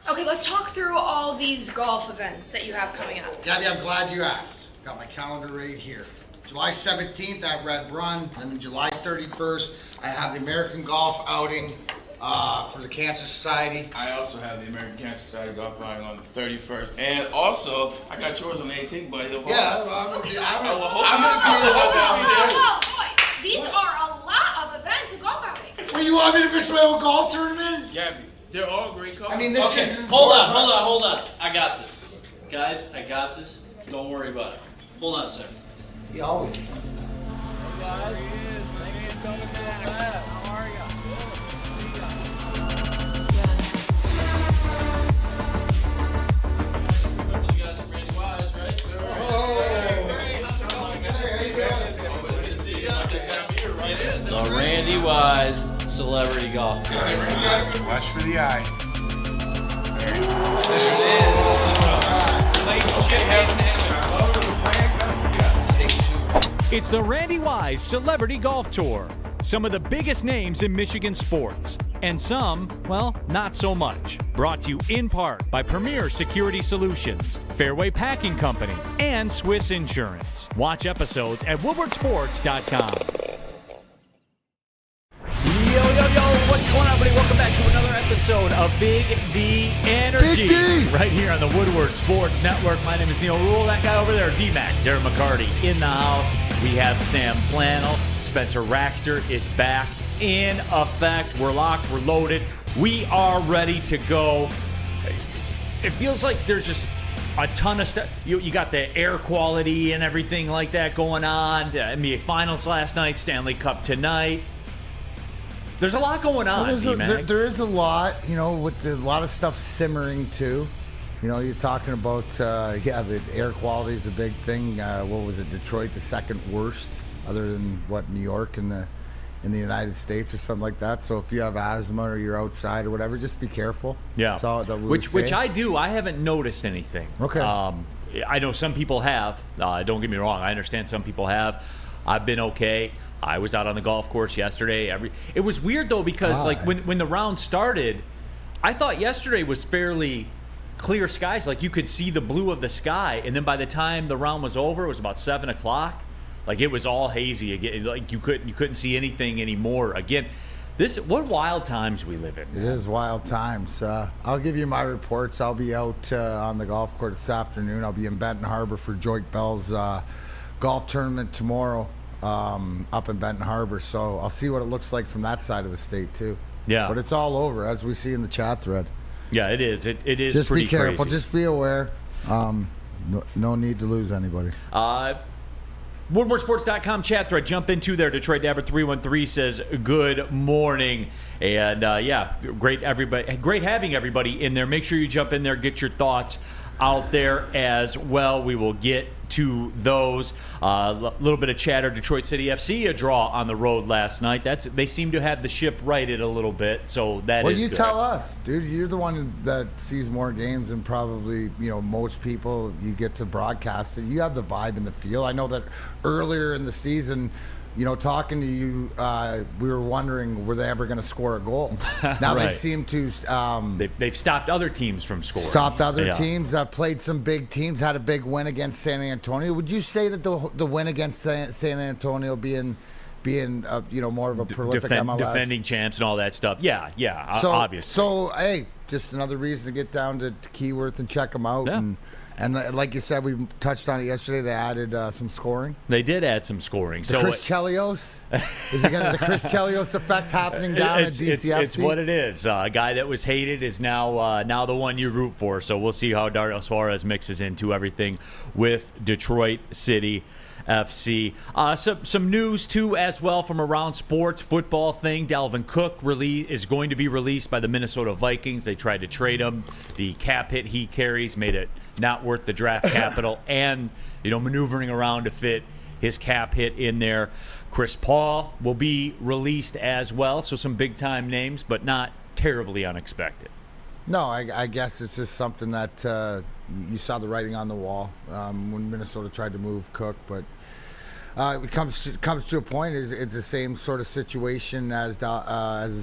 Okay, let's talk through all these golf events that you have coming up. Gabby, I'm glad you asked. Got my calendar right here. July 17th at Red Run, and then July 31st, I have the American Golf Outing for the Cancer Society. I also have the American Cancer Society golf outing on the 31st, and also I got yours on the 18th, buddy. Yeah, I'm gonna be there. Oh, boys, these are a lot of events and golf outings. Well, you want me to miss my own golf tournament? Gabby, they're all great colors. I mean, this is. Hold on. I got this. Guys, I got this. Don't worry about it. Hold on a second. He always. Hey guys, thanks for coming so fast. How are ya? Remember the guys from Randy Wise, right? The Randy Wise Celebrity Golf Tour. Watch for the eye. Stay tuned. It's the Randy Wise Celebrity Golf Tour. Some of the biggest names in Michigan sports, and some, well, not so much. Brought to you in part by Premier Security Solutions, Fairway Packing Company, and Swiss Insurance. Watch episodes at woodwardsports.com. Yo, what's going on, everybody? Welcome back to another episode of Big D Energy. Big D! Right here on the Woodward Sports Network. My name is Neal. Ruhl, that guy over there, D-Mac, Darren McCarty, in the house. We have Sam Flannel. Spencer Raxter is back in effect. We're locked. We're loaded. We are ready to go. It feels like there's just a ton of stuff. You got the air quality and everything like that going on. NBA Finals last night. Stanley Cup tonight. There's a lot going on, D-Mac. There is a lot, with a lot of stuff simmering too. You're talking about, the air quality is a big thing. What was it, Detroit, the second worst, other than, New York in the United States or something like that. So if you have asthma or you're outside or whatever, just be careful. Yeah. That's all that we which say. I do. I haven't noticed anything. Okay. I know some people have. Don't get me wrong. I understand some people have. I've been okay. I was out on the golf course yesterday. It was weird though because when the round started, I thought yesterday was fairly clear skies. Like you could see the blue of the sky, and then by the time the round was over, it was about 7 o'clock. Like it was all hazy again. Like you couldn't see anything anymore. Again, what wild times we live in. It is wild times. I'll give you my reports. I'll be out on the golf course this afternoon. I'll be in Benton Harbor for Joik Bell's golf tournament tomorrow. Up in Benton Harbor, so I'll see what it looks like from that side of the state too. Yeah, but it's all over as we see in the chat thread. Yeah, it is. It is. Just pretty be careful. crazy. Just be aware. No need to lose anybody. WoodwardSports.com chat thread. Jump into there. Detroit Dabber 313 says good morning, and great everybody. Great having everybody in there. Make sure you jump in there. Get your thoughts out there as well. We will get to those. A little bit of chatter. Detroit City FC, a draw on the road last night. They seem to have the ship righted a little bit, so that is good. Tell us, dude. You're the one that sees more games than probably most people. You get to broadcast it. You have the vibe and the feel. I know that earlier in the season, talking to you, we were wondering, were they ever going to score a goal? Now Right. they seem to. They've stopped other teams from scoring. Stopped other teams. Played some big teams. Had a big win against San Antonio. Would you say that the win against San Antonio being more of a prolific MLS defending champs and all that stuff? Yeah, obviously. So hey, just another reason to get down to Keyworth and check them out. Yeah. And like you said, we touched on it yesterday. They added some scoring. They did add some scoring. Chris Chelios? Is it going to the Chris Chelios effect happening down at DCFC? It's what it is. A guy that was hated is now the one you root for. So we'll see how Dario Suarez mixes into everything with Detroit City FC. Some news, too, as well from around sports, football thing. Dalvin Cook is going to be released by the Minnesota Vikings. They tried to trade him. The cap hit he carries made it not worth the draft capital and, maneuvering around to fit his cap hit in there. Chris Paul will be released as well. So some big-time names, but not terribly unexpected. No, I guess it's just something that you saw the writing on the wall when Minnesota tried to move Cook, but It comes to a point. It's the same sort of situation as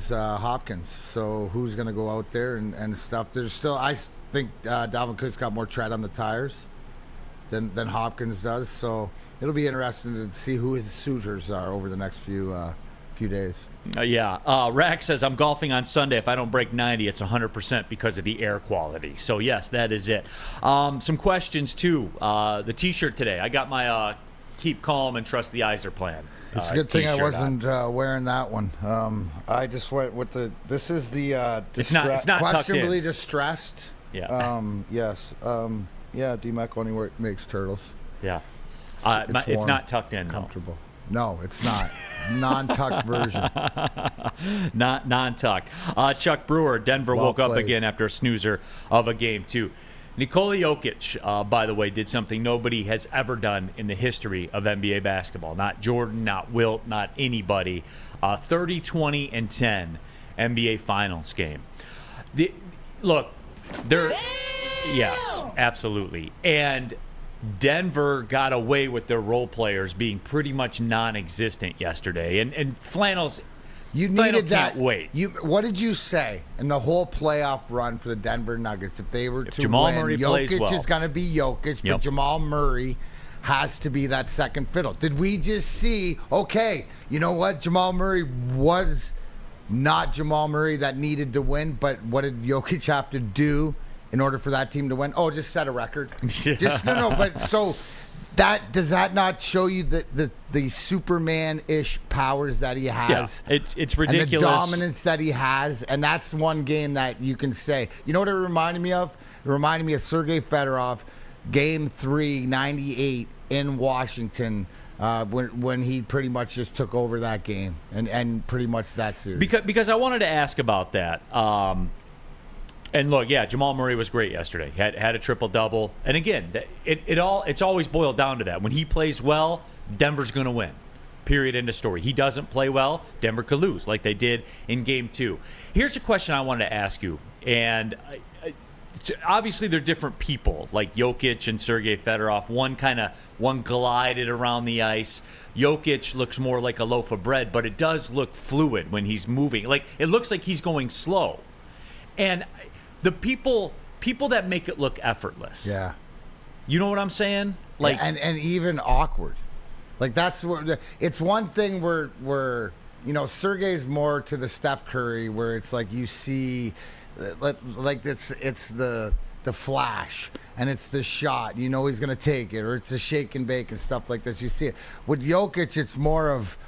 Hopkins. So who's going to go out there and stuff? There's still, I think Dalvin Cook's got more tread on the tires than Hopkins does. So it'll be interesting to see who his suitors are over the next few days. Rack says, I'm golfing on Sunday. If I don't break 90, it's 100% because of the air quality. So, yes, that is it. Some questions, too. The T-shirt today. I got my Keep Calm and Trust the Eyes Are Plan. It's a good thing I wasn't on. wearing that one. I just went with this is the it's not questionably tucked in. Distressed. Yeah. Yes. D-Mac only makes turtles. Yeah. It's it's warm. not tucked in. It's comfortable. No, it's not. Non-tucked version. Not non-tucked. Chuck Brewer, Denver woke up again after a snoozer of a game, too. Nikola Jokic, by the way, did something nobody has ever done in the history of NBA basketball. Not Jordan, not Wilt, not anybody. 30, 20, and 10 NBA Finals game. Yes, absolutely. And Denver got away with their role players being pretty much non-existent yesterday. And Flannels, you needed that. Can't wait. What did you say in the whole playoff run for the Denver Nuggets? If they were to Jamal win, Murray plays Jokic well. is going to be Jokic, but Jamal Murray has to be that second fiddle. Did we just see, okay, you know what? Jamal Murray was not Jamal Murray that needed to win, but what did Jokic have to do in order for that team to win? Oh, just set a record. But so does that not show you the Superman-ish powers that he has? Yeah, it's ridiculous. And the dominance that he has, and that's one game that you can say. You know what it reminded me of? It reminded me of Sergei Fedorov, Game 3, 98 in Washington. When he pretty much just took over that game and pretty much that series. Because I wanted to ask about that. And look, Jamal Murray was great yesterday. Had a triple-double. And again, it's always boiled down to that. When he plays well, Denver's going to win. Period, end of story. He doesn't play well, Denver could lose like they did in Game 2. Here's a question I wanted to ask you. And obviously they're different people, like Jokic and Sergei Fedorov. One glided around the ice. Jokic looks more like a loaf of bread, but it does look fluid when he's moving. Like, it looks like he's going slow. And the people that make it look effortless. Yeah. You know what I'm saying? Like, and even awkward. Like, that's where it's one thing where Sergei's more to the Steph Curry, where it's like you see, like it's the flash and it's the shot. You know he's gonna take it, or it's a shake and bake and stuff like this. You see it with Jokic. It's more of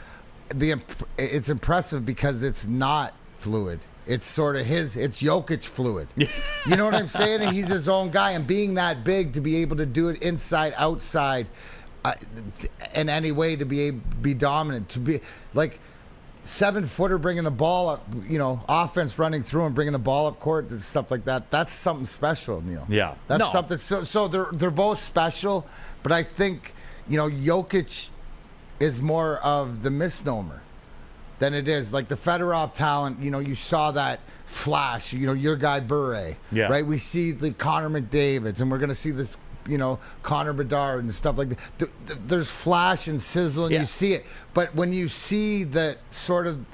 it's impressive because it's not fluid. It's sort of it's Jokic fluid. You know what I'm saying? And he's his own guy, and being that big to be able to do it inside, outside, in any way to be dominant, to be like 7-footer bringing the ball up, offense running through and bringing the ball up court and stuff like that. That's something special, Neal. Yeah. That's something. So they're both special, but I think, Jokic is more of the misnomer than it is. Like the Fedorov talent, you saw that flash, your guy Bure, right? We see the Connor McDavids, and we're going to see this, Connor Bedard and stuff like that. There's flash and sizzle, and you see it. But when you see that sort of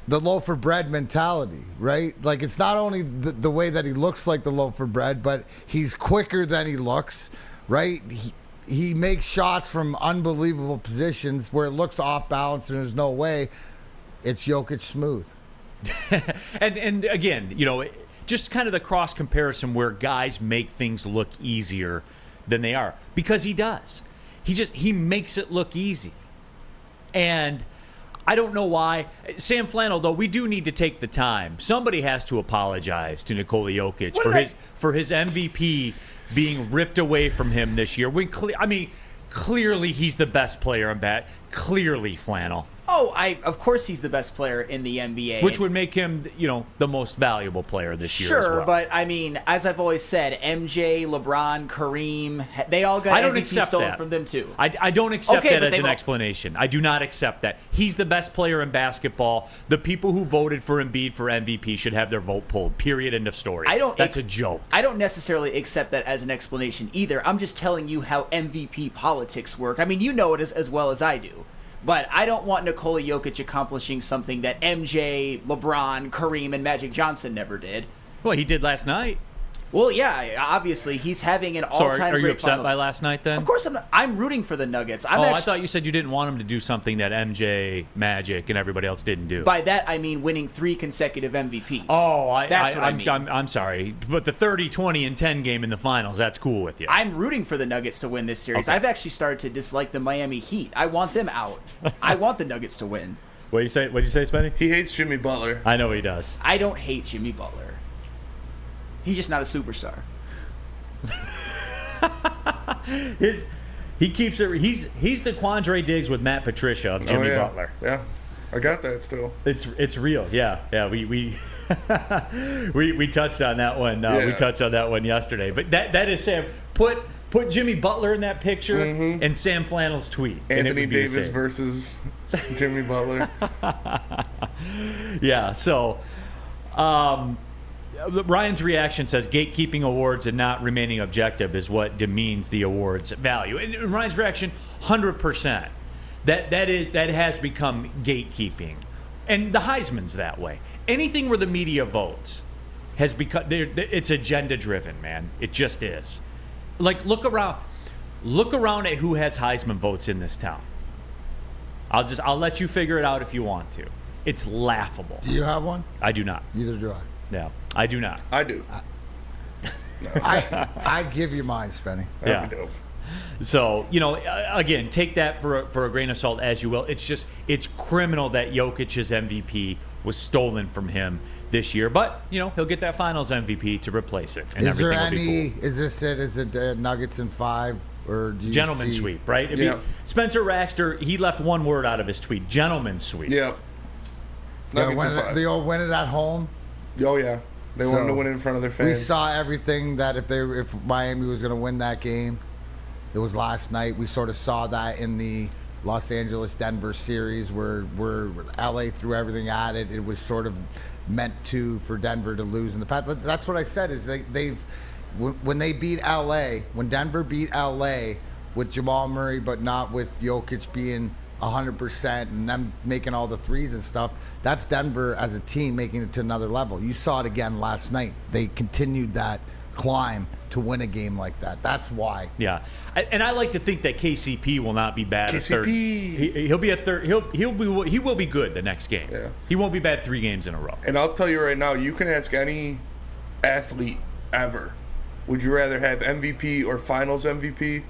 the loaf of bread mentality, right? Like, it's not only the way that he looks like the loaf of bread, but he's quicker than he looks, right? He makes shots from unbelievable positions where it looks off balance and there's no way. It's Jokic smooth. and again, just kind of the cross comparison where guys make things look easier than they are, because he does. He makes it look easy. And I don't know why. Sam Flannel, though, we do need to take the time. Somebody has to apologize to Nikola Jokic for his MVP being ripped away from him this year. Clearly he's the best player in bat. Clearly, Flannel. Oh, of course he's the best player in the NBA. Which would make him, the most valuable player this year sure, as well. But I mean, as I've always said, MJ, LeBron, Kareem, they all got MVP stolen from them too. I don't accept that as an explanation. I do not accept that. He's the best player in basketball. The people who voted for Embiid for MVP should have their vote pulled. Period. End of story. That's a joke. I don't necessarily accept that as an explanation either. I'm just telling you how MVP politics work. I mean, you know it as well as I do. But I don't want Nikola Jokic accomplishing something that MJ, LeBron, Kareem, and Magic Johnson never did. Well, he did last night. Well, yeah, obviously he's having an all-time great are you upset finals. by last night then? Of course I'm not. I'm rooting for the Nuggets. I thought you said you didn't want him to do something that MJ, Magic, and everybody else didn't do. By that I mean winning 3 consecutive MVPs. Oh, that's what I mean. I'm sorry, but the 30, 20, and 10 game in the finals, that's cool with you. I'm rooting for the Nuggets to win this series. Okay. I've actually started to dislike the Miami Heat. I want them out. I want the Nuggets to win. What'd you say, Spenny? He hates Jimmy Butler. I know he does. I don't hate Jimmy Butler. He's just not a superstar. He keeps it. He's the Quandre Diggs with Matt Patricia of Jimmy Butler. Yeah, I got that still. It's real. Yeah. We we touched on that one. We touched on that one yesterday. But that is Sam. Put Jimmy Butler in that picture and Sam Flannel's tweet. Anthony Davis versus Jimmy Butler. Yeah. So. Ryan's reaction says gatekeeping awards and not remaining objective is what demeans the awards value. And Ryan's reaction, 100%. That has become gatekeeping, and the Heisman's that way. Anything where the media votes has become it's agenda driven, man. It just is. Like look around at who has Heisman votes in this town. I'll let you figure it out if you want to. It's laughable. Do you have one? I do not. Neither do I. Yeah, I do not. I do. I give you mine, Spenny. Yeah. So, again, take that for a grain of salt as you will. It's criminal that Jokic's MVP was stolen from him this year. But, he'll get that finals MVP to replace it. And is there everything will any, be cool. is this it? Is it Nuggets in 5? Or do you Gentleman's see... sweep, right? Spencer Raxter, he left one word out of his tweet. Gentleman's sweep. Yeah. They all win it at home. Oh, yeah. They wanted to win it in front of their fans. We saw everything that if Miami was going to win that game, it was last night. We sort of saw that in the Los Angeles-Denver series where LA threw everything at it. It was sort of meant for Denver to lose in the past. That's what I said is when they beat LA, when Denver beat LA with Jamal Murray but not with Jokic being 100% and them making all the threes and stuff, that's Denver as a team making it to another level. You saw it again last night. They continued that climb to win a game like that. That's why. Yeah, and I like to think that KCP will not be bad. KCP. He'll be a third. He will be good the next game. Yeah. He won't be bad 3 games in a row. And I'll tell you right now, you can ask any athlete ever, would you rather have MVP or Finals MVP?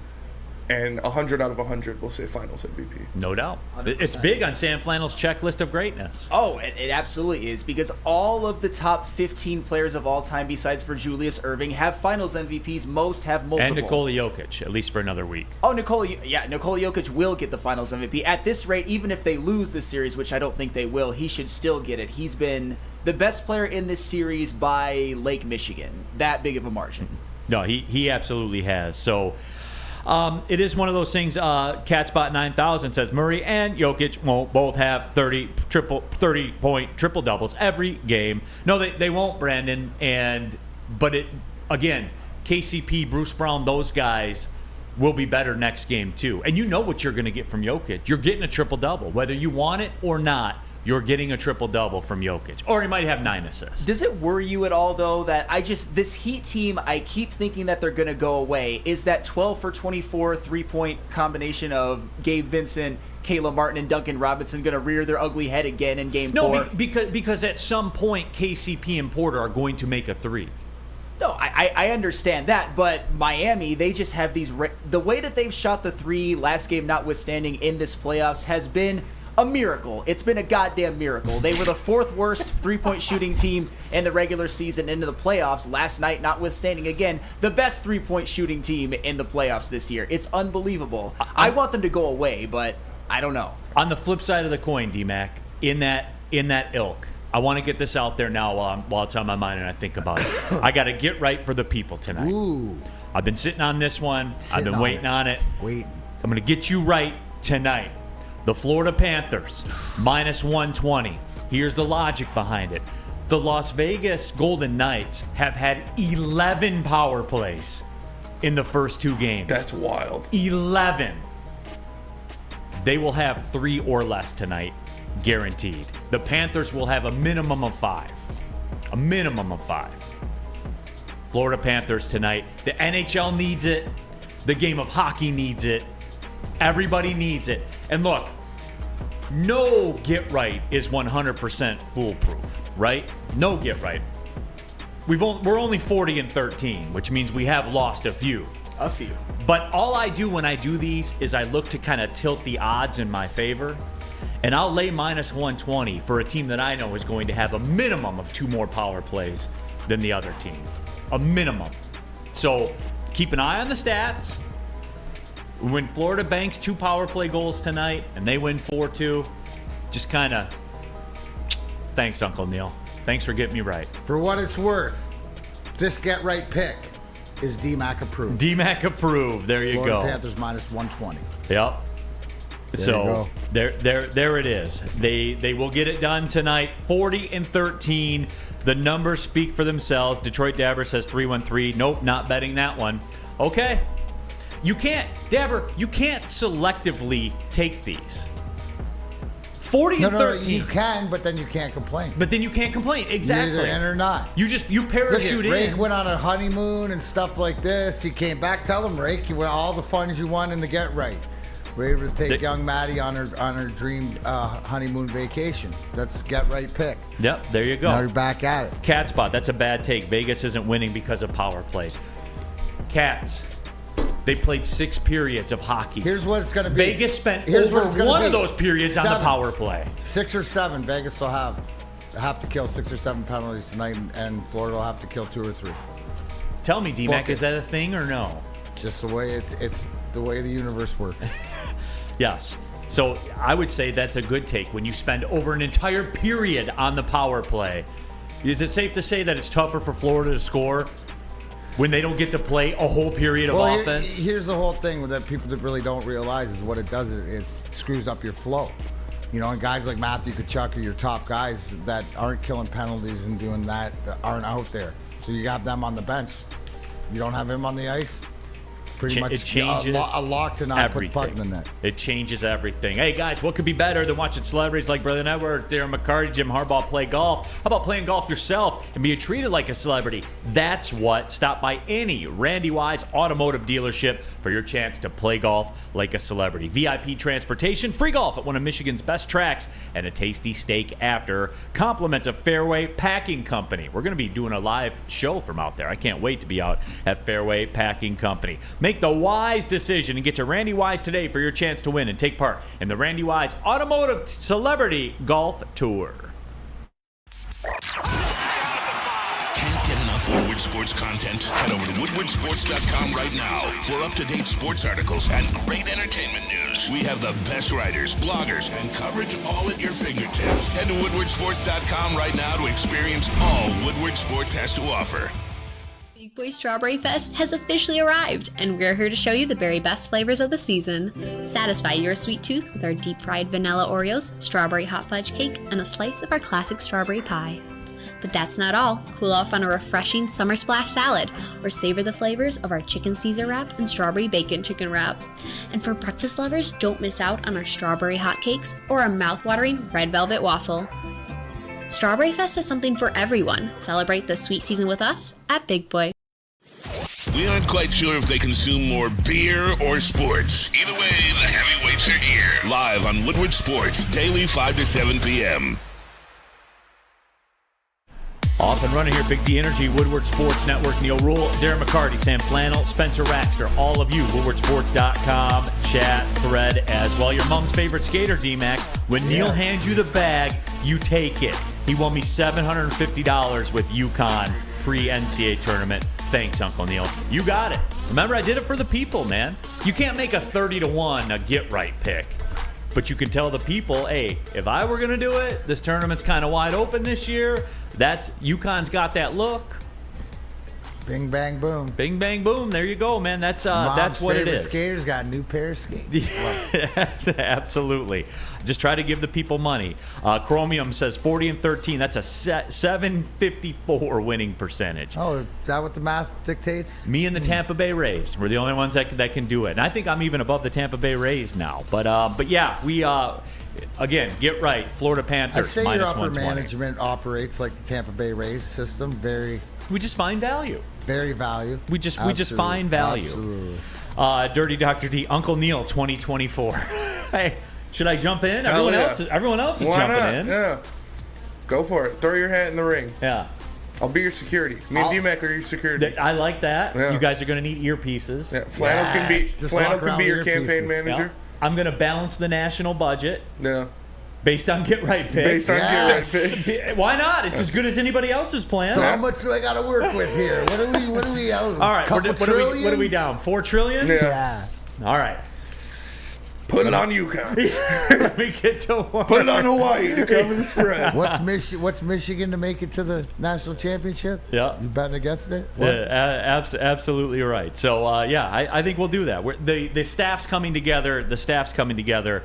And 100 out of 100 will say Finals MVP. No doubt. 100%. It's big on Sam Flannel's checklist of greatness. Oh, it absolutely is, because all of the top 15 players of all time, besides for Julius Erving, have Finals MVPs. Most have multiple. And Nikola Jokic, at least for another week. Oh, Nikola Jokic will get the Finals MVP. At this rate, even if they lose this series, which I don't think they will, he should still get it. He's been the best player in this series by Lake Michigan. That big of a margin. No, he absolutely has. So... it is one of those things. Catspot 9000 says Murray and Jokic won't both have 30-point triple doubles every game. No, they won't, Brandon. But again, KCP, Bruce Brown, those guys will be better next game too. And you know what you're going to get from Jokic. You're getting a triple double, whether you want it or not. You're getting a triple-double from Jokic. Or he might have 9 assists. Does it worry you at all, though, that this Heat team, I keep thinking that they're going to go away? Is that 12 for 24 3-point combination of Gabe Vincent, Caleb Martin, and Duncan Robinson going to rear their ugly head again in Game 4? No, because at some point, KCP and Porter are going to make a 3. No, I understand that, but Miami, they just have these... The way that they've shot the 3, last game notwithstanding, in this playoffs has been... a miracle. It's been a goddamn miracle. They were the 4th worst 3-point shooting team in the regular season into the playoffs. Last night, notwithstanding, again, the best 3-point shooting team in the playoffs this year. It's unbelievable. I want them to go away, but I don't know. On the flip side of the coin, D-Mac, in that ilk, I want to get this out there now while it's on my mind and I think about it. I got to get right for the people tonight. Ooh. I've been sitting on this one. I've been waiting on it. Waiting. I'm going to get you right tonight. The Florida Panthers, minus 120. Here's the logic behind it. The Las Vegas Golden Knights have had 11 power plays in the first 2 games. That's wild. 11. They will have 3 or less tonight, guaranteed. The Panthers will have a minimum of 5. A minimum of 5. Florida Panthers tonight. The NHL needs it. The game of hockey needs it. Everybody needs it. And look, no get right is 100% foolproof, right? No get right. We're only 40-13, which means we have lost a few. A few. But all I do when I do these is I look to kind of tilt the odds in my favor. And I'll lay minus 120 for a team that I know is going to have a minimum of 2 more power plays than the other team. A minimum. So keep an eye on the stats. When Florida banks 2 power play goals tonight and they win 4-2, just kind of thanks, Uncle Neal. Thanks for getting me right. For what it's worth, this get right pick is DMAC approved. DMAC approved. There you Florida go. Panthers minus 120. Yep. There There it is. They will get it done tonight. 40-13. The numbers speak for themselves. Detroit Dabber says 3-1-3. Nope, not betting that one. Okay. You can't selectively take these. 40-13. No, you can, but then you can't complain. But then you can't complain. Exactly. You're either in or not. You parachute in. Rake went on a honeymoon and stuff like this. He came back. Tell him, Rake, you went all the funds you won in the get right. We're able to take young Maddie on her dream honeymoon vacation. That's get right pick. Yep, there you go. Now you're back at it. Cat spot. That's a bad take. Vegas isn't winning because of power plays. Cats. They played 6 periods of hockey. Here's what it's going to be. Vegas spent over one of those periods 7. on the power play. 6 or 7. Vegas will have to kill 6 or 7 penalties tonight, and Florida will have to kill 2 or 3. Tell me, D-Mac, Book it. is that a thing or no? Just the way it's the way the universe works. Yes. So I would say that's a good take when you spend over an entire period on the power play. Is it safe to say that it's tougher for Florida to score when they don't get to play a whole period of offense? Here's the whole thing that people that really don't realize is what it does is it screws up your flow. You know, and guys like Matthew Tkachuk are your top guys that aren't killing penalties and doing that aren't out there. So you got them on the bench. You don't have him on the ice. Pretty much it changes a lock to not put puck in that. It changes everything. Hey guys, what could be better than watching celebrities like Brother Edwards, Darren McCarty, Jim Harbaugh play golf? How about playing golf yourself and being treated like a celebrity? That's what. Stop by any Randy Wise automotive dealership for your chance to play golf like a celebrity. VIP transportation, free golf at one of Michigan's best tracks, and a tasty steak after. Compliments of Fairway Packing Company. We're going to be doing a live show from out there. I can't wait to be out at Fairway Packing Company. Make the wise decision and get to Randy Wise today for your chance to win and take part in the Randy Wise Automotive Celebrity Golf Tour. Can't get enough Woodward Sports content? Head over to woodwardsports.com right now for up-to-date sports articles and great entertainment news. We have the best writers, bloggers, and coverage all at your fingertips. Head to woodwardsports.com right now to experience all Woodward Sports has to offer. Big Boy Strawberry Fest has officially arrived, and we're here to show you the very best flavors of the season. Satisfy your sweet tooth with our deep-fried vanilla Oreos, strawberry hot fudge cake, and a slice of our classic strawberry pie. But that's not all. Cool off on a refreshing summer splash salad, or savor the flavors of our chicken Caesar wrap and strawberry bacon chicken wrap. And for breakfast lovers, don't miss out on our strawberry hotcakes or our mouth-watering red velvet waffle. Strawberry Fest is something for everyone. Celebrate the sweet season with us at Big Boy. We aren't quite sure if they consume more beer or sports. Either way, the heavyweights are here. Live on Woodward Sports, daily 5 to 7 p.m. Off and running here, Big D Energy, Woodward Sports Network, Neal Ruhl, Darren McCarty, Sam Flannel, Spencer Raxter, all of you, woodwardsports.com, chat, thread as well. Your mom's favorite skater, D-Mac. When Neal hands you the bag, you take it. He won me $750 with UConn pre-NCAA tournament. Thanks, Uncle Neal. You got it. Remember, I did it for the people, man. You can't make a 30-1 a get-right pick. but you can tell the people, hey, if I were going to do it, this tournament's kind of wide open this year. That's UConn's got that look. Bing, bang, boom. Bing, bang, boom. There you go, man. That's Mom's what it favorite is. Skaters got a new pair of skates. Absolutely. Just try to give the people money. Chromium says 40-13. That's a 754 winning percentage. Oh, is that what the math dictates? Me and the Tampa Bay Rays. We're the only ones that can do it. And I think I'm even above the Tampa Bay Rays now. But yeah, we again, get right. Florida Panthers I'd say your upper 120. management operates like the Tampa Bay Rays system. We just find value. Very value. We just find value. Absolutely. Dirty Dr. D, Uncle Neal 2024. Hey, should I jump in? Everyone else is Why jumping not? in. Yeah. Go for it. Throw your hat in the ring. Yeah. I'll be your security. Me and D-Mac are your security. I like that. Yeah. You guys are going to need earpieces. Yeah. Flannel can be your campaign manager. Yeah. I'm going to balance the national budget. Yeah. Based on get right picks. Based on get right picks. Why not? It's as good as anybody else's plan. So how much do I got to work with here? What are we out? All right, what are we down? 4 trillion? Yeah. All right. Put it on UConn. Let me get to work. Put it on Hawaii to cover the spread. What's Michigan to make it to the national championship? Yeah. You betting against it? What? Yeah, absolutely right. So, I think we'll do that. The staff's coming together.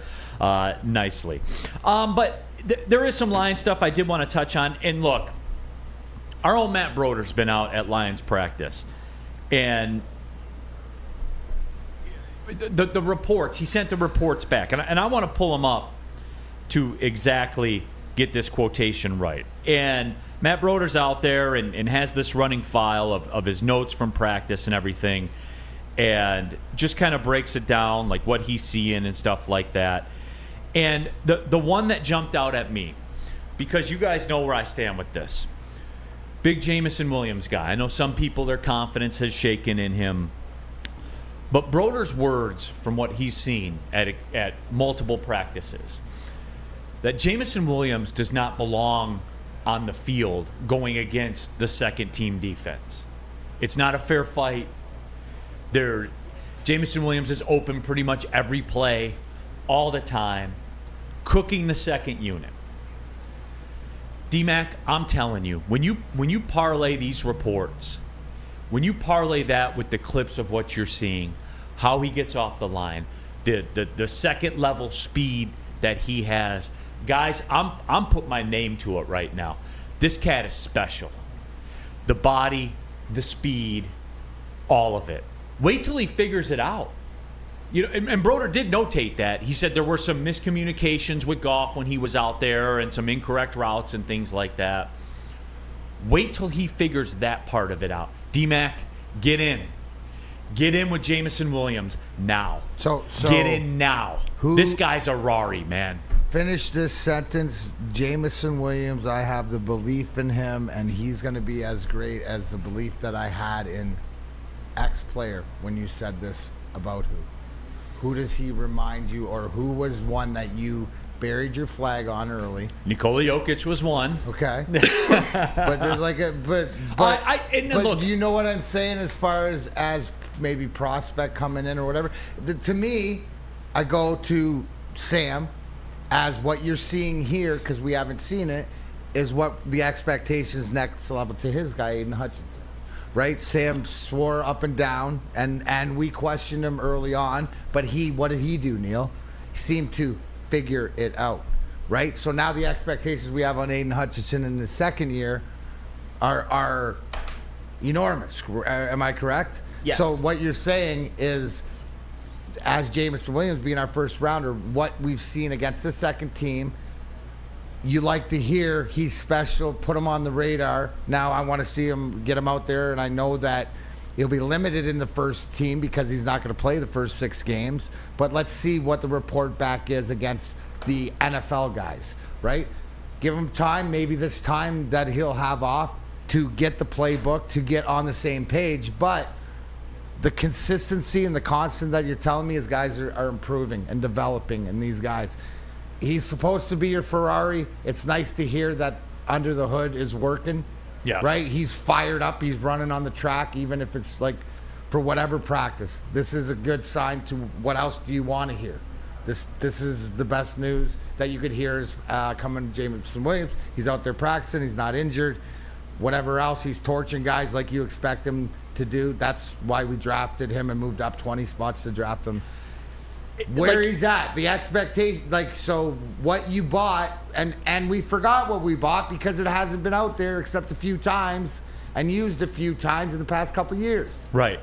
Nicely. But there is some Lions stuff I did want to touch on. And look, our old Matt Broder's been out at Lions practice. And the reports, he sent the reports back. And I want to pull them up to exactly get this quotation right. And Matt Broder's out there and has this running file of his notes from practice and everything. And just kind of breaks it down, like what he's seeing and stuff like that. And the one that jumped out at me, because you guys know where I stand with this. Big Jamison Williams guy. I know some people, their confidence has shaken in him. But Broder's words from what he's seen at multiple practices, that Jamison Williams does not belong on the field going against the second team defense. It's not a fair fight. Jamison Williams is open pretty much every play, all the time, cooking the second unit. D-Mac, I'm telling you, when you parlay these reports, when you parlay that with the clips of what you're seeing, how he gets off the line, the second level speed that he has, guys, I'm putting my name to it right now. This cat is special. The body, the speed, all of it. Wait till he figures it out. You know, and Broder did notate that. He said there were some miscommunications with Goff when he was out there and some incorrect routes and things like that. Wait till he figures that part of it out. D-Mac, get in. Get in with Jamison Williams now. So get in now. This guy's a Rari, man. Finish this sentence. Jamison Williams, I have the belief in him, and he's going to be as great as the belief that I had in X player when you said this about who. Who does he remind you, or who was one that you buried your flag on early? Nikola Jokic was one. Okay. But there's like look, do you know what I'm saying as far as maybe prospect coming in or whatever? To me, I go to Sam as what you're seeing here, because we haven't seen it, is what the expectations next level to his guy, Aiden Hutchinson. Right? Sam swore up and down, and we questioned him early on, but what did he do, Neal? He seemed to figure it out, right? So now the expectations we have on Aiden Hutchinson in the second year are enormous. Am I correct? Yes. So what you're saying is, as Jamison Williams being our first rounder, what we've seen against the second team, you like to hear he's special, put him on the radar. Now I want to see him, get him out there, and I know that he'll be limited in the first team because he's not going to play the first 6 games. But let's see what the report back is against the NFL guys, right? Give him time, maybe this time that he'll have off to get the playbook, to get on the same page. But the consistency and the constant that you're telling me is guys are improving and developing in these guys. He's supposed to be your Ferrari. It's nice to hear that under the hood is working. Yeah. Right? He's fired up. He's running on the track, even if it's like for whatever practice. This is a good sign to what else do you want to hear? This is the best news that you could hear is coming to Jameson Williams. He's out there practicing. He's not injured. Whatever else, he's torching guys like you expect him to do. That's why we drafted him and moved up 20 spots to draft him. Where he's at, the expectation, so what you bought, and we forgot what we bought because it hasn't been out there except a few times and used a few times in the past couple years. Right.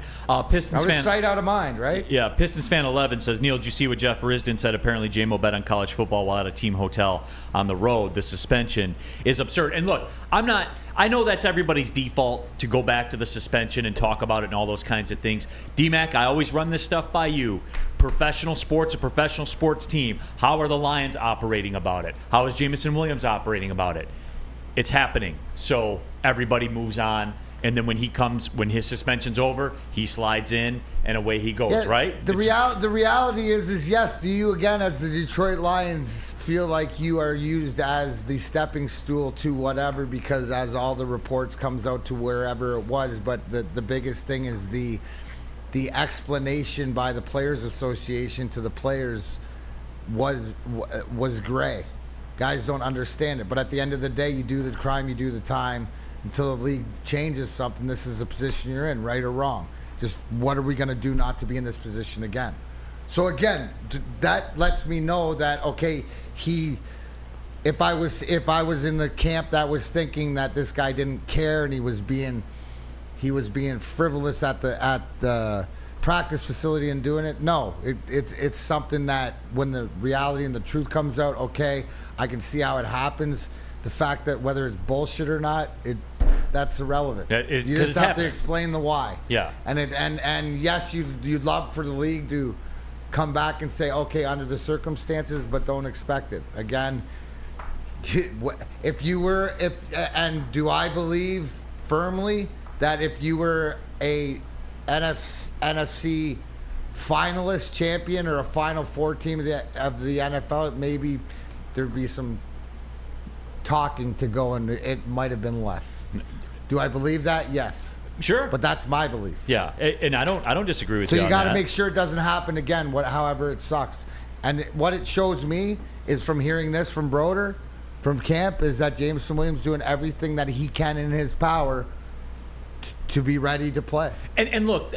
Pistons fan. Sight out of mind, right? Yeah. Pistons fan 11 says, Neal, did you see what Jeff Risdon said? Apparently, J-Mo bet on college football while at a team hotel on the road. The suspension is absurd. And look, I know that's everybody's default to go back to the suspension and talk about it and all those kinds of things. D-Mac, I always run this stuff by you. Professional sports, a professional sports team. How are the Lions operating about it? How is Jameson Williams operating about it? It's happening. So everybody moves on. And then when his suspension's over, he slides in and away he goes, right? The reality is yes, do you, again, as the Detroit Lions, feel like you are used as the stepping stool to whatever, because as all the reports comes out to wherever it was, but the biggest thing is the explanation by the Players Association to the players was gray. Guys don't understand it. But at the end of the day, you do the crime, you do the time. Until the league changes something, this is the position you're in, right or wrong. Just what are we going to do not to be in this position again? So again, that lets me know that, okay, if I was in the camp that was thinking that this guy didn't care and he was being frivolous at the practice facility and doing it, no, it's something that when the reality and the truth comes out, okay, I can see how it happens. The fact that whether it's bullshit or not, that's irrelevant. You just have to explain the why. Yeah. And yes, you'd love for the league to come back and say, okay, under the circumstances, but don't expect it. Again, do I believe firmly that if you were a NFC finalist, champion, or a Final Four team of the NFL, maybe there'd be some talking to go, and it might have been less. Do I believe that? Yes. Sure. But that's my belief. Yeah, and I don't disagree with you. So you got to make sure it doesn't happen again. However it sucks. And what it shows me is, from hearing this from Broder, from camp, is that Jameson Williams doing everything that he can in his power to be ready to play. And look,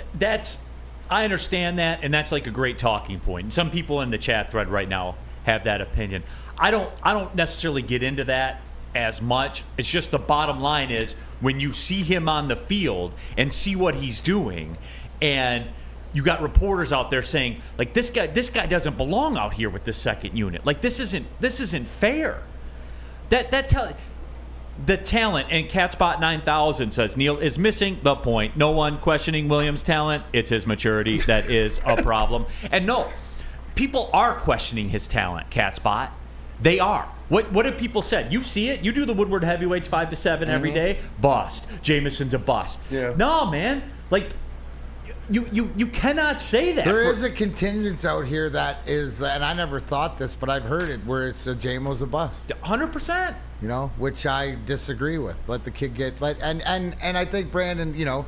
I understand that, and that's like a great talking point. And some people in the chat thread right now have that opinion. I don't necessarily get into that as much. It's just the bottom line is when you see him on the field and see what he's doing, and you got reporters out there saying, like, this guy doesn't belong out here with this second unit. Like, this isn't fair. The talent, and Catspot 9000 says, Neal is missing the point. No one questioning Williams' talent. It's his maturity that is a problem. And no, people are questioning his talent, Catspot. They are. What have people said? You see it. You do the Woodward heavyweights 5 to 7 every day. Bust. Jameson's a bust. Yeah. No, man. Like, you cannot say that. There is a contingent out here that is, and I never thought this, but I've heard it, where it's J-Mo's a bust. 100%. You know, which I disagree with. Let the kid get and I think Brandon, you know,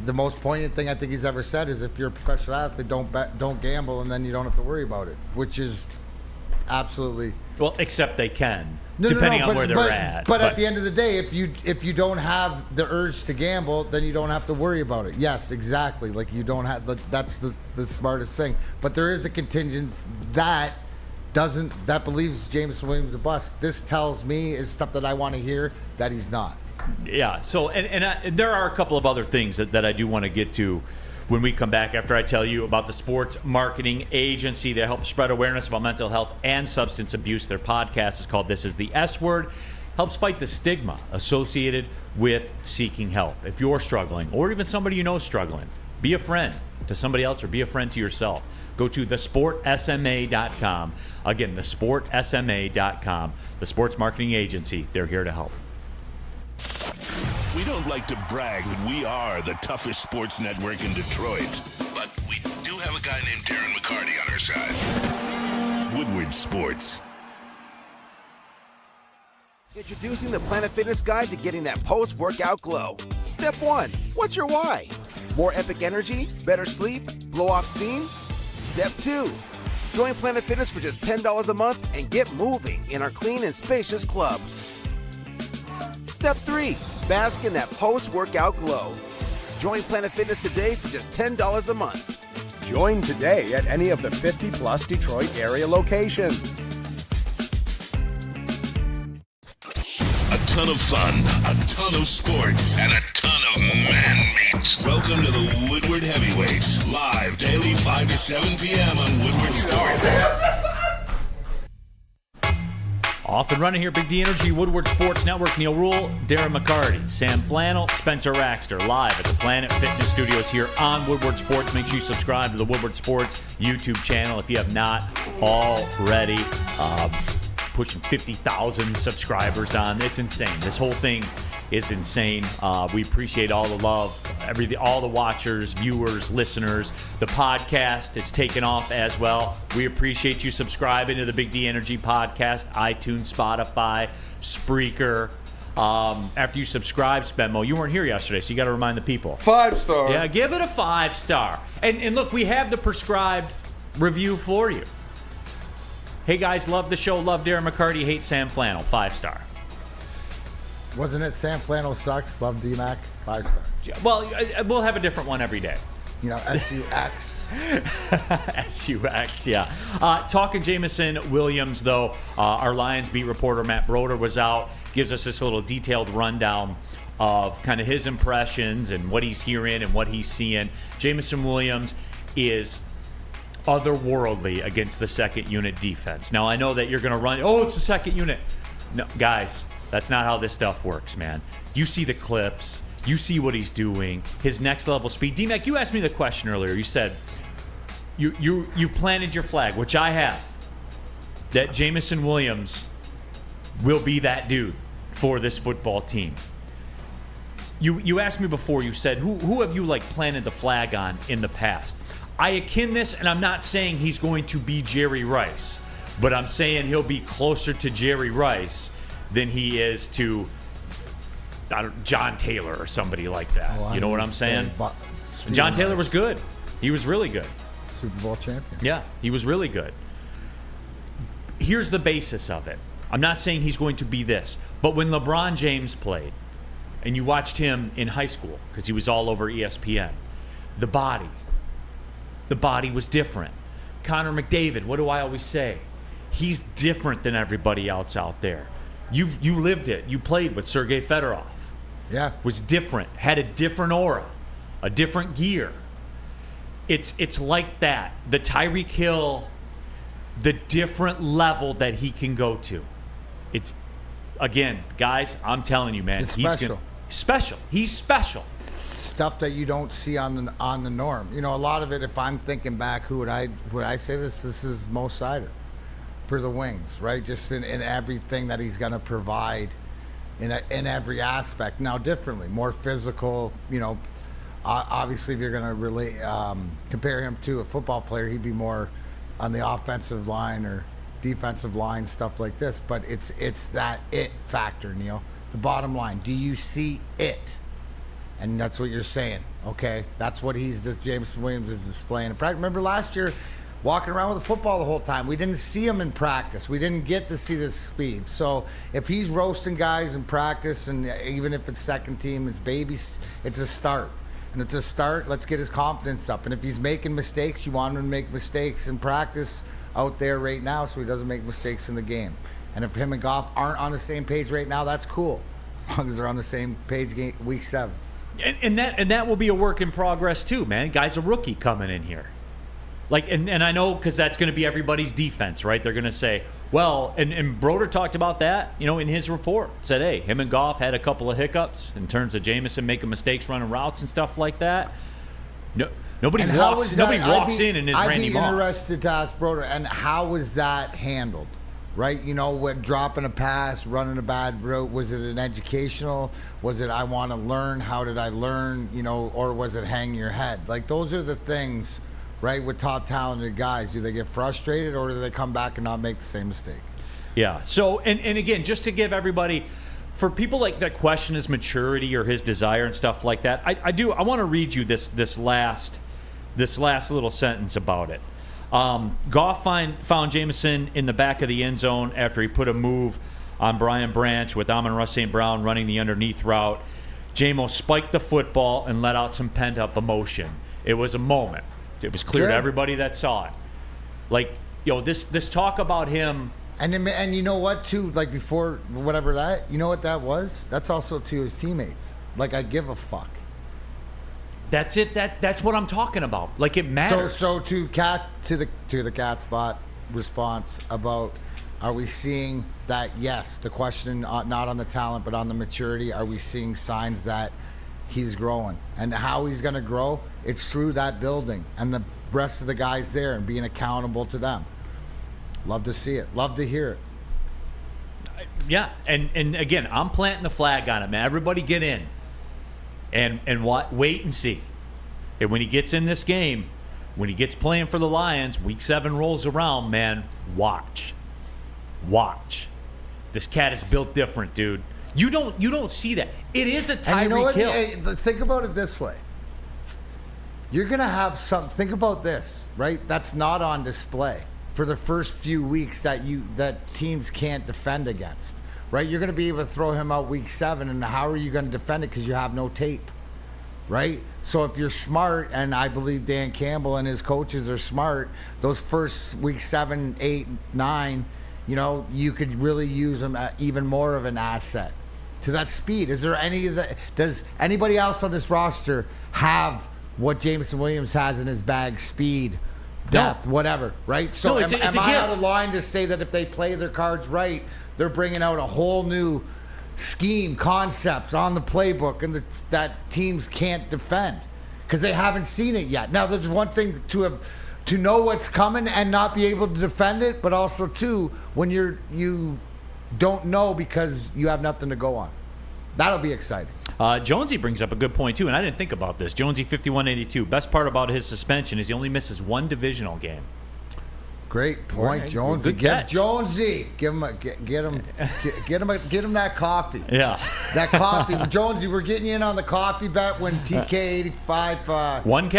the most poignant thing I think he's ever said is, if you're a professional athlete, don't gamble, and then you don't have to worry about it, which is absolutely, well, except they can, depending on where they're at. But at the end of the day, if you don't have the urge to gamble, then you don't have to worry about it. Yes, exactly. Like, you don't have, that's the smartest thing. But there is a contingent that believes Jameson Williams is a bust. This tells me is stuff that I want to hear that he's not. Yeah. So and there are a couple of other things that I do want to get to when we come back, after I tell you about the sports marketing agency that helps spread awareness about mental health and substance abuse. Their podcast is called This is the S Word. Helps fight the stigma associated with seeking help. If you're struggling, or even somebody you know is struggling, be a friend to somebody else or be a friend to yourself. Go to thesportsma.com. Again, thesportsma.com. The sports marketing agency. They're here to help. We don't like to brag that we are the toughest sports network in Detroit, but we do have a guy named Darren McCarty on our side. Woodward Sports. Introducing the Planet Fitness Guide to getting that post-workout glow. Step 1. What's your why? More epic energy? Better sleep? Blow off steam? Step 2. Join Planet Fitness for just $10 a month and get moving in our clean and spacious clubs. Step 3. Bask in that post-workout glow. Join Planet Fitness today for just $10 a month. Join today at any of the 50-plus Detroit area locations. A ton of fun, a ton of sports, and a ton of man meat. Welcome to the Woodward Heavyweights, live daily 5 to 7 p.m. on Woodward Sports. Off and running here, Big D Energy, Woodward Sports Network. Neal Ruhl, Darren McCarty, Sam Flannel, Spencer Raxter, live at the Planet Fitness Studios here on Woodward Sports. Make sure you subscribe to the Woodward Sports YouTube channel if you have not already. Pushing 50,000 subscribers on. It's insane. This whole thing is insane. We appreciate all the love, all the watchers, viewers, listeners. The podcast, it's taken off as well. We appreciate you subscribing to the Big D Energy podcast, iTunes, Spotify, Spreaker. After you subscribe, Spenmo, you weren't here yesterday, so you got to remind the people. 5-star. Yeah, give it a 5-star. And look, we have the prescribed review for you. Hey guys, love the show, love Darren McCarty, hate Sam Flannel, 5-star. Wasn't it Sam Flannel sucks, love D-Mac, 5-star. Well, we'll have a different one every day. You know, S-U-X. S-U-X, yeah. Talking Jamison Williams, though, our Lions beat reporter Matt Broder was out, gives us this little detailed rundown of kind of his impressions and what he's hearing and what he's seeing. Jamison Williams is otherworldly against the second unit defense. Now, I know that you're going to run, it's the second unit. No, guys, that's not how this stuff works, man. You see the clips. You see what he's doing. His next level speed. D-Mac, you asked me the question earlier. You said you planted your flag, which I have, that Jamison Williams will be that dude for this football team. You asked me before, you said, who have you planted the flag on in the past? I akin this, and I'm not saying he's going to be Jerry Rice, but I'm saying he'll be closer to Jerry Rice than he is to John Taylor or somebody like that. Oh, you know what I'm saying? John Taylor was good. He was really good. Super Bowl champion. Yeah, he was really good. Here's the basis of it. I'm not saying he's going to be this, but when LeBron James played, and you watched him in high school, because he was all over ESPN, the body was different. Connor McDavid, what do I always say? He's different than everybody else out there. You lived it. You played with Sergei Fedorov. Yeah. Was different. Had a different aura. A different gear. It's like that. The Tyreek Hill, the different level that he can go to. It's, again, guys, I'm telling you, man. It's special. He's special. Stuff that you don't see on the norm. You know, a lot of it, if I'm thinking back, would I say this is Mo Sider for the Wings, right? Just in everything that he's going to provide in every aspect. Now, differently, more physical, you know, obviously if you're going to compare him to a football player, he'd be more on the offensive line or defensive line, stuff like this. But it's that it factor, Neal. The bottom line, do you see it? And that's what you're saying, okay? That's what Jamison Williams is displaying in practice. Remember last year, walking around with a football the whole time. We didn't see him in practice. We didn't get to see this speed. So if he's roasting guys in practice, and even if it's second team, it's babies, it's a start. And it's a start, let's get his confidence up. And if he's making mistakes, you want him to make mistakes in practice out there right now so he doesn't make mistakes in the game. And if him and Goff aren't on the same page right now, that's cool. As long as they're on the same page week 7. And that will be a work in progress too, man. Guy's a rookie coming in here. And I know, because that's going to be everybody's defense, right? They're going to say, well, and Broder talked about that, you know, in his report. Said, hey, him and Goff had a couple of hiccups in terms of Jamison making mistakes running routes and stuff like that. No, nobody walks in and is Randy Moss. I'd be interested to ask Broder, and how was that handled? Right, you know, when dropping a pass, running a bad route, was it an educational? Was it I want to learn? How did I learn? You know, or was it hang your head? Like, those are the things, right, with top talented guys. Do they get frustrated, or do they come back and not make the same mistake? Yeah. So, and again, just to give everybody, for people like that question his maturity or his desire and stuff like that, I want to read you this last little sentence about it. Goff found Jameson in the back of the end zone after he put a move on Brian Branch with Amon-Ra St. Brown running the underneath route. Jamo spiked the football and let out some pent-up emotion. It was a moment. It was clear to everybody that saw it. Like, this talk about him. And you know what, too? Like, before whatever that, you know what that was? That's also to his teammates. Like, I give a fuck. That's it. That's what I'm talking about. Like, it matters. So to the cat spot response about, are we seeing that? Yes. The question not on the talent but on the maturity. Are we seeing signs that he's growing? And how he's going to grow? It's through that building and the rest of the guys there and being accountable to them. Love to see it. Love to hear it. Yeah, and again, I'm planting the flag on it, man. Everybody get in. And wait and see. And when he gets in this game, when he gets playing for the Lions, week 7 rolls around, man, watch. This cat is built different, dude. You don't see that. It is a Tyreek Hill. Hey, think about it this way. You're going to have think about this, right? That's not on display for the first few weeks that teams can't defend against. Right, you're going to be able to throw him out week 7, and how are you going to defend it because you have no tape, right? So if you're smart, and I believe Dan Campbell and his coaches are smart, those first week 7, 8, 9, you could really use them even more of an asset to that speed. Is there does anybody else on this roster have what Jameson Williams has in his bag? Speed, depth, whatever, right? So am I out of line to say that if they play their cards right, they're bringing out a whole new scheme, concepts on the playbook, and that teams can't defend because they haven't seen it yet. Now, there's one thing to know what's coming and not be able to defend it, but also too when you don't know because you have nothing to go on. That'll be exciting. Jonesy brings up a good point too, and I didn't think about this. Jonesy 5182. Best part about his suspension is he only misses 1 divisional game. Great point, right. Jonesy. Good Give catch. Jonesy, get him that coffee. Yeah, that coffee, Jonesy. We're getting you in on the coffee bet when TK85 one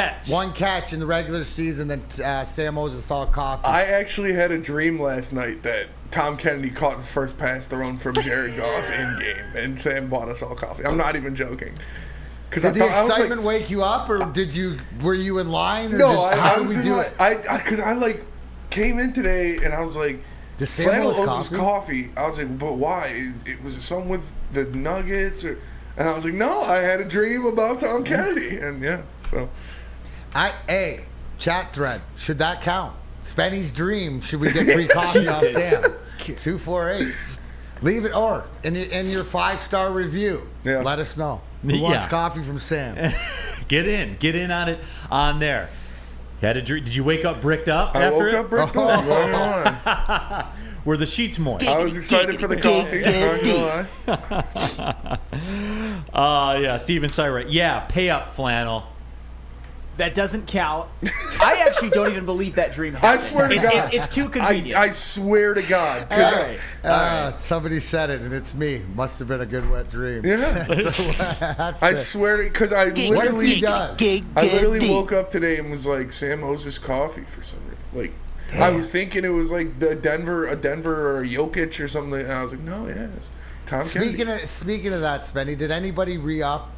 catch in the regular season. Then Sam Moses saw coffee. I actually had a dream last night that Tom Kennedy caught the first pass thrown from Jared Goff in game, and Sam bought us all coffee. I'm not even joking. Did the excitement wake you up, or were you in line? Or no, how did we do it? Because I came in today and I was like, Flannel owes us coffee. I was like, but why? It was something with the Nuggets, and I was like, no, I had a dream about Tom Kennedy, and yeah, so. Chat thread, should that count? Spenny's dream. Should we get free coffee off Sam? 248. Leave it, or in your 5-star review. Yeah. Let us know who wants coffee from Sam. Get in on it on there. Had a dream. Did you wake up bricked up I after woke it? up bricked up. Right on. Were the sheets moist? I was excited for the coffee. Not gonna lie. Yeah, Steven Syra. Yeah, pay up, Flannel. That doesn't count. I actually don't even believe that dream happened. I swear to God. It's too convenient. I swear to God. Somebody said it, and it's me. Must have been a good wet dream. Yeah. I swear to, because I literally woke up today and was like, Sam owes his coffee for some reason. Like, I was thinking it was like a Denver or Jokic or something. And I was like, no, it's Tom Kennedy. Speaking of that, Spenny, did anybody re-up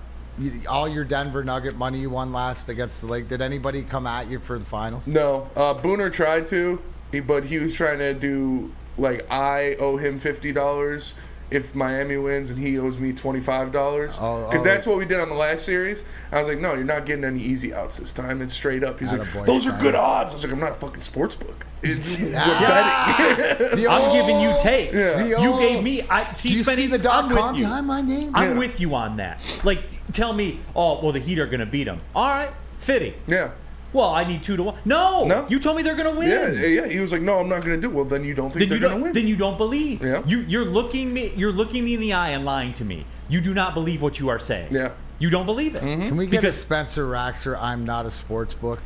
all your Denver Nugget money you won last against the Lake? Did anybody come at you for the finals? No. Booner tried to, but he was trying to do, like, I owe him $50 if Miami wins and he owes me $25. Because that's what we did on the last series. I was like, no, you're not getting any easy outs this time. It's straight up. He's like, those are good odds. I was like, I'm not a fucking sports book. It's we're betting. I'm giving you takes. Yeah. You gave me. Do you see the .com behind my name? I'm with you on that. Like, tell me, the Heat are going to beat them. All right, fitting. Yeah. Well, I need 2-1. No. You told me they're going to win. Yeah. He was like, no, I'm not going to do it. Well, then you don't think they're going to win. Then you don't believe. Yeah. You're looking me in the eye and lying to me. You do not believe what you are saying. Yeah. You don't believe it. Mm-hmm. Can we get a Spencer Raxer "I'm not a sports book"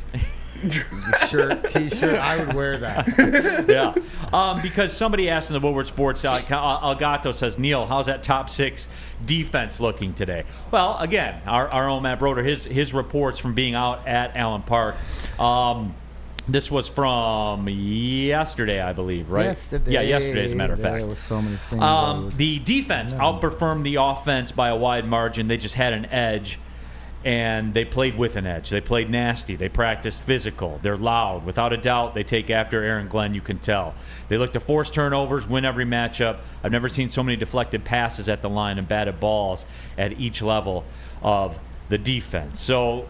shirt, T-shirt? I would wear that. Yeah. Because somebody asked in the Woodward Sports, Algato says, Neal, how's that top 6 defense looking today? Well, again, our own Matt Broder, his reports from being out at Allen Park. This was from yesterday, I believe, right? Yesterday. Yeah, yesterday, as a matter of fact. There was so many things. The defense outperformed the offense by a wide margin. They just had an edge, and they played with an edge. They played nasty. They practiced physical. They're loud. Without a doubt, they take after Aaron Glenn, you can tell. They look to force turnovers, win every matchup. I've never seen so many deflected passes at the line and batted balls at each level of the defense. So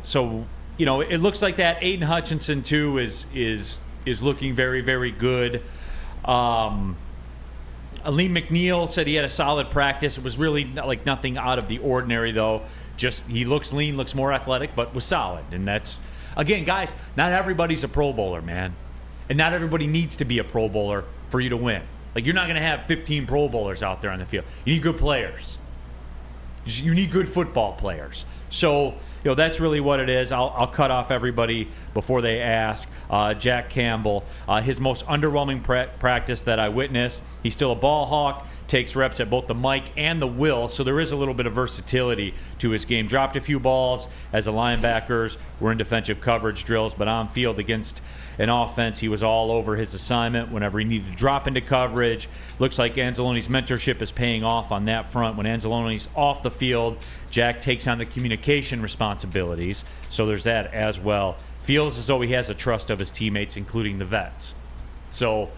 you know, it looks like that Aiden Hutchinson, too, is looking very, very good. Aleem McNeil said he had a solid practice. It was really like nothing out of the ordinary, though. Just he looks lean, looks more athletic, but was solid. And that's, again, guys, not everybody's a Pro Bowler, man. And not everybody needs to be a Pro Bowler for you to win. Like, you're not going to have 15 Pro Bowlers out there on the field. You need good players. You need good football players. So, you know, that's really what it is. I'll cut off everybody before they ask. Jack Campbell, his most underwhelming practice that I witnessed. He's still a ball hawk, takes reps at both the mic and the will, so there is a little bit of versatility to his game. Dropped a few balls as the linebackers were in defensive coverage drills, but on field against an offense, he was all over his assignment whenever he needed to drop into coverage. Looks like Anzalone's mentorship is paying off on that front. When Anzalone's off the field, Jack takes on the communication responsibilities, so there's that as well. Feels as though he has the trust of his teammates, including the vets. So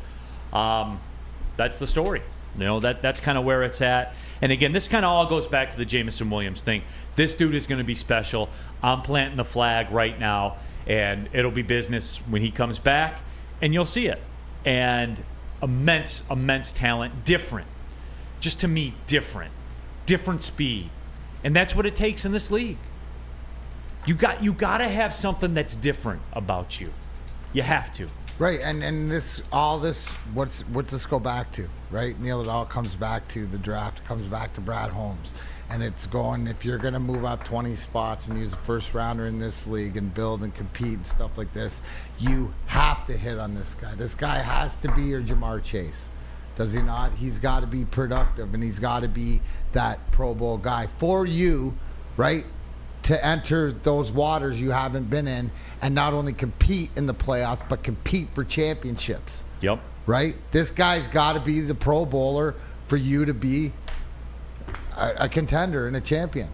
that's the story. You know, that's kind of where it's at. And again, this kind of all goes back to the Jamison Williams thing. This dude is going to be special. I'm planting the flag right now, and it'll be business when he comes back, and you'll see it. And immense talent. Different. Just to me, different. Different speed. And that's what it takes in this league. You got to have something that's different about you. You have to. Right, and what's this go back to, right? Neal, it all comes back to the draft. It comes back to Brad Holmes. And it's going, if you're going to move up 20 spots and use a first rounder in this league and build and compete and stuff like this, you have to hit on this guy. This guy has to be your Jamar Chase. Does he not? He's got to be productive, and he's got to be that Pro Bowl guy for you, right? To enter those waters you haven't been in and not only compete in the playoffs, but compete for championships. Yep. Right? This guy's got to be the Pro Bowler for you to be a contender and a champion.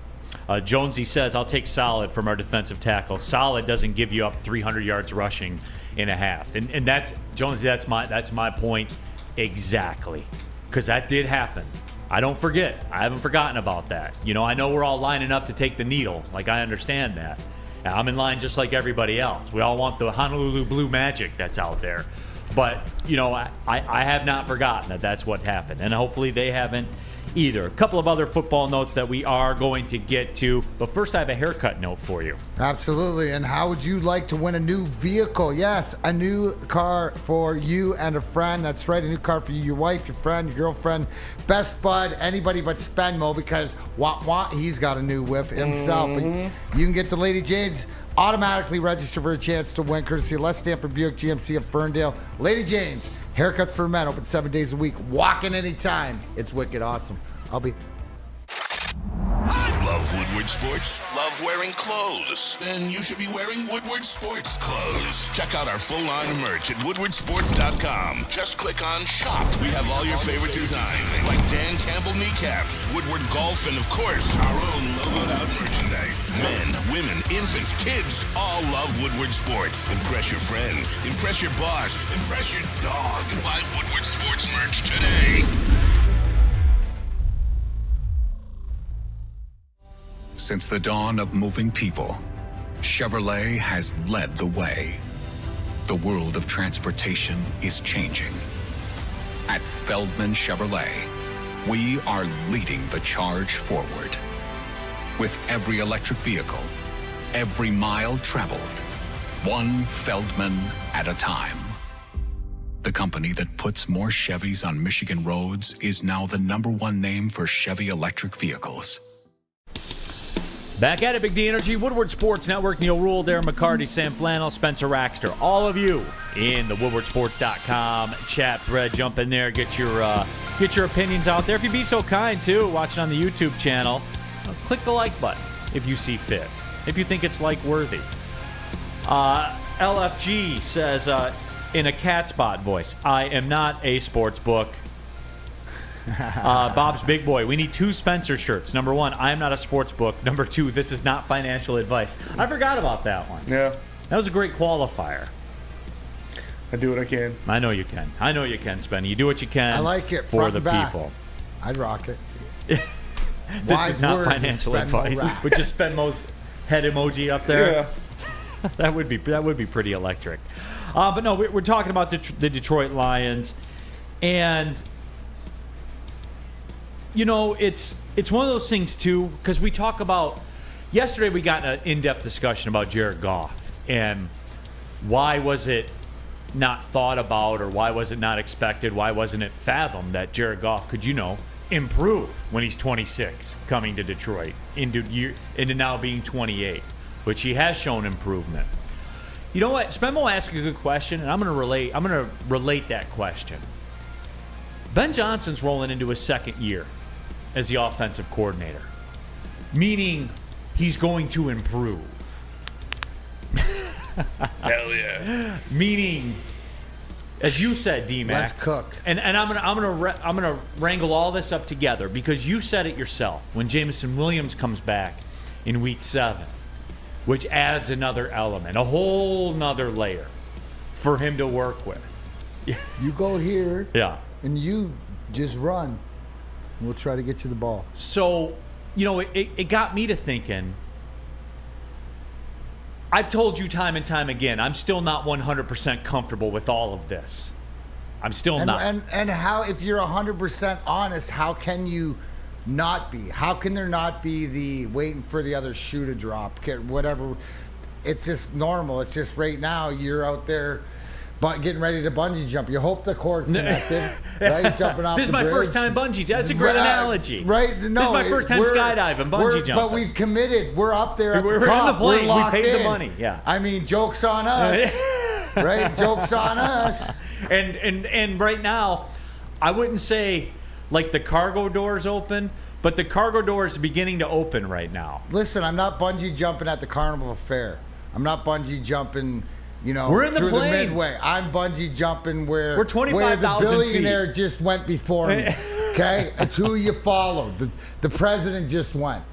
Jonesy says, I'll take solid from our defensive tackle. Solid doesn't give you up 300 yards rushing in a half. And that's, Jonesy, that's my point exactly. Because that did happen. I don't forget. I haven't forgotten about that. You know, I know we're all lining up to take the needle. Like, I understand that. I'm in line just like everybody else. We all want the Honolulu Blue Magic that's out there. But, you know, I have not forgotten that that's what happened. And hopefully they haven't either. A couple of other football notes that we are going to get to. But first, I have a haircut note for you. Absolutely. And how would you like to win a new vehicle? Yes, a new car for you and a friend. That's right, a new car for you, your wife, your friend, your girlfriend, best bud, anybody but Spenmo, because he's got a new whip himself. Mm-hmm. But you can get the Lady Jane's automatically register for a chance to win, courtesy of Let's Stanford Buick GMC of Ferndale. Lady Jane's, haircuts for men, open 7 days a week, walking anytime. It's wicked awesome. Love Woodward Sports? Love wearing clothes? Then you should be wearing Woodward Sports clothes. Check out our full line of merch at woodwardsports.com. Just click on shop. We have all your favorite designs, like Dan Campbell kneecaps, Woodward golf, and of course, our own logoed out merchandise. Men, women, infants, kids, all love Woodward Sports. Impress your friends. Impress your boss. Impress your dog. Buy Woodward Sports merch today. Since the dawn of moving people, Chevrolet has led the way. The world of transportation is changing. At Feldman Chevrolet, we are leading the charge forward. With every electric vehicle, every mile traveled, one Feldman at a time. The company that puts more Chevys on Michigan roads is now the #1 name for Chevy electric vehicles. Back at it, Big D Energy, Woodward Sports Network, Neal Ruhl, Darren McCarty, Sam Flannel, Spencer Raxter, all of you in the woodwardsports.com chat thread. Jump in there, get your opinions out there. If you'd be so kind, too, watching on the YouTube channel, click the like button if you see fit, if you think it's like-worthy. LFG says in a cat spot voice, I am not a sports book. Bob's Big Boy, we need 2 Spencer shirts. Number 1, I am not a sports book. Number 2, this is not financial advice. I forgot about that one. Yeah. That was a great qualifier. I do what I can. I know you can. I know you can, Spenny. You do what you can. I like it. For Front the and back. people. I'd rock it. This Wise is not words of financial Spenmo advice. rap. With just Spenmo's head emoji up there. Yeah. that would be pretty electric. But no, we're talking about the Detroit Lions, and you know it's one of those things too, because we talk about yesterday we got an in-depth discussion about Jared Goff and why was it not thought about, or why was it not expected, why wasn't it fathomed that Jared Goff could improve when he's 26 coming to Detroit into now being 28, which he has shown improvement. You know what? Spenmo asked a good question, and I'm going to relate that question. Ben Johnson's rolling into his second year as the offensive coordinator, meaning he's going to improve. Hell yeah. Meaning, as you said, D-Mac. Let's cook. And I'm gonna wrangle all this up together, because you said it yourself when Jameson Williams comes back in week 7, which adds another element, a whole nother layer for him to work with. You go here, Yeah. and you just run. We'll try to get you the ball. So, it got me to thinking. I've told you time and time again, I'm still not 100% comfortable with all of this. I'm still not. And how, if you're 100% honest, how can you not be? How can there not be the waiting for the other shoe to drop? Whatever. It's just normal. It's just right now you're out there getting ready to bungee jump. You hope the cord's connected, right? Jumping off This is the my bridge. First time bungee. That's a great analogy. Right? No, this is my first time skydiving, bungee jumping. But we've committed. We're up there at We're the top. in the plane. We're locked We paid in. the money. Yeah. I mean, joke's on us, right? Joke's on us. And right now, I wouldn't say like the cargo door's open, but the cargo door is beginning to open right now. Listen, I'm not bungee jumping at the Carnival Fair. I'm not bungee jumping, We're in the through plane. the Midway. I'm bungee jumping where We're 25,000 the billionaire feet. just went before me. Okay? It's who you follow. The president just went.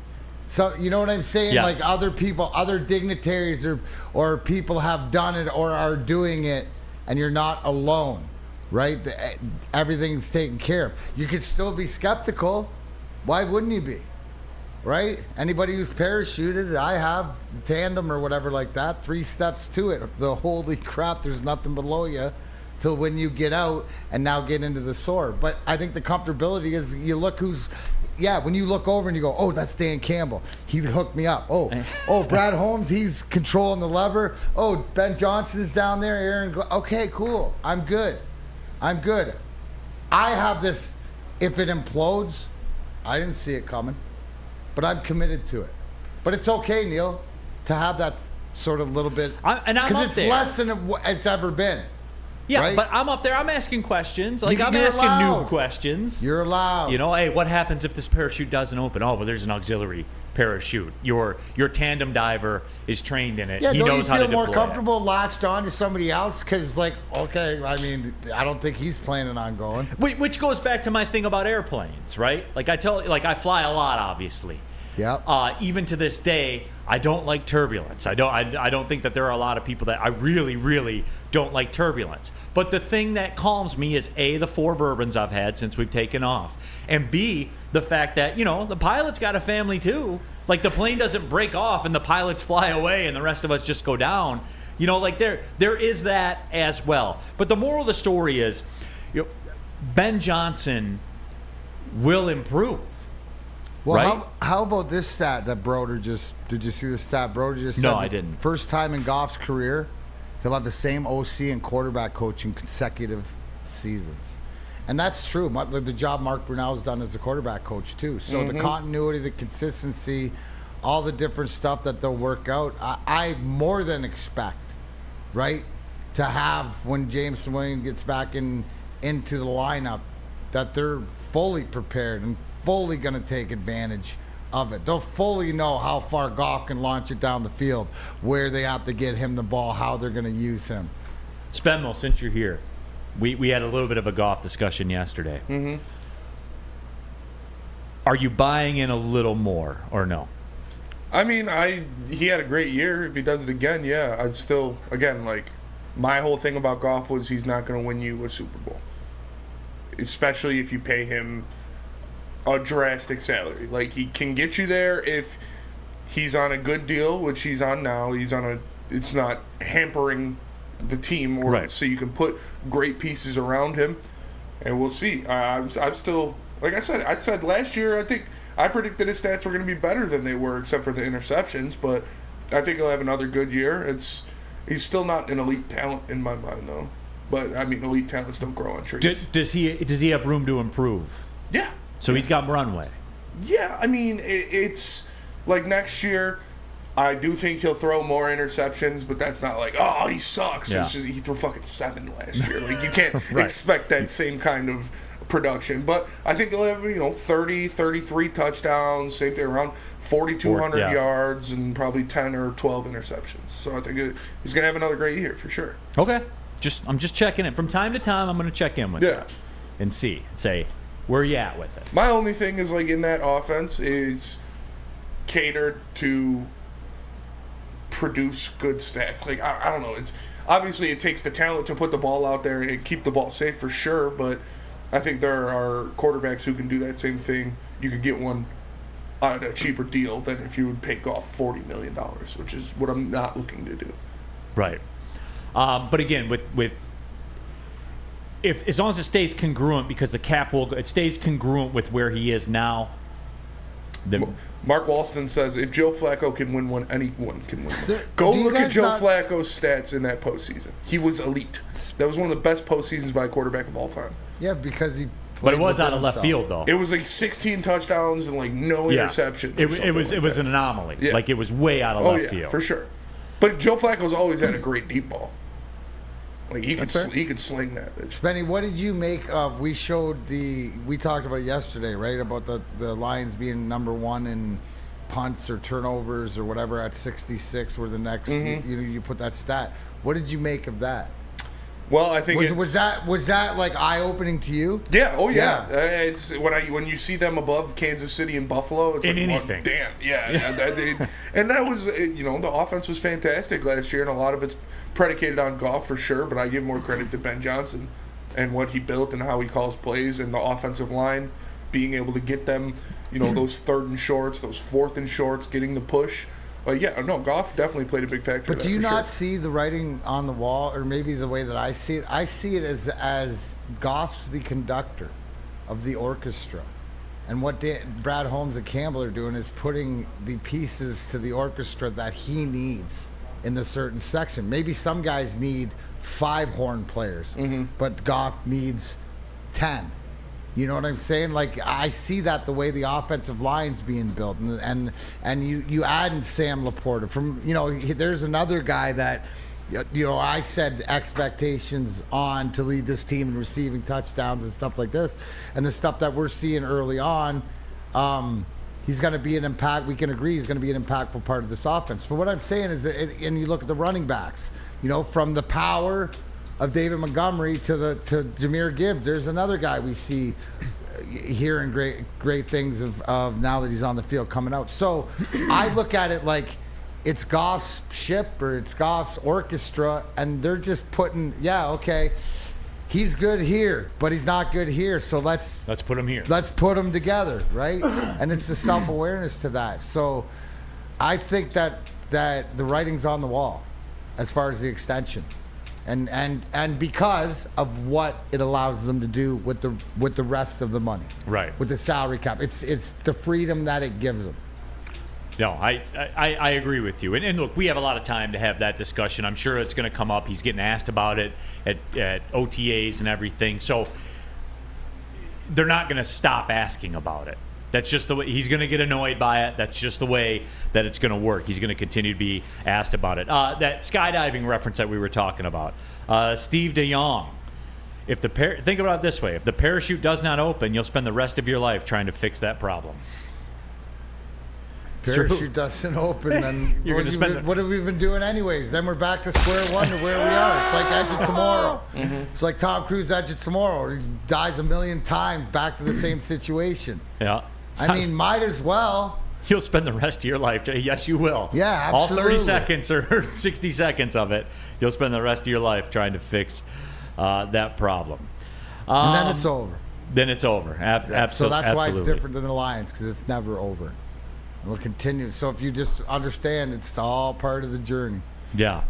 So, you know what I'm saying? Yes. Like other people, other dignitaries or people have done it or are doing it, and you're not alone, right? Everything's taken care of. You could still be skeptical. Why wouldn't you be? Right? Anybody who's parachuted, I have tandem or whatever like that, 3 steps to it. The holy crap, there's nothing below you till when you get out and now get into the soar. But I think the comfortability is you look when you look over and you go, oh, that's Dan Campbell. He hooked me up. Oh, Brad Holmes, he's controlling the lever. Oh, Ben Johnson's down there. Aaron, okay, cool. I'm good. I have this, if it implodes, I didn't see it coming. But I'm committed to it. But it's okay, Neal, to have that sort of little bit. Because it's less than it's ever been. Yeah, right? but I'm up there. I'm asking questions. I'm asking allowed. new questions. You're allowed. Hey, what happens if this parachute doesn't open? Oh, well, there's an auxiliary parachute. Your tandem diver is trained in it. Yeah, he knows how to don't you feel more deploy comfortable latched on to somebody else? Because, okay, I mean, I don't think he's planning on going. Which goes back to my thing about airplanes, right? I fly a lot, obviously. Yeah. Even to this day, I don't like turbulence. I don't think that there are a lot of people that I really, really don't like turbulence. But the thing that calms me is A, the 4 bourbons I've had since we've taken off, and B, the fact that the pilot's got a family too. Like the plane doesn't break off and the pilots fly away and the rest of us just go down. There is that as well. But the moral of the story is, Ben Johnson will improve. Well, right? how about this stat that Broder did you see the stat Broder just said? No, I didn't. First time in Goff's career, he'll have the same OC and quarterback coach in consecutive seasons. And that's true. The job Mark Brunell's done as a quarterback coach too. So the continuity, the consistency, all the different stuff that they'll work out, I more than expect, right, to have when Jameson Williams gets back into the lineup, that they're fully prepared and fully going to take advantage of it. They'll fully know how far Goff can launch it down the field, where they have to get him the ball, how they're going to use him. Spenmo, since you're here, we had a little bit of a Goff discussion yesterday. Mm-hmm. Are you buying in a little more or no? I mean, he had a great year. If he does it again, yeah. I still, again, like, my whole thing about Goff was he's not going to win you a Super Bowl, especially if you pay him a drastic salary. Like, he can get you there if he's on a good deal, which he's on now. It's not hampering the team, or right. So you can put great pieces around him, and we'll see. I'm still, like I said last year, I think I predicted his stats were going to be better than they were, except for the interceptions, but I think he'll have another good year. He's still not an elite talent in my mind, though. But, I mean, elite talents don't grow on trees. Does he have room to improve? Yeah. So he's got runway. Yeah, I mean, it's like next year, I do think he'll throw more interceptions, but that's not like, oh, he sucks. Yeah. It's just he threw fucking 7 last year. Like, you can't right. expect that same kind of production. But I think he'll have, 30, 33 touchdowns, same thing, around 4,200 yards, and probably 10 or 12 interceptions. So I think he's going to have another great year for sure. Okay. I'm just checking in. From time to time, I'm going to check in with you and say, where you at with it? My only thing is, like, in that offense is catered to produce good stats. Like, I don't know. It's obviously it takes the talent to put the ball out there and keep the ball safe for sure, but I think there are quarterbacks who can do that same thing. You could get one on a cheaper deal than if you would pay Goff $40 million, which is what I'm not looking to do. Right. But again, if as long as it stays congruent, because the cap it stays congruent with where he is now. Mark Walston says if Joe Flacco can win one, anyone can win one. Go look at Joe Flacco's stats in that postseason. He was elite. That was one of the best postseasons by a quarterback of all time. Yeah, because he. But it was out of left field, though. It was like 16 touchdowns and like no interceptions. It was an anomaly. Yeah. Like it was way out of left field for sure. But Joe Flacco's always had a great deep ball. Like he could sling that bitch. Spenny, what did you make of? We talked about yesterday, right? About the Lions being number one in punts or turnovers or whatever at 66. Were the next. Mm-hmm. You put that stat. What did you make of that? Well, I think was that like eye opening to you? Yeah. Oh yeah. It's when you see them above Kansas City and Buffalo. It's in like, anything. Oh, damn. Yeah. And that was the offense was fantastic last year, and a lot of it's predicated on Goff for sure. But I give more credit to Ben Johnson and what he built and how he calls plays, and the offensive line being able to get them, those 3rd and shorts, those 4th and shorts, getting the push. Goff definitely played a big factor. But do you not see the writing on the wall, or maybe the way that I see it? I see it as Goff's the conductor of the orchestra. And what Brad Holmes and Campbell are doing is putting the pieces to the orchestra that he needs in the certain section. Maybe some guys need 5 horn players, but Goff needs 10. You know what I'm saying? Like, I see that the way the offensive line's being built, and you add in Sam Laporta from there's another guy that I said expectations on to lead this team in receiving touchdowns and stuff like this, and the stuff that we're seeing early on. He's going to be an impact. We can agree he's going to be an impactful part of this offense. But what I'm saying is, and you look at the running backs, from the power of David Montgomery to Jahmyr Gibbs. There's another guy we see hearing great things of now that he's on the field coming out. So I look at it like it's Goff's ship or it's Goff's orchestra, and they're just putting, he's good here, but he's not good here. So let's put him here. Let's put them together, right? And it's the self-awareness to that. So I think that the writing's on the wall as far as the extension. And because of what it allows them to do with the rest of the money, right? With the salary cap, it's the freedom that it gives them. No, I agree with you. And look, we have a lot of time to have that discussion. I'm sure it's going to come up. He's getting asked about it at OTAs and everything. So they're not going to stop asking about it. That's just the way he's going to get annoyed by it. That's just the way that it's going to work. He's going to continue to be asked about it. That skydiving reference that we were talking about, Steve DeYoung. Think about it this way: if the parachute does not open, you'll spend the rest of your life trying to fix that problem. parachute doesn't open, then what have we been doing anyways? Then we're back to square one to where we are. It's like Edge of Tomorrow. It's like Tom Cruise Edge of Tomorrow. He dies a million times, back to the same situation. Yeah. I mean, might as well. You'll spend the rest of your life. Yes, you will. Yeah, absolutely. All 30 seconds or 60 seconds of it, you'll spend the rest of your life trying to fix that problem. And then it's over. Then it's over. So that's why it's absolutely. different than the Lions, because it's never over. It'll continue. So if you just understand, it's all part of the journey. Yeah.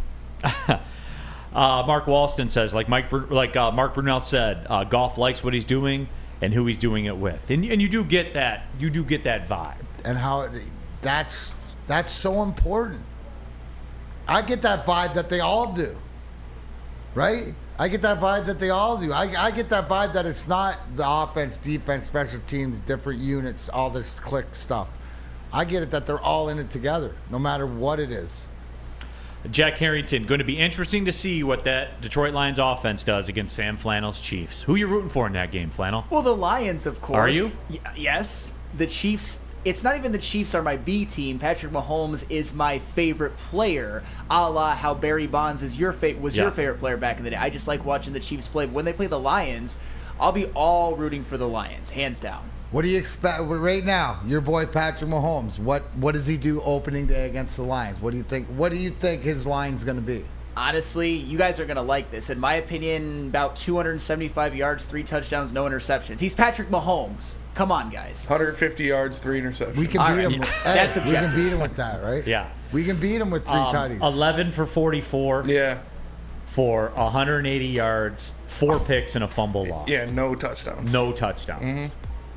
Mark Walston says, like Mark Brunell said, golf likes what he's doing and who he's doing it with, and you do get that. You do get that vibe. And how that's so important. I get that vibe that they all do. Right? I get that vibe that they all do. I get that vibe that it's not the offense, defense, special teams, different units, all this click stuff. I get it that they're all in it together, no matter what it is. Jack Harrington, going to be interesting to see what that Detroit Lions offense does against Sam Flannel's Chiefs. Who are you rooting for in that game, Flannel? Well, the Lions, of course. Are you? Yes. The Chiefs. It's not even the Chiefs are my B team. Patrick Mahomes is my favorite player, a la how Barry Bonds is your favorite player back in the day. I just like watching the Chiefs play. But when they play the Lions, I'll be all rooting for the Lions, hands down. What do you expect right now? Your boy Patrick Mahomes. What does he do opening day against the Lions? What do you think? What do you think his line's going to be? Honestly, you guys are going to like this. In my opinion, about 275 yards, 3 touchdowns, no interceptions. He's Patrick Mahomes. Come on, guys. 150 yards, 3 interceptions. We can beat him. That's we can beat him with that, right? Yeah. We can beat him with 3 tutties. 11 for 44. Yeah. For 180 yards, 4 picks, and a fumble loss. Yeah, no touchdowns. No touchdowns. Mm-hmm.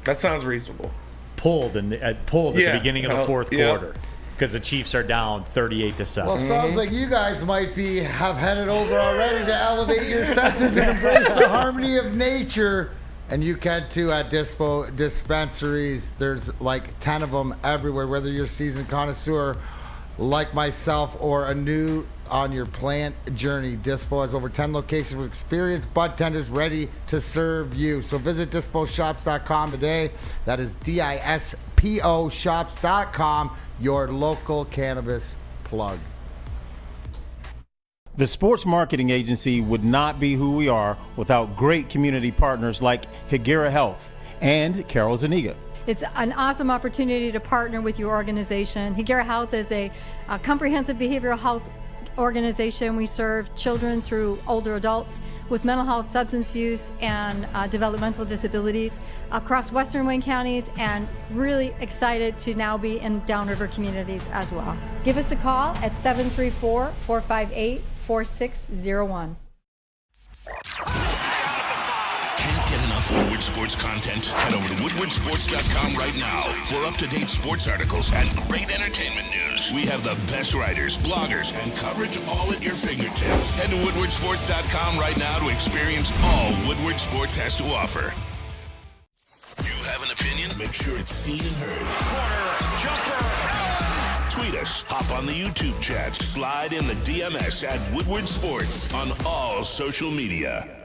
That sounds reasonable. Pulled at the beginning of the fourth quarter. Because the Chiefs are down 38-7. Well, sounds like you guys might have headed over already to elevate your senses and embrace the harmony of nature. And you can too at Dispo dispensaries. There's like 10 of them everywhere. Whether you're a seasoned connoisseur like myself or a new on your plant journey, Dispo has over 10 locations with experienced bud tenders ready to serve you. So visit disposhops.com today. That is DISPO shops.com, your local cannabis plug. The Sports Marketing Agency would not be who we are without great community partners like Higuera Health and Carol Zaniga. It's an awesome opportunity to partner with your organization. Higuera Health is a comprehensive behavioral health organization. We serve children through older adults with mental health, substance use, and developmental disabilities across Western Wayne counties, and really excited to now be in downriver communities as well. Give us a call at 734-458-4601. Can't get enough Woodward Sports content? Head over to woodwardsports.com right now for up-to-date sports articles and great entertainment news. We have the best writers, bloggers, and coverage all at your fingertips. Head to woodwardsports.com right now to experience all Woodward Sports has to offer. You have an opinion? Make sure it's seen and heard. Corner, jumper, tweet us, hop on the YouTube chat, slide in the DMS at Woodward Sports on all social media.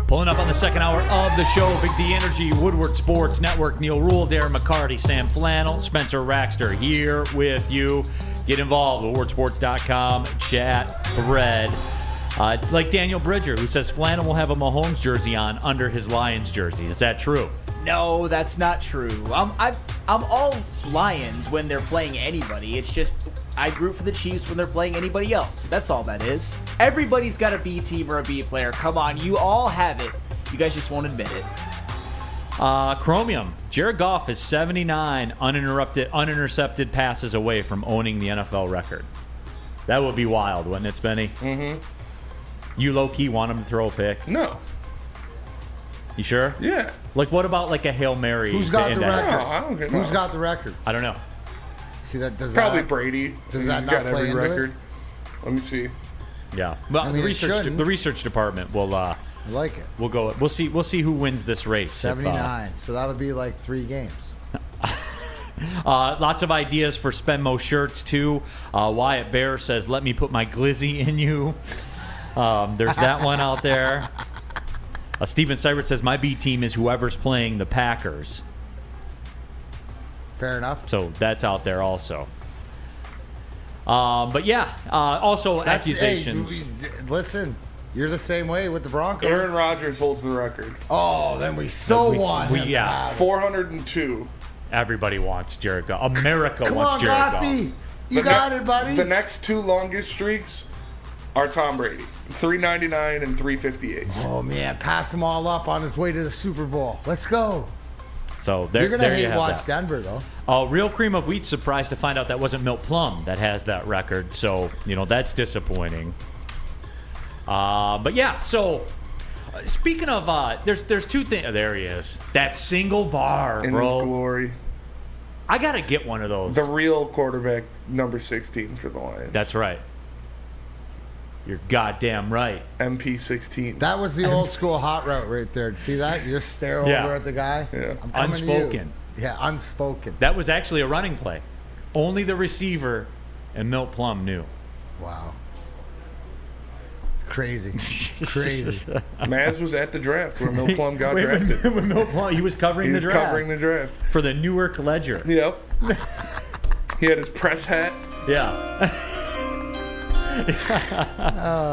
Pulling up on the second hour of the show, Big D Energy, Woodward Sports Network, Neal, Ruhl, Darren, McCarty, Sam Flannel, Spencer Raxter here with you. Get involved, woodwardsports.com, chat, thread. Like Daniel Bridger, who says Flannel will have a Mahomes jersey on under his Lions jersey. Is that true? No, that's not true. I'm all Lions when they're playing anybody. It's just I root for the Chiefs when they're playing anybody else. That's all that is. Everybody's got a B team or a B player. Come on, you all have it. You guys just won't admit it. Chromium. Jared Goff is 79 unintercepted passes away from owning the NFL record. That would be wild, wouldn't it, Spenny? Mm-hmm. You low-key want him to throw a pick? No. You sure? Yeah. Like, what about like a Hail Mary? Who's got the record? No, I don't get Who's got the record? I don't know. See that? Probably Brady. Does that He's not got play every into record. it? Let me see. Yeah. Well, I mean, the research department will. I like it. We'll go. We'll see who wins this race. 79. So that'll be like 3 games. Lots of ideas for Spenmo shirts too. Wyatt Bear says, "Let me put my glizzy in you." There's that one out there. Steven Seibert says, "My B team is whoever's playing the Packers." Fair enough. So that's out there also. But yeah, also accusations. Hey, listen, you're the same way with the Broncos. Aaron Rodgers holds the record. Oh, then we want him. Yeah. 402. Everybody wants Jared Goff. America Come wants on, Jared Goffy. Goff. You got it, buddy. The next 2 longest streaks are Tom Brady. 399 and 358. Oh, man. Pass him all up on his way to the Super Bowl. Let's go. So there, You're going to there you hate have watch that. Denver, though. Real Cream of Wheat, surprised to find out that wasn't Milt Plum that has that record. So, that's disappointing. But yeah, so speaking of, there's 2 things. Oh, there he is. That single bar, In bro. his glory. I got to get one of those. The real quarterback, number 16 for the Lions. That's right. You're goddamn right. MP16. That was the old school hot route right there. See that? You just stare over at the guy. Yeah. I'm coming to you. Unspoken. Yeah, unspoken. That was actually a running play. Only the receiver and Milt Plum knew. Wow. Crazy. Crazy. Maz was at the draft when Milt Plum got drafted. When Milt Plum, he was covering the draft. Covering the draft. For the Newark Ledger. Yep. He had his press hat. Yeah.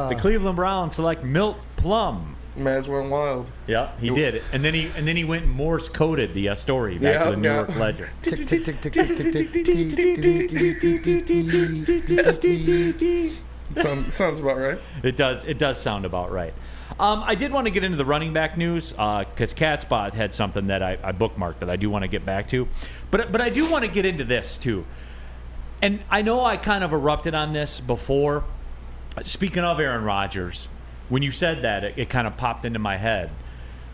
The Cleveland Browns select Milt Plum. Maz went wild. Yeah, he did. And then he went Morse coded the story back to the Newark Ledger. Tick, tick, tick, tick, tick, tick, tick, tick. Sounds about right. It does sound about right. I did want to get into the running back news because Catspot had something that I bookmarked that I do want to get back to. But I do want to get into this too. And I know I kind of erupted on this before. Speaking of Aaron Rodgers, when you said that, it kind of popped into my head.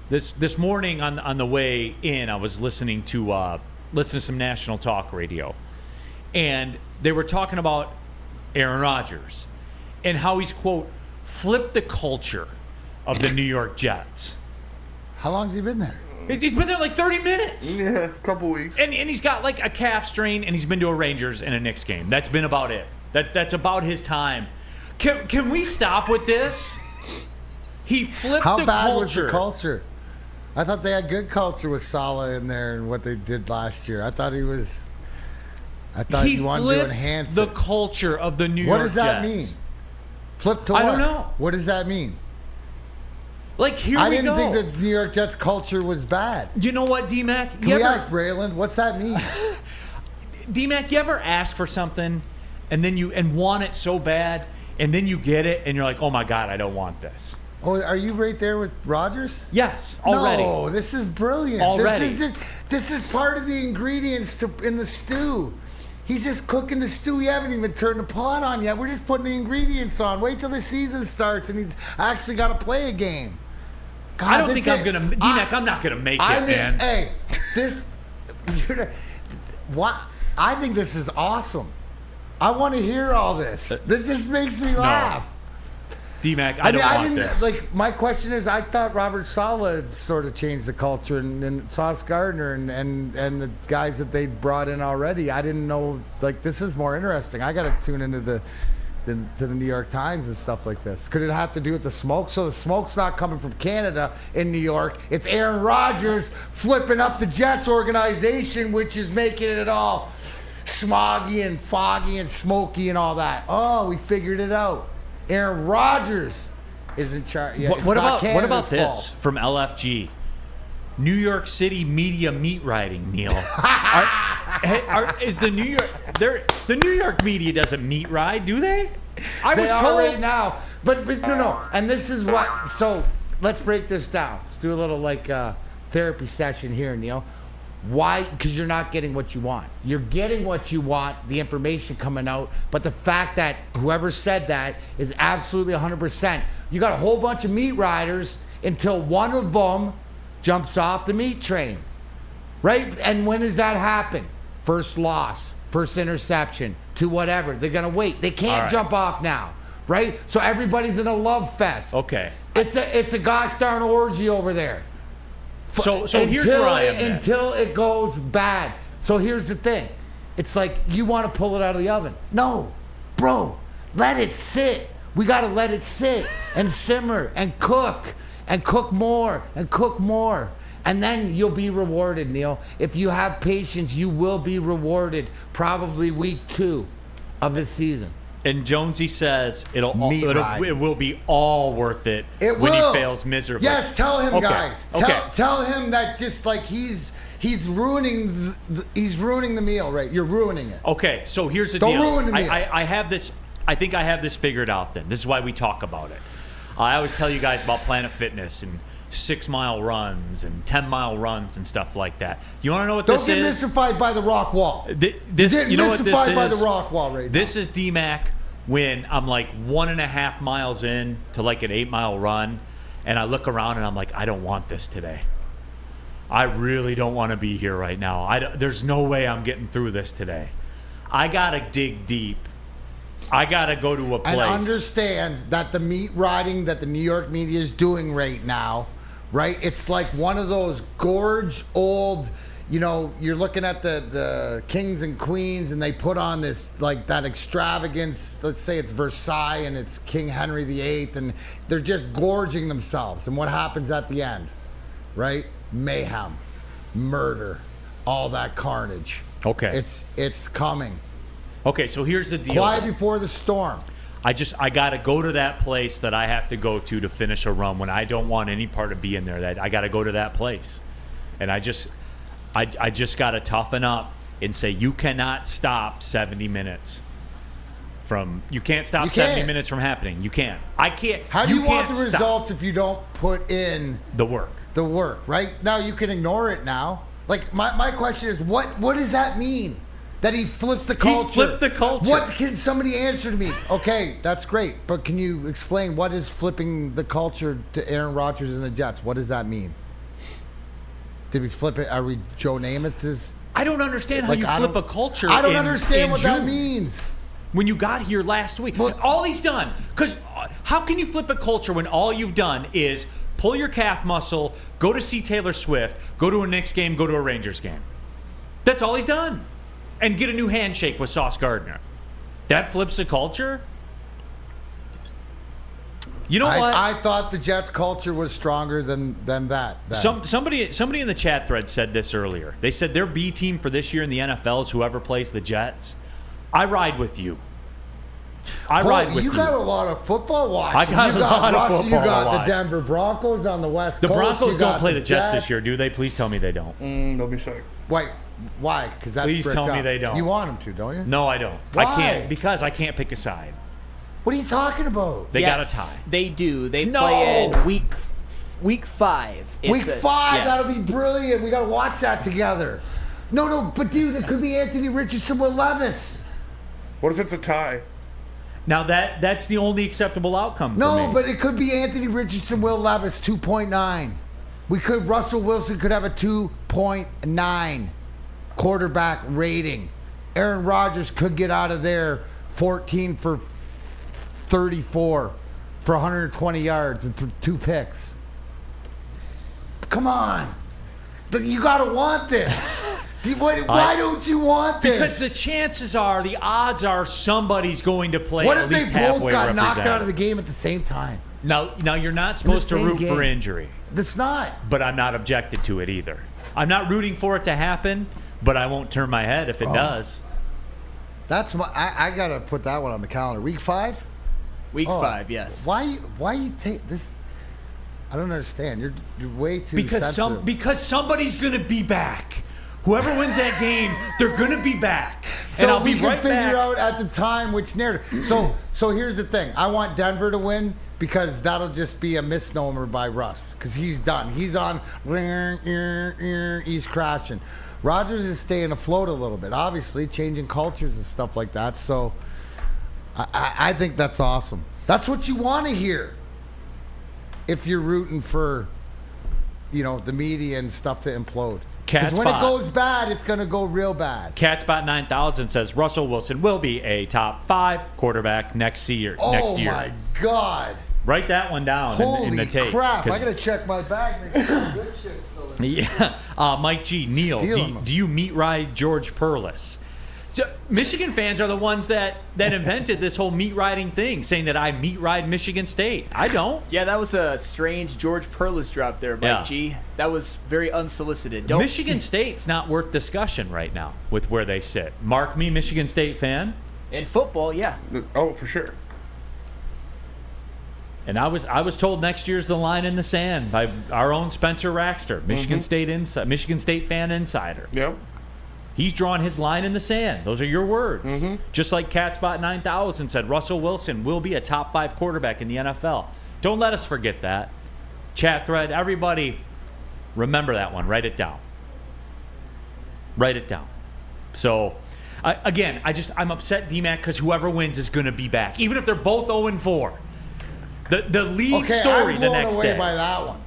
This morning on the way in, I was listening to some national talk radio, and they were talking about Aaron Rodgers and how he's, quote, flipped the culture of the New York Jets. How long's he been there? He's been there like 30 minutes. Yeah, a couple weeks. And he's got like a calf strain, and he's been to a Rangers and a Knicks game. That's been about it. That's about his time. Can we stop with this? He flipped the culture. How bad was the culture? I thought they had good culture with Saleh in there and what they did last year. I thought he wanted to enhance the culture of the New York Jets. What does that mean? Flip to what? I don't know. What does that mean? Like, here I we didn't go. think the New York Jets culture was bad. You know what, D-Mac? Can we ask Braylon? What's that mean? D-Mac, you ever ask for something and want it so bad, and then you get it, and you're like, oh my God, I don't want this. Oh, are you right there with Rodgers? Yes, already. No, this is brilliant. Already. This is part of the ingredients in the stew. He's just cooking the stew. You haven't even turned the pot on yet. We're just putting the ingredients on. Wait till the season starts and he's actually got to play a game. God, I don't think I'm going to... D-Mac, I'm not going to make it, man. Hey, what? I think this is awesome. I want to hear all this. This just makes me laugh. D-Mac, I don't want this. Like, my question is, I thought Robert Saleh sort of changed the culture, and Sauce Gardner and the guys that they brought in already. I didn't know, like, this is more interesting. I got to tune into the New York Times and stuff like this. Could it have to do with the smoke? So the smoke's not coming from Canada in New York. It's Aaron Rodgers flipping up the Jets organization, which is making it all smoggy and foggy and smoky and all that. Oh, we figured it out. Aaron Rodgers is in charge. Yeah, what about Canada's this fault. from LFG? New York City media meat riding, Neal. Is the New York the New York media doesn't meat ride, do they? They are right now, but no. And this is what. So let's break this down. Let's do a little therapy session here, Neal. Why? Because you're not getting what you want. You're getting what you want, the information coming out, but the fact that whoever said that is absolutely 100%. You got a whole bunch of meat riders until one of them jumps off the meat train, right? And when does that happen? First loss, first interception, to whatever. They're going to wait. They can't jump off now, right? So everybody's in a love fest. Okay. It's a gosh darn orgy over there. So here's where I am. Until it goes bad. So here's the thing. It's like you want to pull it out of the oven. No, bro, let it sit. We got to let it sit and simmer and cook more and cook more. And then you'll be rewarded, Neal. If you have patience, you will be rewarded probably week 2 of this season. And Jonesy says it will be all worth it, It when will. he fails miserably. Yes, tell him, Okay. guys. Okay. Tell him that just like he's ruining the meal, right? You're ruining it. Okay, so here's the Don't deal. ruin the meal. I have this. I think I have this figured out. Then this is why we talk about it. I always tell you guys about Planet Fitness and 6-mile runs and 10-mile runs and stuff like that. You want to know what this is? Don't get mystified by the rock wall. You get know what this mystified by is? the rock wall right now. This is D-Mac when I'm like 1.5 miles in to like an 8-mile run, and I look around and I'm like, I don't want this today. I really don't want to be here right now. There's no way I'm getting through this today. I got to dig deep. I got to go to a place. And understand that the meat riding that the New York media is doing right now, right? It's like one of those gorge old, you're looking at the kings and queens and they put on this, like that extravagance. Let's say it's Versailles and it's King Henry VIII and they're just gorging themselves. And what happens at the end, right? Mayhem, murder, all that carnage. Okay. It's coming. Okay, so here's the deal. Quiet before the storm. I got to go to that place that I have to go to finish a run when I don't want any part of being there. That I got to go to that place. And I just got to toughen up and say, you cannot stop 70 minutes from, you can't stop 70 minutes from happening. You can't. I can't. How do you want the stop results if you don't put in the work? The work, right? Now you can ignore it now. Like my question is, what does that mean? That he flipped the culture. He's flipped the culture. What can somebody answer to me? Okay, that's great, but can you explain what is flipping the culture to Aaron Rodgers and the Jets? What does that mean? Did we flip it? Are we Joe Namath's? I don't understand how you flip a culture. I don't understand what that June. means. When you got here last week, all he's done, because how can you flip a culture when all you've done is pull your calf muscle, go to see Taylor Swift, go to a Knicks game, go to a Rangers game? That's all he's done. And get a new handshake with Sauce Gardner. That flips a culture? You know what? I thought the Jets culture was stronger than that. Somebody in the chat thread said this earlier. They said their B team for this year in the NFL is whoever plays the Jets. I ride with you. You got a lot of football watching. I got a lot of football You got watch. the Denver Broncos on the West The Coast. Broncos You don't got play the Jets this year, do they? Please tell me they don't. They'll be sick. Wait, why? Because that's Please tell me they don't. You want them to, don't you? No, I don't. Why? I can't because I can't pick a side. What are you talking about? They got a tie. They do. They play in week 5. Week 5, that'll be brilliant. We got to watch that together. No, but dude, it could be Anthony Richardson with Levis. What if it's a tie? Now that's the only acceptable outcome. No, for me. but it could be Anthony Richardson, Will Levis, 2.9. Russell Wilson could have a 2.9 quarterback rating. Aaron Rodgers could get out of there 14 for 34 for 120 yards and 2 picks. Come on. You got to want this. Why don't you want this? Because the chances are, the odds are somebody's going to play what at if least they both halfway got knocked represented. out of the game at the same time? Now you're not supposed to same root game. for injury. That's not. But I'm not objected to it either. I'm not rooting for it to happen, but I won't turn my head if it does. That's I gotta put that one on the calendar. Week 5? Week 5, yes. Why you take this? I don't understand. You're way too Because sensitive. somebody's gonna be back. Whoever wins that game, they're gonna be back. So and I'll we be can right figure back. out at the time which narrative. So here's the thing. I want Denver to win because that'll just be a misnomer by Russ because he's done. He's on. He's crashing. Rodgers is staying afloat a little bit, obviously changing cultures and stuff like that. So I think that's awesome. That's what you want to hear if you're rooting for, the media and stuff to implode. Because when it goes bad, it's going to go real bad. Catspot 9000 says Russell Wilson will be a top 5 quarterback next year. Oh my God! Write that one down in the tape. Holy crap! I gotta check my bag. Make sure good shit's still in. Yeah, Mike G. Neal, do you meet ride George Perlis? So Michigan fans are the ones that invented this whole meat riding thing, saying that I meat ride Michigan State. I don't. Yeah, that was a strange George Perlis drop there, Mike G. That was very unsolicited. Michigan State's not worth discussion right now with where they sit. Mark me, Michigan State fan. In football, yeah. Oh, for sure. And I was told next year's the line in the sand by our own Spencer Raxter, Michigan State fan insider. Yep. He's drawn his line in the sand. Those are your words. Just like Catspot 9000 said, Russell Wilson will be a top 5 quarterback in the NFL. Don't let us forget that. Chat thread, everybody, remember that one. Write it down. Write it down. So, I'm upset, D-Mac, because whoever wins is going to be back, even if they're both 0-4. The lead story the next day. I'm blown away by that one.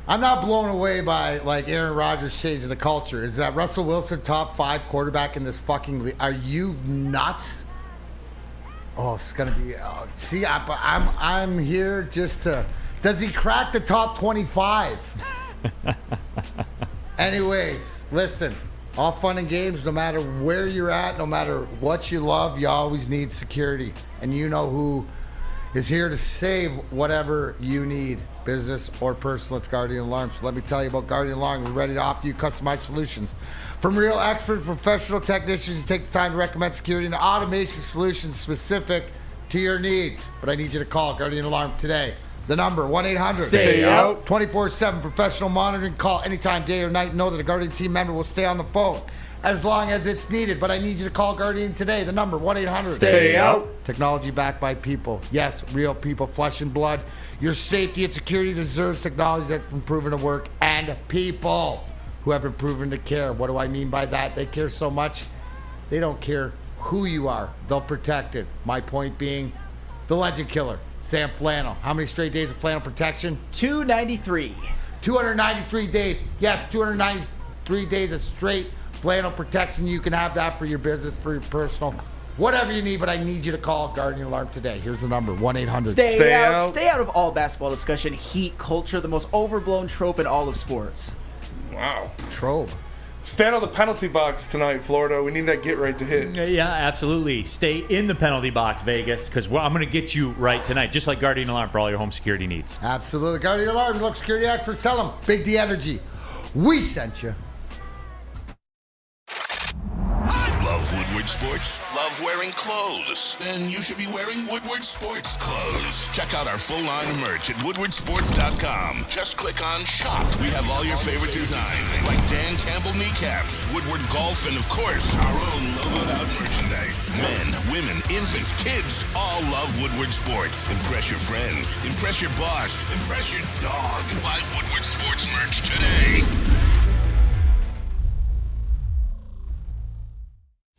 I'm not blown away by, like, Aaron Rodgers changing the culture. Is that Russell Wilson top 5 quarterback in this fucking league? Are you nuts? Oh, it's gonna be. See, I'm here just to. Does he crack the top 25? Anyways, listen. All fun and games. No matter where you're at, no matter what you love, you always need security, and you know who is here to save whatever you need, business or personal. It's Guardian Alarm. So let me tell you about Guardian Alarm. We're ready to offer you customized solutions. From real expert professional technicians who take the time to recommend security and automation solutions specific to your needs. But I need you to call Guardian Alarm today. The number, 1-800. Stay out. 24/7 professional monitoring. Call anytime, day or night. Know that a Guardian team member will stay on the phone as long as it's needed. But I need you to call Guardian today. The number, 1-800. Stay out. Technology backed by people. Yes, real people, flesh and blood. Your safety and security deserves technology that's been proven to work, and people who have been proven to care. What do I mean by that? They care so much, they don't care who you are. They'll protect it. My point being, the legend killer, Sam Flannel. How many straight days of flannel protection? 293. 293 days. Yes, 293 days of straight flannel protection. You can have that for your business, for your personal, whatever you need, but I need you to call Guardian Alarm today. Here's the number, 1-800. Stay out. Stay out of all basketball discussion. Heat culture, the most overblown trope in all of sports. Wow. Trope. Stand on the penalty box tonight, Florida. We need that get right to hit. Yeah, absolutely. Stay in the penalty box, Vegas, because I'm going to get you right tonight, just like Guardian Alarm for all your home security needs. Absolutely. Guardian Alarm, look, security experts, tell them. Big D Energy. We sent you. Love Woodward Sports? Love wearing clothes? Then you should be wearing Woodward Sports clothes. Check out our full line of merch at woodwardsports.com. Just click on Shop. We have all your favorite designs, like Dan Campbell kneecaps, Woodward Golf, and of course, our own logoed out merchandise. Men, women, infants, kids, all love Woodward Sports. Impress your friends. Impress your boss. Impress your dog. Buy Woodward Sports merch today.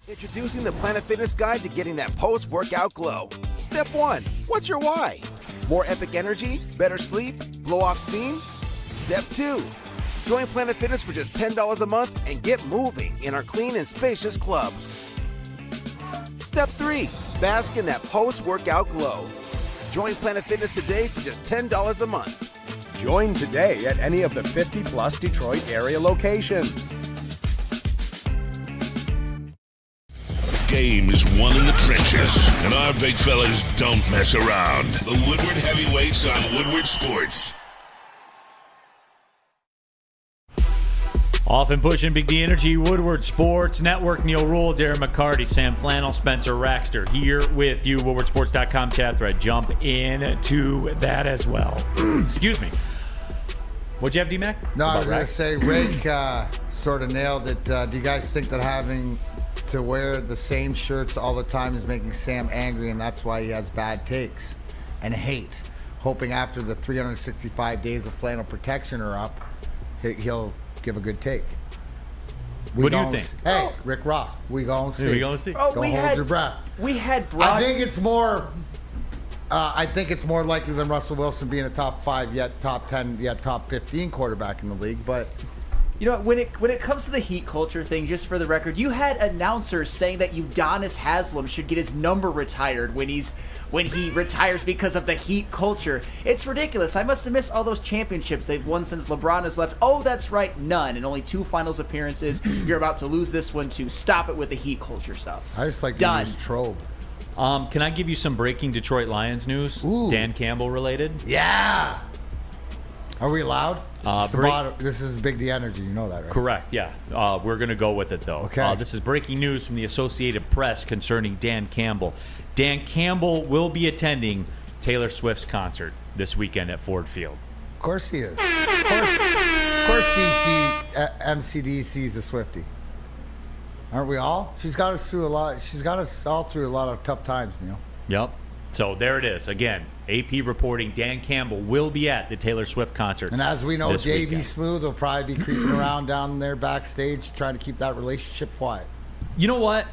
Introducing the Planet Fitness Guide to getting that post-workout glow. Step 1, what's your why? More epic energy? Better sleep? Blow off steam? Step 2, join Planet Fitness for just $10 a month and get moving in our clean and spacious clubs. Step 3, bask in that post-workout glow. Join Planet Fitness today for just $10 a month. Join today at any of the 50-plus Detroit area locations. Game is won in the trenches, and our big fellas don't mess around. The Woodward Heavyweights on Woodward Sports. Often pushing Big D Energy, Woodward Sports Network, Neal, Ruhl, Darren, McCarty, Sam Flannel, Spencer Raxter here with you. WoodwardSports.com chat thread. Jump into that as well. Excuse me. What'd you have, D-Mac? No, I was going to say, Rick sort of nailed it. Do you guys think that having to wear the same shirts all the time is making Sam angry, and that's why he has bad takes and hate, hoping after the 365 days of flannel protection are up, he'll give a good take? What do you think? Hey, Rick Ross, we gonna see. We gonna see. Don't hold your breath. We had I think it's more likely than Russell Wilson being a top 5 yet top 10 yet top 15 quarterback in the league, but You know, when it comes to the heat culture thing, just for the record, you had announcers saying that Udonis Haslem should get his number retired when he retires because of the heat culture. It's ridiculous. I must have missed all those championships they've won since LeBron has left. Oh, that's right, none, and only 2 finals appearances. You're about to lose this one too. Stop it with the heat culture stuff. I just like to use trope. Can I give you some breaking Detroit Lions news? Ooh. Dan Campbell related? Yeah. Are we allowed? This is Big D Energy. You know that, right? Correct, yeah. We're going to go with it, though. Okay. This is breaking news from the Associated Press concerning Dan Campbell. Dan Campbell will be attending Taylor Swift's concert this weekend at Ford Field. Of course he is. Of course MCDC's a Swiftie. Aren't we all? She's got us through a lot. She's got us all through a lot of tough times, Neal. Yep. So there it is. Again, AP reporting Dan Campbell will be at the Taylor Swift concert. And as we know, JB weekend. Smooth will probably be creeping around down there backstage trying to keep that relationship quiet. You know what?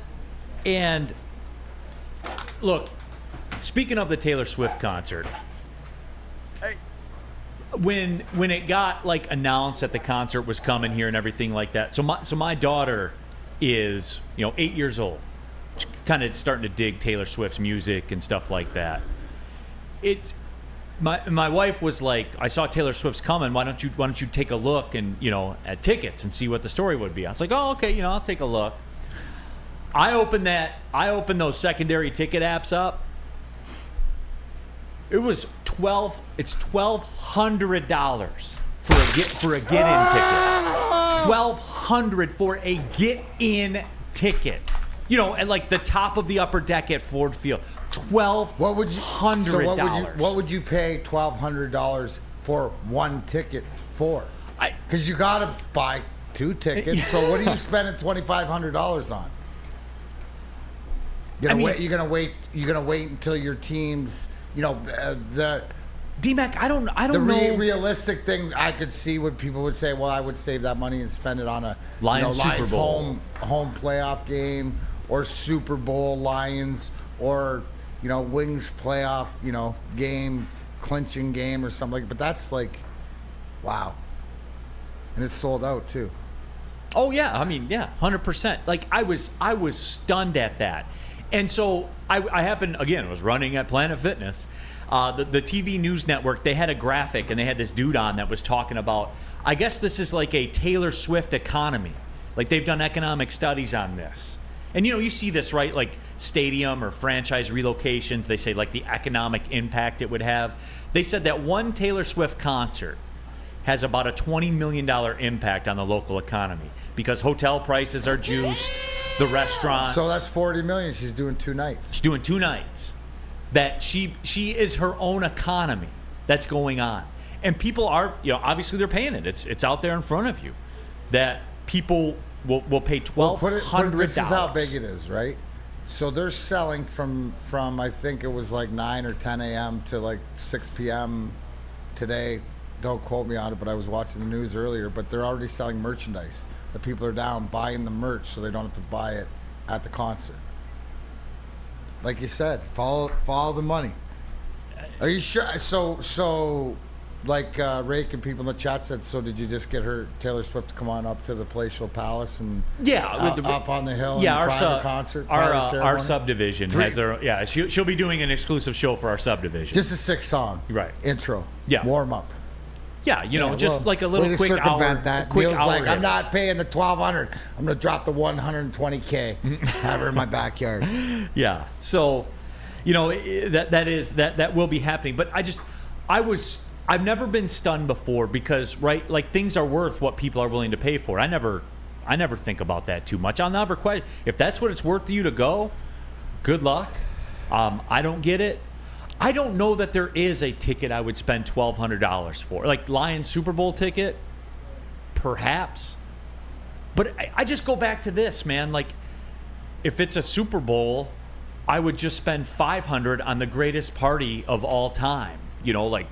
And look, speaking of the Taylor Swift concert, when it got like announced that the concert was coming here and everything like that, so my daughter is 8 years old, kind of starting to dig Taylor Swift's music and stuff like that. It's my wife was like, I saw Taylor Swift's coming. Why don't you take a look and at tickets and see what the story would be? I was like, oh, okay, I'll take a look. I opened those secondary ticket apps up. It was $1,200 for a get-in ticket. $1,200 for a get-in ticket. At like the top of the upper deck at Ford Field. $1,200. What would you pay $1,200 for one ticket for? Because you got to buy 2 tickets. So what are you spending $2,500 on? You're gonna wait until your team's. The D-Mac, I don't the know. Realistic thing I could see what people would say, well, I would save that money and spend it on a Lions Super Bowl home playoff game, or Super Bowl Lions, or Wings playoff game, clinching game or something like. But that's like, wow, and it's sold out too. Oh yeah, 100%. Like I was stunned at that. And so I happened, again, I was running at Planet Fitness. The TV news network, they had a graphic, and they had this dude on that was talking about, I guess this is like a Taylor Swift economy. Like they've done economic studies on this. And you see this, right? Like stadium or franchise relocations, they say like the economic impact it would have. They said that one Taylor Swift concert has about a $20 million impact on the local economy because hotel prices are juiced, the restaurants. So that's $40 million. She's doing 2 nights. She's doing 2 nights. That she is her own economy that's going on, and people are obviously they're paying it. It's out there in front of you that people will pay $1,200. This is how big it is, right? So they're selling from I think it was like 9 or 10 a.m. to like 6 p.m. today. Don't quote me on it, but I was watching the news earlier. But they're already selling merchandise. The people are down buying the merch so they don't have to buy it at the concert. Like you said, follow the money. Are you sure? So like Rake and people in the chat said, so did you just get Taylor Swift to come on up to the Palatial Palace and up on the hill? Yeah, and private concert. Our subdivision has their she'll be doing an exclusive show for our subdivision. Just a 6-song intro. Yeah, warm up. Yeah, just like a little quick hour. That. Quick Neal's hour. like, I'm not paying the $1,200. I'm gonna drop the $120K. Have her in my backyard. Yeah. So, that will be happening. But I've never been stunned before because like things are worth what people are willing to pay for. I never think about that too much. I'll never question if that's what it's worth to you to go. Good luck. I don't get it. I don't know that there is a ticket I would spend $1,200 for. Like Lions Super Bowl ticket, perhaps. But I just go back to this, man. Like, if it's a Super Bowl, I would just spend $500 on the greatest party of all time. Like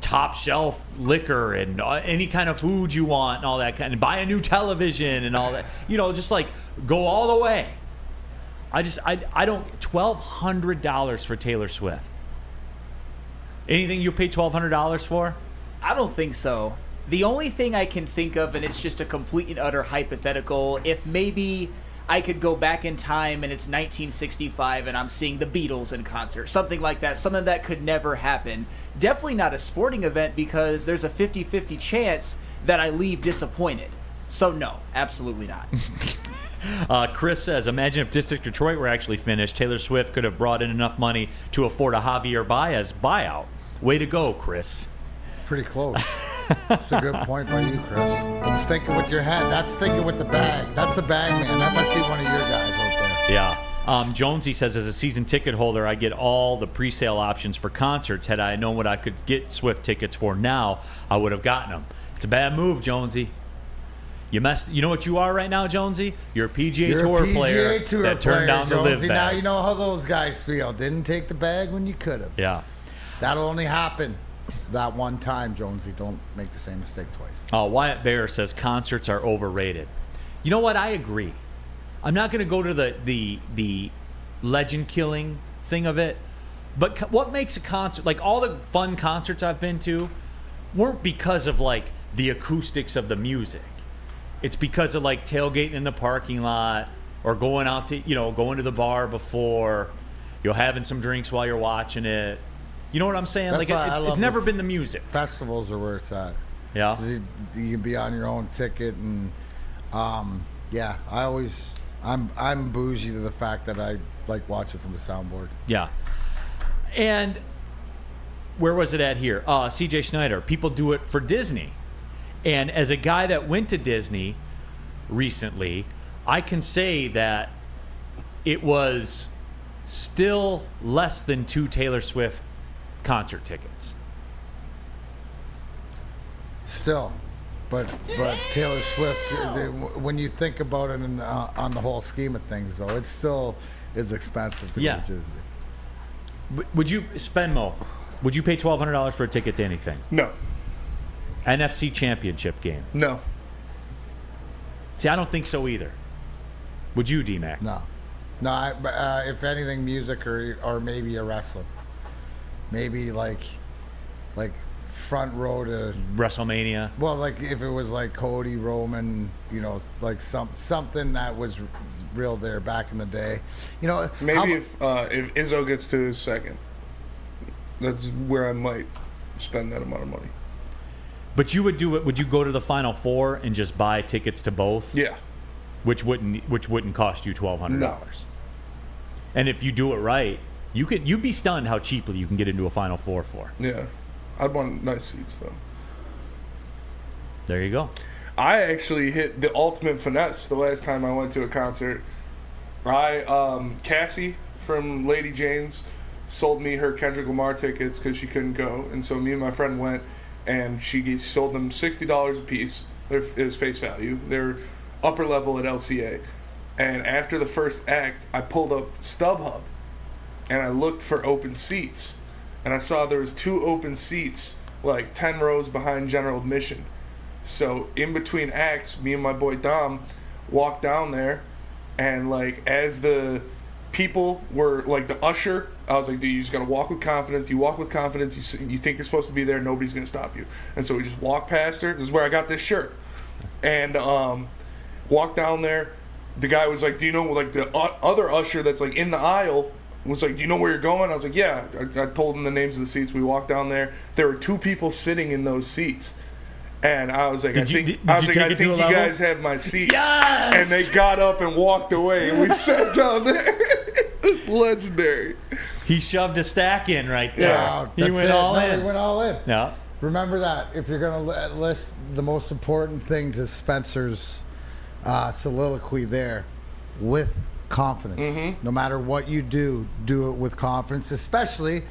top shelf liquor and any kind of food you want and all that kind, and buy a new television and all that. Just like go all the way. I don't $1,200 for Taylor Swift. Anything you pay $1,200 for? I don't think so. The only thing I can think of, and it's just a complete and utter hypothetical, if maybe I could go back in time and it's 1965 and I'm seeing the Beatles in concert, something like that, something that could never happen. Definitely not a sporting event because there's a 50-50 chance that I leave disappointed. So no, absolutely not. Chris says, imagine if District Detroit were actually finished. Taylor Swift could have brought in enough money to afford a Javier Baez buyout. Way to go, Chris. Pretty close. That's a good point by you, Chris. It's thinking with your head. That's thinking with the bag. That's a bag man. That must be one of your guys out there. Yeah. Jonesy says, as a season ticket holder, I get all the pre-sale options for concerts. Had I known what I could get Swift tickets for now, I would have gotten them. It's a bad move, Jonesy. You messed. You know what you are right now, Jonesy? You're a PGA Tour player that turned down the live bag. Now you know how those guys feel. Didn't take the bag when you could have. Yeah. That'll only happen that one time, Jonesy. Don't make the same mistake twice. Wyatt Bear says concerts are overrated. You know what? I agree. I'm not going to go to the legend killing thing of it, but what makes a concert, like all the fun concerts I've been to, weren't because of like the acoustics of the music. It's because of like tailgating in the parking lot or going out to, going to the bar before, having some drinks while you're watching it. You know what I'm saying? That's like it's never been the music. Festivals are where it's at. Yeah. You can be on your own ticket, and yeah, I'm bougie to the fact that I like watching from the soundboard. Yeah. And where was it at here? CJ Schneider. People do it for Disney. And as a guy that went to Disney recently, I can say that it was still less than 2 Taylor Swift concert tickets. Still, but Taylor Swift, when you think about it on the whole scheme of things, though, it still is expensive to go to Disney. Would you spend more? Would you pay $1,200 for a ticket to anything? No. NFC Championship game? No. See, I don't think so either. Would you, D-Mac? No. If anything, music or maybe a wrestling. Maybe like front row to WrestleMania. Well, like if it was like Cody, Roman, like something that was real there back in the day. Maybe if Izzo gets to his second, that's where I might spend that amount of money. But you would do it. Would you go to the Final Four and just buy tickets to both? Yeah. Which wouldn't cost you $1,200. No. And if you do it right, you'd be stunned how cheaply you can get into a Final Four for. Yeah. I'd want nice seats though. There you go. I actually hit the ultimate finesse the last time I went to a concert. Cassie from Lady Jane's sold me her Kendrick Lamar tickets because she couldn't go, and so me and my friend went. And she sold them $60 a piece. It was face value. They're upper level at LCA. And after the first act, I pulled up StubHub, and I looked for open seats. And I saw there was 2 open seats, like 10 rows behind general admission. So in between acts, me and my boy Dom walked down there, and like as the people were like the usher, I was like, dude, you just gotta walk with confidence. You walk with confidence. You think you're supposed to be there. Nobody's gonna stop you. And so we just walked past her. This is where I got this shirt. And walked down there. The guy was like, do you know, like the other usher that's like in the aisle was like, do you know where you're going? I was like, yeah. I told him the names of the seats. We walked down there. There were 2 people sitting in those seats. And I was like, I think you guys have my seats. Yes! And they got up and walked away, and we sat down there. It's legendary. He shoved a stack in right there. Yeah, he went all in. He went all in. Yeah. Remember that if you're going to list the most important thing to Spencer's soliloquy there, with confidence. Mm-hmm. No matter what you do it with confidence, especially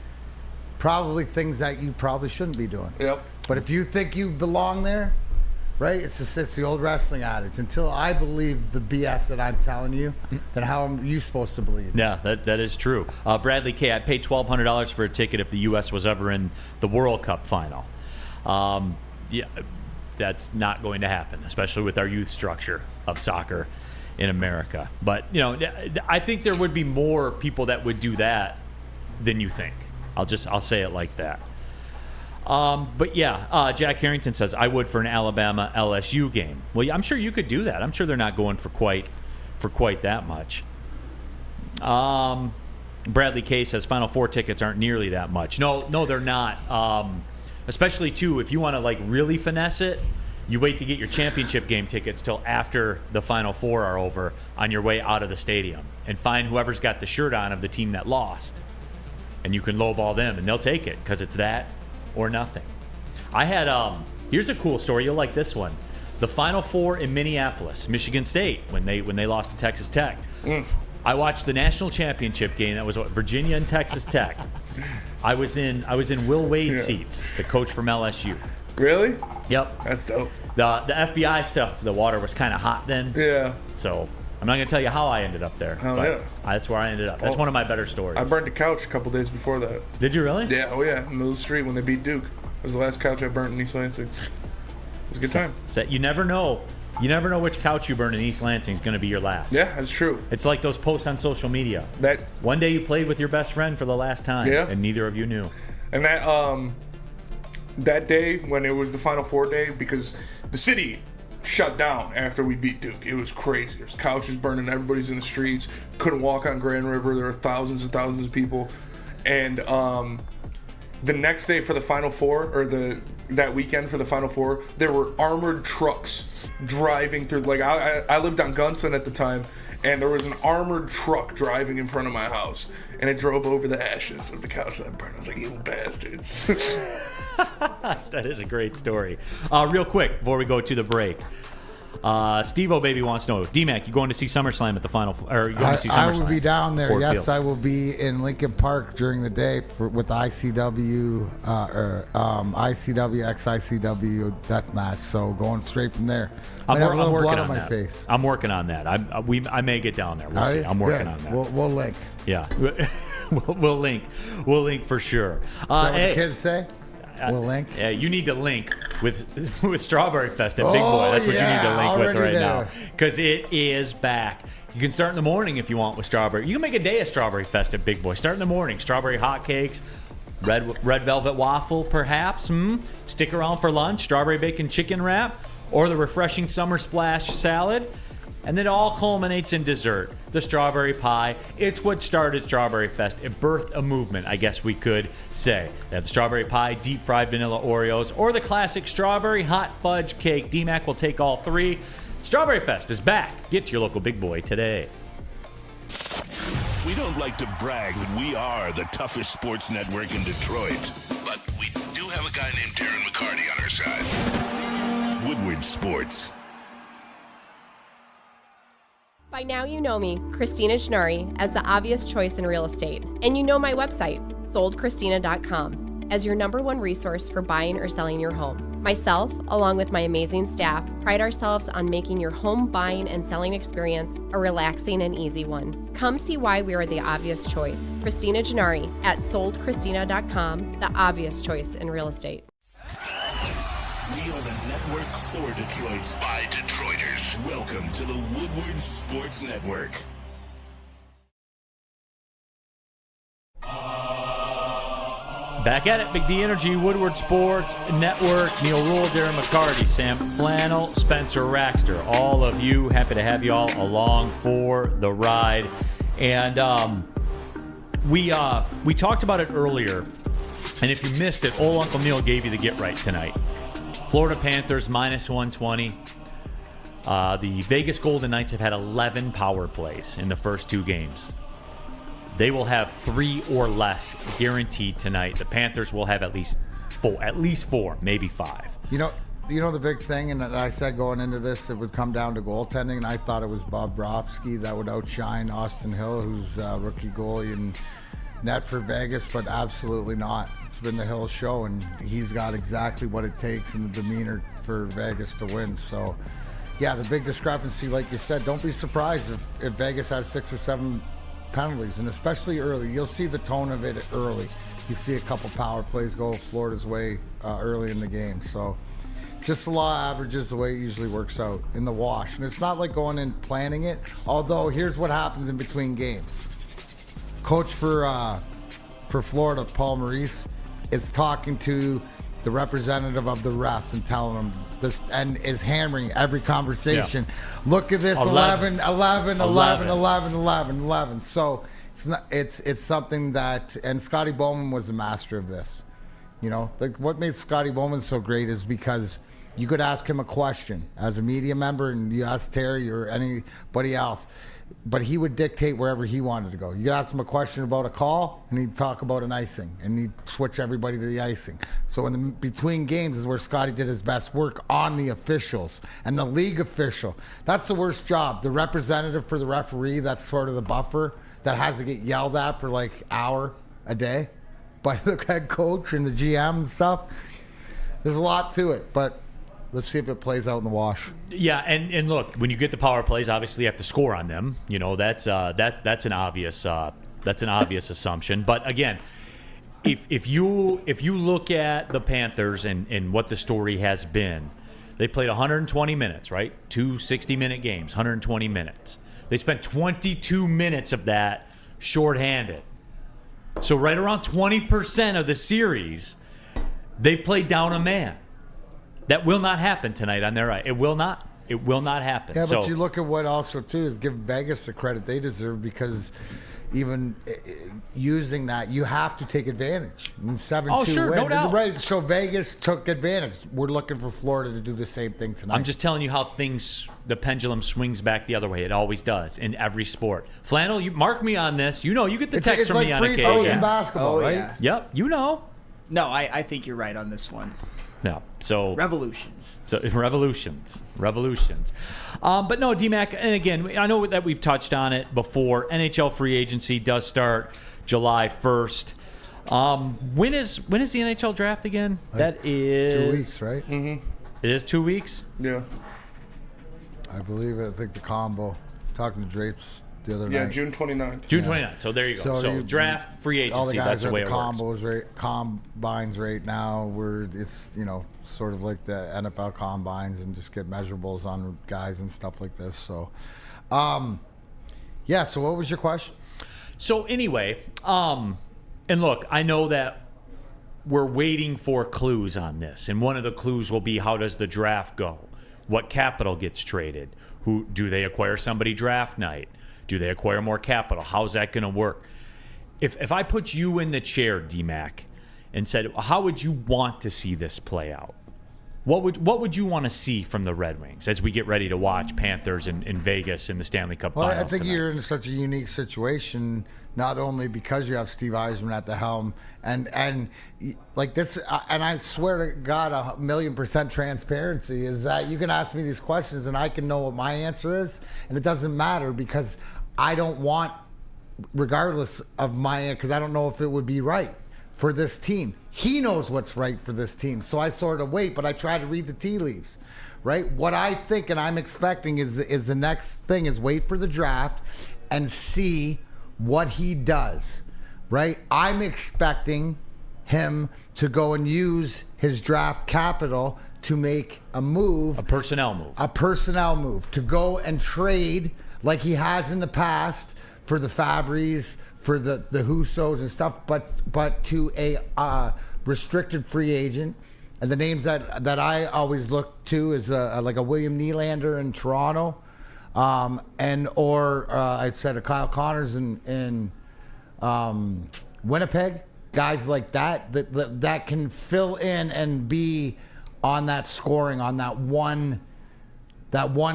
probably things that you probably shouldn't be doing. Yep. But if you think you belong there, right? It's the old wrestling adage. Until I believe the BS that I'm telling you, then how are you supposed to believe? Yeah, that is true. Bradley K., I paid $1,200 for a ticket if the U.S. was ever in the World Cup final. Yeah, that's not going to happen, especially with our youth structure of soccer in America. But, I think there would be more people that would do that than you think. I'll say it like that. But yeah, Jack Harrington says, I would for an Alabama LSU game. Well, yeah, I'm sure you could do that. I'm sure they're not going for quite that much. Bradley K says Final Four tickets aren't nearly that much. No, they're not. Especially, too, if you want to, like, really finesse it, you wait to get your championship game tickets till after the Final Four are over on your way out of the stadium and find whoever's got the shirt on of the team that lost. And you can lowball them, and they'll take it because it's that or nothing. I had, here's a cool story. You'll like this one. The Final Four in Minneapolis, Michigan State, when they lost to Texas Tech. I watched the national championship game. That was Virginia and Texas Tech. I was in Will Wade's seats, the coach from LSU. Really? Yep. That's dope. The FBI stuff, the water was kind of hot then. Yeah. So I'm not going to tell you how I ended up there. Oh, yeah. That's where I ended up. That's one of my better stories. I burned a couch a couple days before that. Did you really? Yeah. Oh, yeah. In the middle of the street when they beat Duke. It was the last couch I burnt in East Lansing. It was a good time. You never know. You never know which couch you burn in East Lansing is going to be your last. Yeah, that's true. It's like those posts on social media. That one day you played with your best friend for the last time, and neither of you knew. And that day when it was the Final Four day, because the city shut down after we beat Duke. It was crazy. There's couches burning. Everybody's in the streets. Couldn't walk on Grand River. There were thousands and thousands of people. And the next day for the Final Four, or that weekend for the Final Four, there were armored trucks driving through. Like I lived on Gunson at the time, and there was an armored truck driving in front of my house, and it drove over the ashes of the couch that burned. I was like, you bastards. That is a great story. Real quick before we go to the break, Steve-O Baby wants to know, D-Mac, you going to see SummerSlam at the Final? Or you going to see SummerSlam? I will be down there. Ford Yes, Field. I will be in Lincoln Park during the day with ICW, ICW, ex-ICW death match. So going straight from there. I'm have a little working blood on on my that. face. I'm working on that. I may get down there. We'll see. I'm working on that. We'll link. Yeah, we'll link. We'll link for sure. Is that what the kids say? We'll link. Yeah, you need to link with Strawberry Fest at Big Boy. That's what you need to link with right now, because it is back. You can start in the morning if you want with Strawberry. You can make a day of Strawberry Fest at Big Boy. Start in the morning. Strawberry hotcakes, red velvet waffle, perhaps. Stick around for lunch. Strawberry bacon chicken wrap, or the refreshing summer splash salad. And then it all culminates in dessert, the strawberry pie. It's what started Strawberry Fest. It birthed a movement, I guess we could say. They have the strawberry pie, deep fried vanilla Oreos, or the classic strawberry hot fudge cake. D-Mac will take all three. Strawberry Fest is back. Get to your local Big Boy today. We don't like to brag that we are the toughest sports network in Detroit, but we do have a guy named Darren McCarty on our side. Woodward Sports. By now you know me, Christina Gennari, as the obvious choice in real estate. And you know my website, soldchristina.com, as your #1 resource for buying or selling your home. Myself, along with my amazing staff, pride ourselves on making your home buying and selling experience a relaxing and easy one. Come see why we are the obvious choice. Christina Gennari at soldchristina.com, the obvious choice in real estate. We are the network for Detroit by Detroiters. Welcome to the Woodward Sports Network. Back at it, Big D Energy, Woodward Sports Network. Neal, Ruhl, Darren, McCarty, Sam Flannel, Spencer Raxter. All of you, happy to have you all along for the ride. And we talked about it earlier, and if you missed it, old Uncle Neal gave you the get right tonight. Florida Panthers -120. The Vegas Golden Knights have had 11 power plays in the first 2 games. They will have 3 or less guaranteed tonight. The Panthers will have at least 4, maybe 5. You know the big thing, and I said going into this, it would come down to goaltending, and I thought it was Bobrovsky that would outshine Austin Hill, who's rookie goalie and net for Vegas, but absolutely not. It's been the Hill show, and he's got exactly what it takes in the demeanor for Vegas to win. So, yeah, the big discrepancy, like you said, don't be surprised if Vegas has 6 or 7 penalties, and especially early. You'll see the tone of it early. You see a couple power plays go Florida's way early in the game. So, just the law of averages, the way it usually works out in the wash. And it's not like going in planning it, although here's what happens in between games. Coach for Florida, Paul Maurice, is talking to the representative of the refs and telling them this, and is hammering every conversation. Look at this, 11. So it's something that, and Scotty Bowman was the master of this. You know, like what made Scotty Bowman so great is because you could ask him a question as a media member, and you ask Terry or anybody else, but he would dictate wherever he wanted to go. You could ask him a question about a call, and he'd talk about an icing, and he'd switch everybody to the icing. So in the between games is where Scotty did his best work on the officials and the league official. That's the worst job. The representative for the referee, that's sort of the buffer that has to get yelled at for like an hour a day by the head coach and the GM and stuff. There's a lot to it, but let's see if it plays out in the wash. Yeah, and look, when you get the power plays, obviously you have to score on them. You know, that's an obvious assumption. But again, if you look at the Panthers and what the story has been, they played 120 minutes, right? 2 60-minute games, 120 minutes. They spent 22 minutes of that shorthanded. So right around 20% of the series, they played down a man. That will not happen tonight on their right. It will not. It will not happen. Yeah, but you look at what also, too, is give Vegas the credit they deserve, because even using that, you have to take advantage. 7-2 win. No doubt. Right, so Vegas took advantage. We're looking for Florida to do the same thing tonight. I'm just telling you how the pendulum swings back the other way. It always does in every sport. Flannel, you mark me on this. You know, you get the text from me on occasion. It's like free throws in basketball, right? Yeah. Yep, you know. No, I think you're right on this one. No, so revolutions. But no, D-Mac, and again, I know that we've touched on it before. NHL free agency does start July 1st. When is the NHL draft again? That is 2 weeks, right? Mm-hmm. It is 2 weeks. Yeah, I believe it. I think the combo. Talking to Drapes the other night. Yeah, June 29th. June 29th. So there you go. So draft, free agency. All the guys that's the way are at the it works. combines right now, where it's, you know, sort of like the NFL combines, and just get measurables on guys and stuff like this. So, yeah. So what was your question? So anyway, and look, I know that we're waiting for clues on this, and one of the clues will be, how does the draft go? What capital gets traded? Who do they acquire? Somebody draft night? Do they acquire more capital? How's that going to work? If I put you in the chair, D-Mac, and said, how would you want to see this play out? What would you want to see from the Red Wings as we get ready to watch Panthers in Vegas in the Stanley Cup Finals? Well, I think tonight? you're in such a unique situation, not only because you have Steve Yzerman at the helm, and like this, and I swear to God, 1,000,000% transparency is that you can ask me these questions and I can know what my answer is, and it doesn't matter, because I don't want, regardless of my answer, because I don't know if it would be right for this team. He knows what's right for this team, so I sort of wait, but I try to read the tea leaves, right? What I think and I'm expecting is the next thing is wait for the draft and see what he does, right? I'm expecting him to go and use his draft capital to make a move. A personnel move, to go and trade like he has in the past for the Fabries, for the Hussos and stuff, but to a restricted free agent. And the names that I always look to is like a William Nylander in Toronto, or I said a Kyle Connors in Winnipeg. Guys like that can fill in and be on that scoring, on that one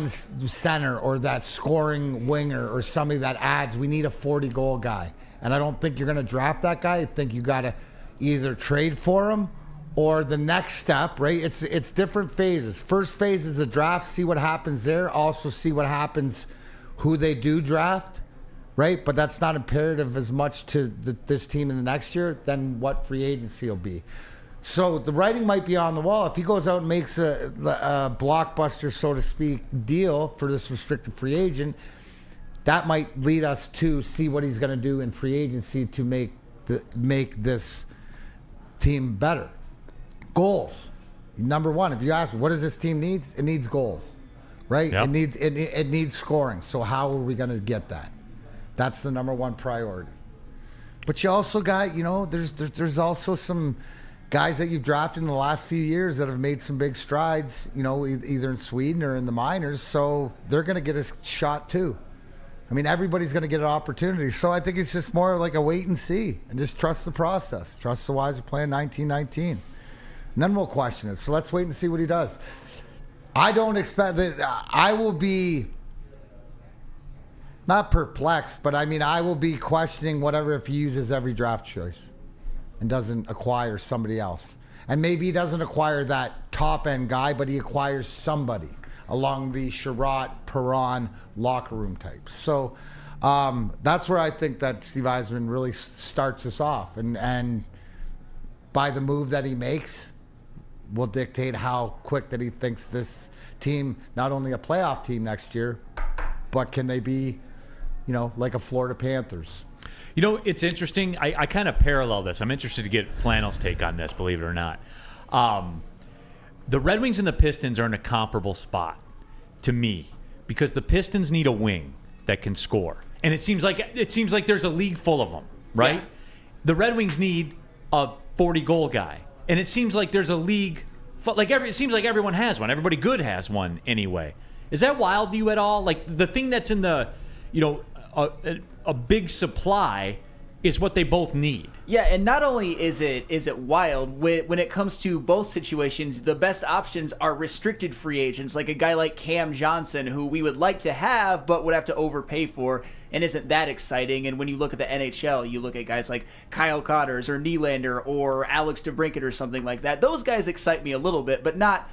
center, or that scoring winger, or somebody that adds. We need a 40-goal guy. And I don't think you're going to draft that guy. I think you got to either trade for him, or the next step, right? It's different phases. First phase is the draft, see what happens there. Also see what happens, who they do draft, right? But that's not imperative as much to this team in the next year than what free agency will be. So the writing might be on the wall. If he goes out and makes a blockbuster, so to speak, deal for this restricted free agent, that might lead us to see what he's going to do in free agency to make this team better. Goals. Number one, if you ask me, what does this team need? It needs goals, right? Yep. It needs scoring. So how are we going to get that? That's the number one priority. But you also got, there's also some guys that you've drafted in the last few years that have made some big strides, either in Sweden or in the minors. So they're going to get a shot too. I mean, everybody's going to get an opportunity. So I think it's just more like a wait and see and just trust the process. Trust the Wiser plan 1919. And then we'll question it. So let's wait and see what he does. I don't expect that. I will be not perplexed, but I mean, I will be questioning whatever if he uses every draft choice and doesn't acquire somebody else. And maybe he doesn't acquire that top-end guy, but he acquires somebody along the Sherratt, Perron locker room types. So that's where I think that Steve Yzerman really starts us off. And by the move that he makes will dictate how quick that he thinks this team, not only a playoff team next year, but can they be, like a Florida Panthers. It's interesting. I kind of parallel this. I'm interested to get Flannel's take on this, believe it or not. The Red Wings and the Pistons are in a comparable spot to me because the Pistons need a wing that can score. And it seems like there's a league full of them, right? Yeah. The Red Wings need a 40-goal guy. And it seems like there's a league it seems like everyone has one. Everybody good has one anyway. Is that wild to you at all? Like the thing that's in the, a big supply is what they both need. Yeah, and not only is it wild, when it comes to both situations, the best options are restricted free agents, like a guy like Cam Johnson, who we would like to have but would have to overpay for and isn't that exciting. And when you look at the NHL, you look at guys like Kyle Connors or Nylander or Alex DeBrincat or something like that. Those guys excite me a little bit, but not...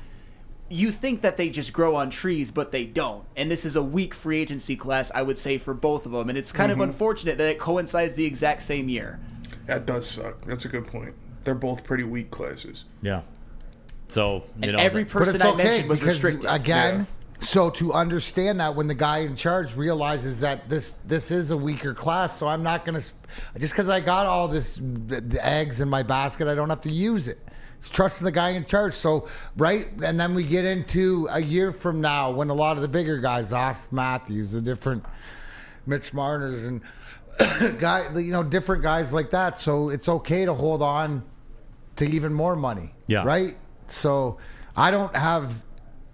You think that they just grow on trees, but they don't. And this is a weak free agency class, I would say, for both of them. And it's kind of unfortunate that it coincides the exact same year. That does suck. That's a good point. They're both pretty weak classes. Yeah. So, every person I mentioned was restricted. Again, so to understand that when the guy in charge realizes that this is a weaker class, so I'm not going to... Just because I got all the eggs in my basket, I don't have to use it. Trusting the guy in charge. So, right? And then we get into a year from now when a lot of the bigger guys, Austin Matthews, the different Mitch Marners and different guys like that. So it's okay to hold on to even more money. Yeah. Right? So I don't have...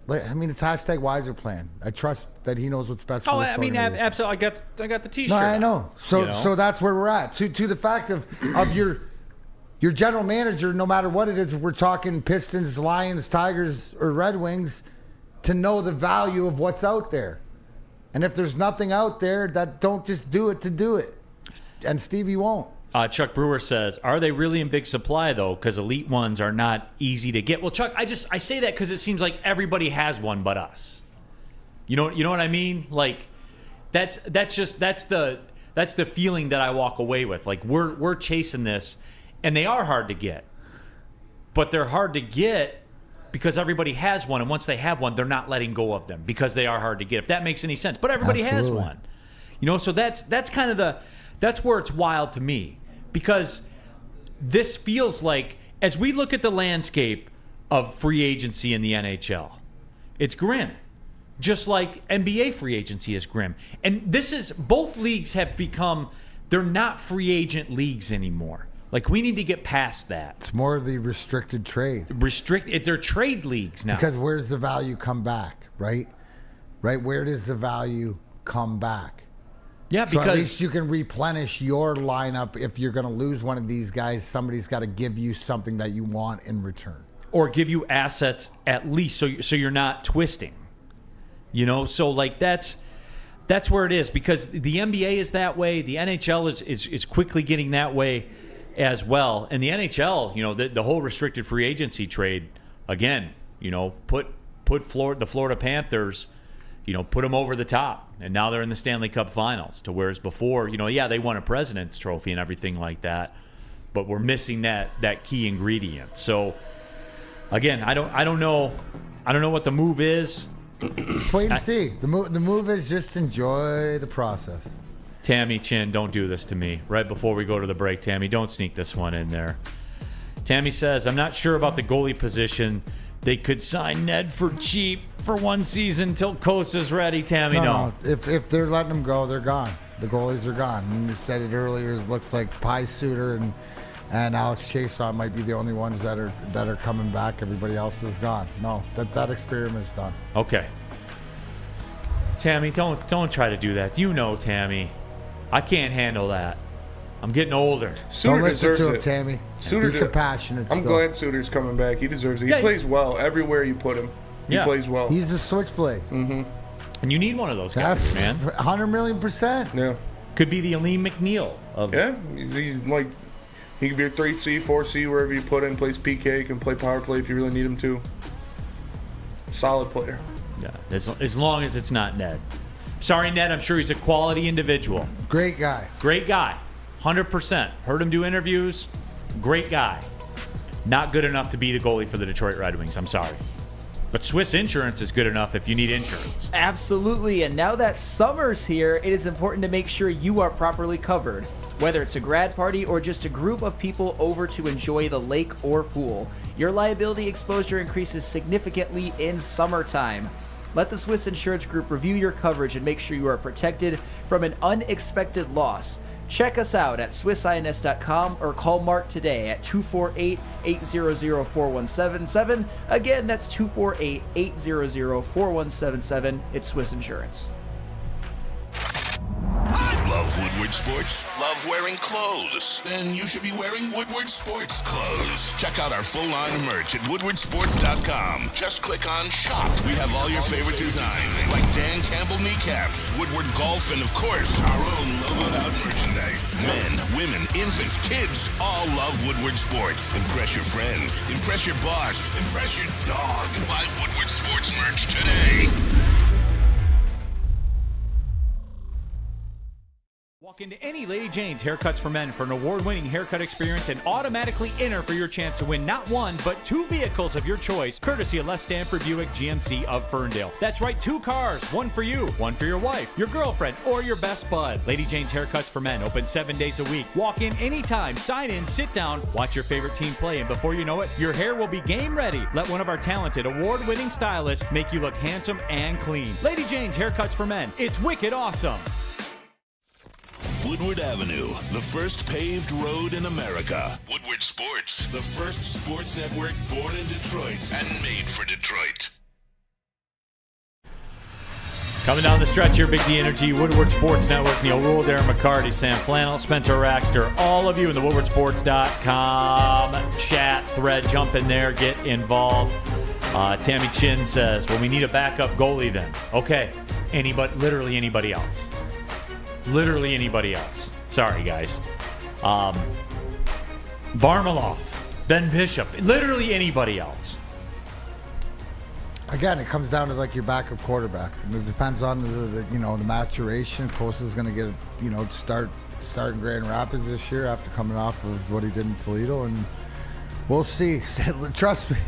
it's hashtag Wiser plan. I trust that he knows what's best for this organization. Absolutely. I got the T-shirt. No, I know. So that's where we're at. To the fact of your general manager, no matter what it is, if we're talking Pistons, Lions, Tigers, or Red Wings, to know the value of what's out there. And if there's nothing out there, that don't just do it to do it. And Stevie won't. Chuck Brewer says, are they really in big supply, though? Because elite ones are not easy to get. Well, Chuck, I say that because it seems like everybody has one but us. You know what I mean? Like, that's the feeling that I walk away with. Like, we're chasing this. And they are hard to get. But they're hard to get because everybody has one. And once they have one, they're not letting go of them because they are hard to get, if that makes any sense. But everybody has one. So that's kind of that's where it's wild to me. Because this feels like, as we look at the landscape of free agency in the NHL, it's grim. Just like NBA free agency is grim. And both leagues have become, they're not free agent leagues anymore. Like, we need to get past that. It's more of the restricted trade. They're trade leagues now. Because where's the value come back, right? Right? Where does the value come back? Yeah, so because... at least you can replenish your lineup. If you're going to lose one of these guys, somebody's got to give you something that you want in return. Or give you assets at least so you're not twisting. So, like, that's where it is. Because the NBA is that way. The NHL is quickly getting that way as well. And the NHL, the whole restricted free agency trade, again, put the Florida Panthers, put them over the top. And now they're in the Stanley Cup Finals. To whereas before, they won a President's Trophy and everything like that. But we're missing that key ingredient. So, again, I don't know what the move is. Just wait and see. The move is just enjoy the process. Tammy Chin, don't do this to me. Right before we go to the break, Tammy, don't sneak this one in there. Tammy says, I'm not sure about the goalie position. They could sign Ned for cheap for one season till Costa's ready. Tammy, no. If they're letting them go, they're gone. The goalies are gone. You said it earlier. It looks like Pie Suter and and Alex Chason might be the only ones that are coming back. Everybody else is gone. No, that experiment's done. Okay. Tammy, don't try to do that. You know, Tammy, I can't handle that. I'm getting older. Suter Don't listen deserves to him, it. Tammy. Suter Be compassionate. I'm still. glad Suter's coming back. He deserves it. He plays well everywhere you put him. He plays well. He's a switchblade. Mm-hmm. And you need one of those guys, man. 100 million%. Yeah. Could be the Aleem McNeil of. Yeah, he's like, he could be a 3C, 4C, wherever you put him. Plays PK, can play power play if you really need him to. Solid player. Yeah, as long as it's not Ned. Sorry, Ned. I'm sure he's a quality individual. Great guy. Great guy. 100%. Heard him do interviews. Great guy. Not good enough to be the goalie for the Detroit Red Wings. I'm sorry. But Swiss Insurance is good enough if you need insurance. Absolutely, and now that summer's here, it is important to make sure you are properly covered. Whether it's a grad party or just a group of people over to enjoy the lake or pool, your liability exposure increases significantly in summertime. Let the Swiss Insurance Group review your coverage and make sure you are protected from an unexpected loss. Check us out at SwissINS.com or call Mark today at 248-800-4177. Again, that's 248-800-4177. It's Swiss Insurance. Love Woodward Sports? Love wearing clothes? Then you should be wearing Woodward Sports clothes. Check out our full line of merch at woodwardsports.com. Just click on shop. We have all your favorite designs, like Dan Campbell kneecaps, Woodward golf, and of course, our own logoed out merchandise. Men, women, infants, kids all love Woodward Sports. Impress your friends. Impress your boss. Impress your dog. Buy Woodward Sports merch today. Walk into any Lady Jane's Haircuts for Men for an award-winning haircut experience and automatically enter for your chance to win not one, but 2 vehicles of your choice, courtesy of Les Stanford Buick GMC of Ferndale. That's right, 2 cars, one for you, one for your wife, your girlfriend, or your best bud. Lady Jane's Haircuts for Men, open 7 days a week. Walk in anytime, sign in, sit down, watch your favorite team play, and before you know it, your hair will be game ready. Let one of our talented, award-winning stylists make you look handsome and clean. Lady Jane's Haircuts for Men. It's wicked awesome. Woodward Avenue, the first paved road in America. Woodward Sports, the first sports network born in Detroit and made for Detroit. Coming down the stretch here, Big D Energy, Woodward Sports Network, Neal, Ruhl, Darren, McCarty, Sam Flannel, Spencer Raxter, all of you in the woodwardsports.com chat thread. Jump in there, get involved. Tammy Chin says, well, we need a backup goalie then. Okay, literally anybody else. Literally anybody else. Sorry, guys. Varlamov, Ben Bishop, literally anybody else. Again, it comes down to like your backup quarterback. It depends on the maturation. Kosa's going to get start in Grand Rapids this year after coming off of what he did in Toledo, and we'll see. Trust me.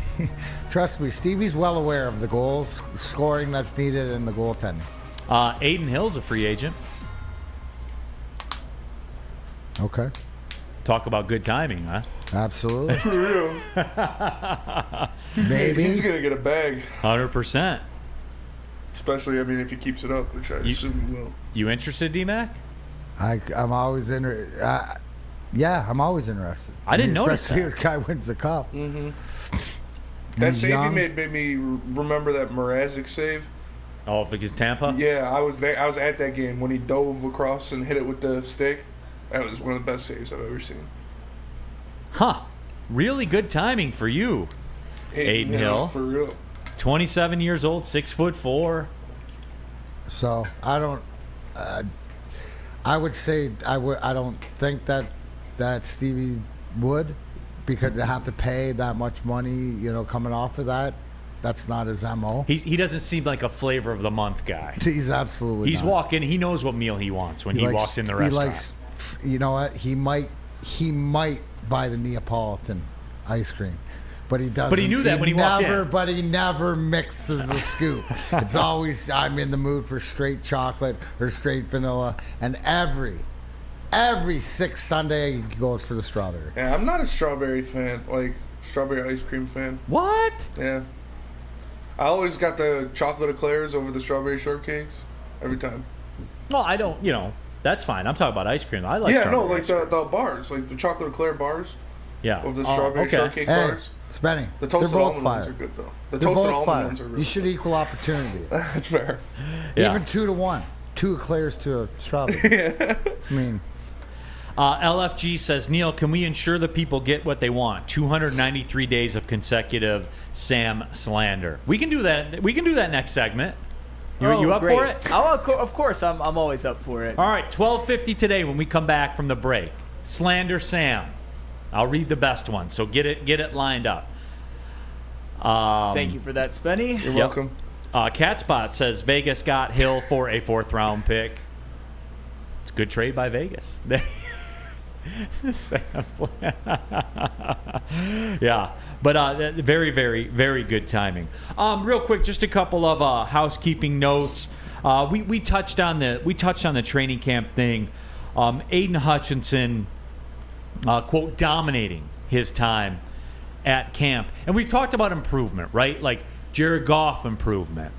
Stevie's well aware of the goal scoring that's needed and the goaltending. Aiden Hill's a free agent. Okay. Talk about good timing, huh? Absolutely. For real. Maybe. He's going to get a bag. 100%. Especially, if he keeps it up, which I assume he will. You interested, D-Mac? I'm always interested. Yeah, I'm always interested. I didn't notice especially that. if the guy wins the cup. Mm-hmm. That save he made me remember that Mrazek save. Oh, because Tampa? Yeah, I was there. I was at that game when he dove across and hit it with the stick. That was one of the best saves I've ever seen. Huh. Really good timing for you, Aiden Hill. For real. 27 years old, 6'4". So I don't. I would say I don't think that Stevie would, because they have to pay that much money. Coming off of that. That's not his MO. He doesn't seem like a flavor of the month guy. He's absolutely. He's not. walking. He knows what meal he wants when he walks in the restaurant. He likes. You know what? He might buy the Neapolitan ice cream, but he doesn't. But he knew that when he walked in. But he never mixes a scoop. It's always, I'm in the mood for straight chocolate or straight vanilla, and every 6th Sunday he goes for the strawberry. Yeah, I'm not a strawberry fan, like strawberry ice cream fan. What? Yeah. I always got the chocolate eclairs over the strawberry shortcakes every time. Well, I don't, that's fine. I'm talking about ice cream. I like strawberry like the bars, like the chocolate eclair bars. Yeah. Of the strawberry shortcake bars. Spenny, The they're toasted both almond fire. ones are good, though. The They're toasted both almond fire. ones are really You should equal opportunity. That's fair. Yeah. Even 2-1. 2 eclairs to a strawberry. I mean, LFG says, Neal, can we ensure the people get what they want? 293 days of consecutive Sam slander. We can do that. We can do that next segment. You up great. for it? Of course, I'm always up for it. All right, 12:50 today when we come back from the break. Slander Sam. I'll read the best one, so get it lined up. Thank you for that, Spenny. You're welcome. Catspot says Vegas got Hill for a 4th-round pick. It's a good trade by Vegas. Yeah, but very, very, very good timing. Real quick, just a couple of housekeeping notes. We touched on the training camp thing. Aiden Hutchinson, quote, dominating his time at camp, and we talked about improvement, right? Like Jared Goff improvement,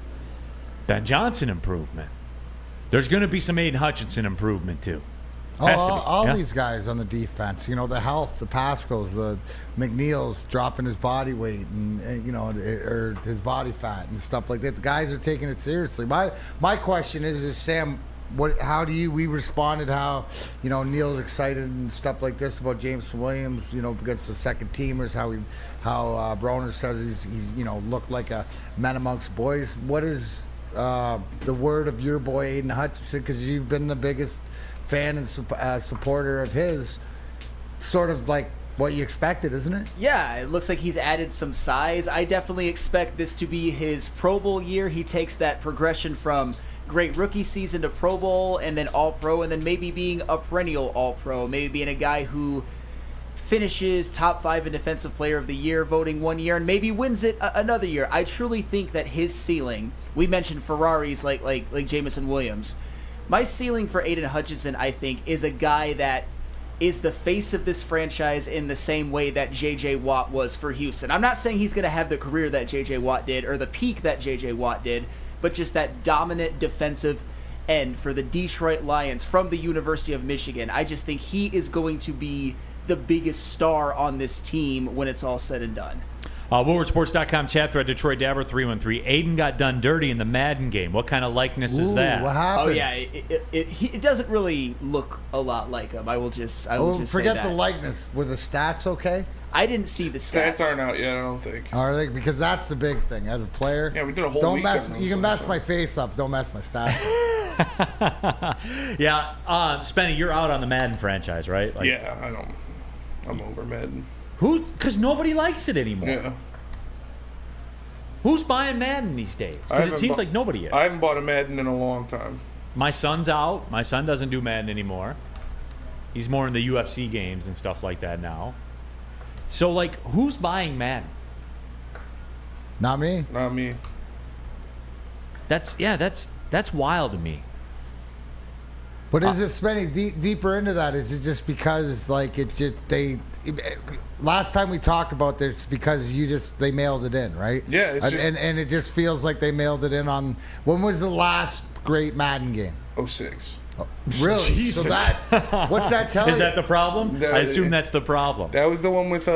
Ben Johnson improvement. There's going to be some Aiden Hutchinson improvement too. all these guys on the defense, the health, the Pascals, the McNeils dropping his body weight and or his body fat and stuff like that. The guys are taking it seriously. My question is Sam, how do we responded how Neal's excited and stuff like this about Jameson Williams against the second teamers, how Broner says he's looked like a man amongst boys. What is the word of your boy Aiden Hutchinson, because you've been the biggest fan and supporter of his, sort of like what you expected, isn't it? Yeah, it looks like he's added some size. I definitely expect this to be his Pro Bowl year. He takes that progression from great rookie season to Pro Bowl and then All-Pro, and then maybe being a perennial All-Pro, maybe being a guy who finishes top 5 in Defensive Player of the Year voting one year and maybe wins it another year. I truly think that his ceiling, we mentioned Ferraris like Jameson Williams. My ceiling for Aiden Hutchinson, I think, is a guy that is the face of this franchise in the same way that J.J. Watt was for Houston. I'm not saying he's going to have the career that J.J. Watt did or the peak that J.J. Watt did, but just that dominant defensive end for the Detroit Lions from the University of Michigan. I just think he is going to be the biggest star on this team when it's all said and done. WoodwardSports.com chat thread, Detroit Dabber 313. Aiden got done dirty in the Madden game. What kind of likeness is that? What happened? Oh yeah, it doesn't really look a lot like him. I will just forget say the that. likeness. Were the stats okay? I didn't see the stats. Stats aren't out yet, I don't think. Are they? Because that's the big thing as a player. Yeah, we did a whole Don't week mess. on those You can things, mess my face up. Don't mess my stats up. Yeah, Spenny, you're out on the Madden franchise, right? Like, Yeah, I don't. I'm over Madden. Because nobody likes it anymore. Yeah. Who's buying Madden these days? Because it seems like nobody is. I haven't bought a Madden in a long time. My son's out. My son doesn't do Madden anymore. He's more in the UFC games and stuff like that now. So, like, who's buying Madden? Not me. Not me. That's wild to me. But is it spending deeper into that? Is it just because last time we talked about this, because they mailed it in, right? Yeah, it's and it just feels like they mailed it in on, when was the last great Madden game? 06. Oh, really? Jesus. So what's that telling you? Is that the problem? I assume that's the problem. That was the one with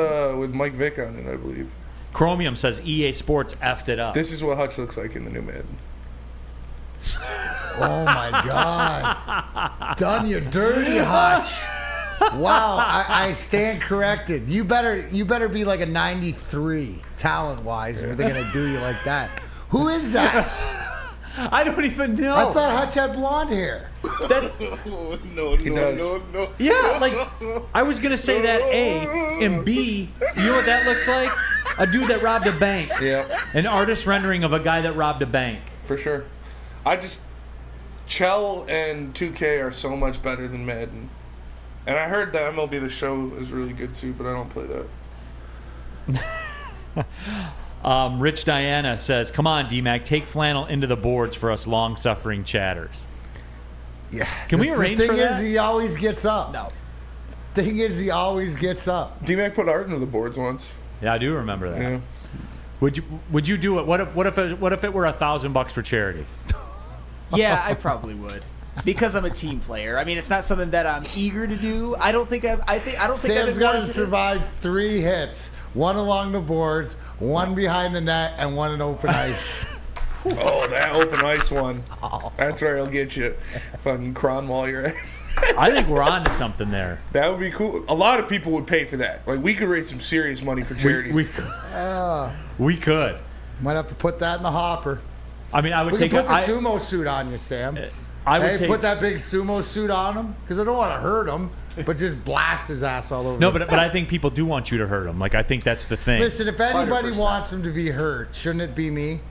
Mike Vick on it, I believe. Chromium says EA Sports effed it up. This is what Hutch looks like in the new Madden. Oh my God! Done you dirty, Hutch. Wow, I stand corrected. You better be like a 93 talent-wise if they're gonna do you like that. Who is that? I don't even know. I thought Hutch had blonde hair. No, he does. No. Yeah, like, I was going to say that, A, and B, you know what that looks like? A dude that robbed a bank. Yeah. An artist rendering of a guy that robbed a bank. For sure. Chell and 2K are so much better than Madden. And I heard that MLB The Show is really good too, but I don't play that. Rich Diana says, come on, D-Mac, take flannel into the boards for us long-suffering chatters. Yeah. Can we arrange for that? The thing is, he always gets up. No. Thing is, he always gets up. D-Mac put art into the boards once. Yeah, I do remember that. Yeah. Would you do it? What if it were $1,000 for charity? Yeah, I probably would. because I'm a team player. I mean, it's not something that I'm eager to do. I don't think I've Sam's got to survive 3 hits. 1 along the boards, 1 behind the net, and 1 in open ice. Oh, that open ice one. That's where he'll get you. Fucking Cronwall your ass. I think we're on to something there. That would be cool. A lot of people would pay for that. Like, we could raise some serious money for charity. We could. Might have to put that in the hopper. I mean, I would we take could put the sumo suit on you, Sam. Put that big sumo suit on him, because I don't want to hurt him, but just blast his ass all over. No, but I think people do want you to hurt him. Like, I think that's the thing. Listen, if anybody 100%. Wants him to be hurt, shouldn't it be me?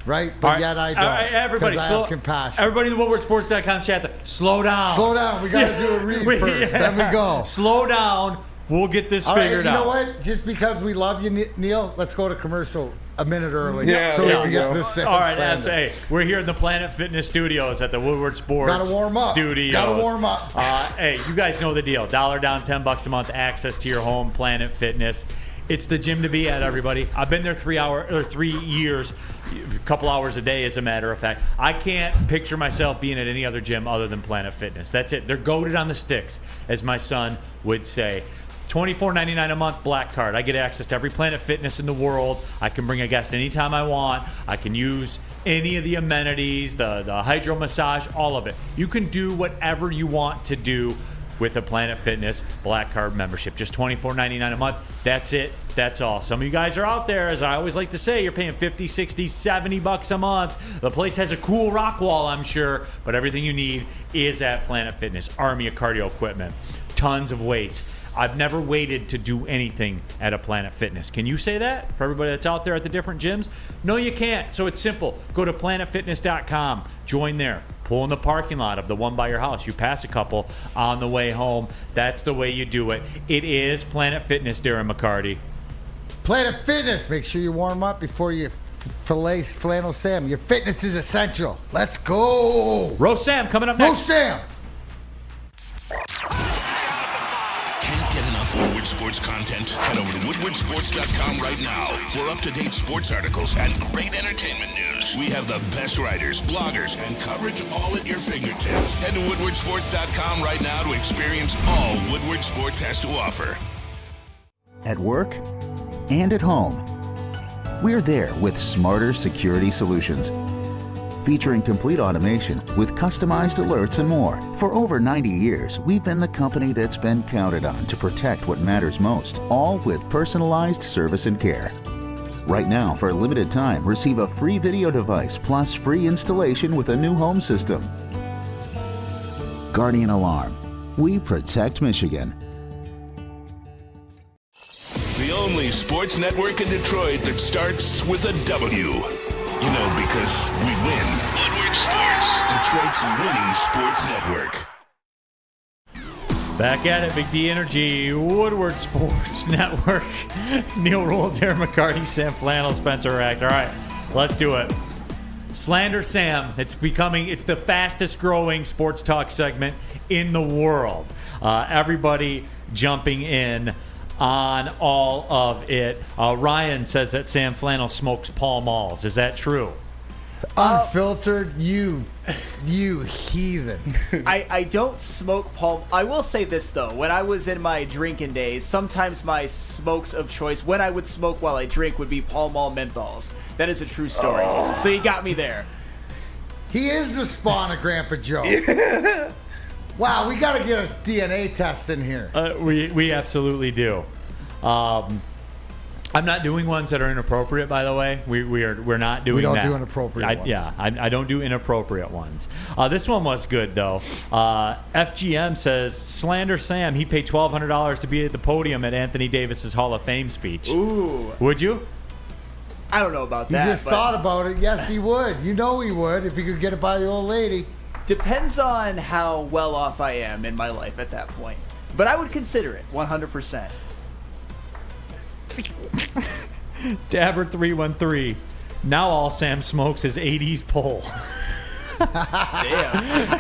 Right? But yet I don't. Everybody, I have compassion. Everybody in the WoodwardSports.com chat, slow down. Slow down. We got to do a read first. Then we go. Slow down. We'll get this figured out. You know what? Just because we love you, Neal, let's go to commercial a minute early. We can get this thing. All right, hey, we're here in the Planet Fitness Studios at the Woodward Sports Gotta warm up. Studios. Gotta warm up. Hey, you guys know the deal. $1 down, $10 a month, access to your home, Planet Fitness. It's the gym to be at, everybody. I've been there 3 years, a couple hours a day, as a matter of fact. I can't picture myself being at any other gym other than Planet Fitness. That's it. They're goated on the sticks, as my son would say. $24.99 a month, black card. I get access to every Planet Fitness in the world. I can bring a guest anytime I want. I can use any of the amenities, the hydro massage, all of it. You can do whatever you want to do with a Planet Fitness Black Card membership. Just $24.99 a month. That's it. That's all. Some of you guys are out there, as I always like to say, you're paying $50, $60, $70 a month. The place has a cool rock wall, I'm sure, but everything you need is at Planet Fitness. Army of cardio equipment. Tons of weights. I've never waited to do anything at a Planet Fitness. Can you say that for everybody that's out there at the different gyms? No, you can't. So it's simple. Go to planetfitness.com. Join there. Pull in the parking lot of the one by your house. You pass a couple on the way home. That's the way you do it. It is Planet Fitness, Darren McCarty. Planet Fitness. Make sure you warm up before you fillet Flannel Sam. Your fitness is essential. Let's go. Roast Sam coming up next. Roast Sam. Can't get enough Woodward Sports content? Head over to woodwardsports.com right now for up-to-date sports articles and great entertainment news. We have the best writers, bloggers, and coverage all at your fingertips. Head to woodwardsports.com right now to experience all Woodward Sports has to offer. At work and at home, we're there with smarter security solutions. Featuring complete automation with customized alerts and more. For over 90 years, we've been the company that's been counted on to protect what matters most, all with personalized service and care. Right now, for a limited time, receive a free video device plus free installation with a new home system. Guardian Alarm. We protect Michigan. The only sports network in Detroit that starts with a W. You know, because we win. Woodward Sports, Detroit's winning sports network. Back at it, Big D Energy, Woodward Sports Network. Neal, Ruhl, Darren McCarty, Sam Flannel, Spencer Rax. All right, let's do it. Slander Sam. It's the fastest growing sports talk segment in the world. Everybody jumping in on all of it. Ryan says that Sam Flannel smokes Pall Malls. Is that true? Unfiltered, you heathen. I don't smoke Pall. I will say this though, when I was in my drinking days, sometimes my smokes of choice when I would smoke while I drink would be Pall Mall menthols. That is a true story. So you got me there. He is the spawn of Grandpa Joe. Yeah. Wow, we got to get a DNA test in here. We absolutely do. I'm not doing ones that are inappropriate, by the way. We're not doing that. We don't do inappropriate ones. Yeah, I don't do inappropriate ones. This one was good, though. FGM says, slander Sam. He paid $1,200 to be at the podium at Anthony Davis's Hall of Fame speech. Ooh. Would you? I don't know about that. He just thought about it. Yes, he would. You know he would if he could get it by the old lady. Depends on how well off I am in my life at that point. But I would consider it 100%. Dabber313. Now all Sam smokes is 80s pole. Damn.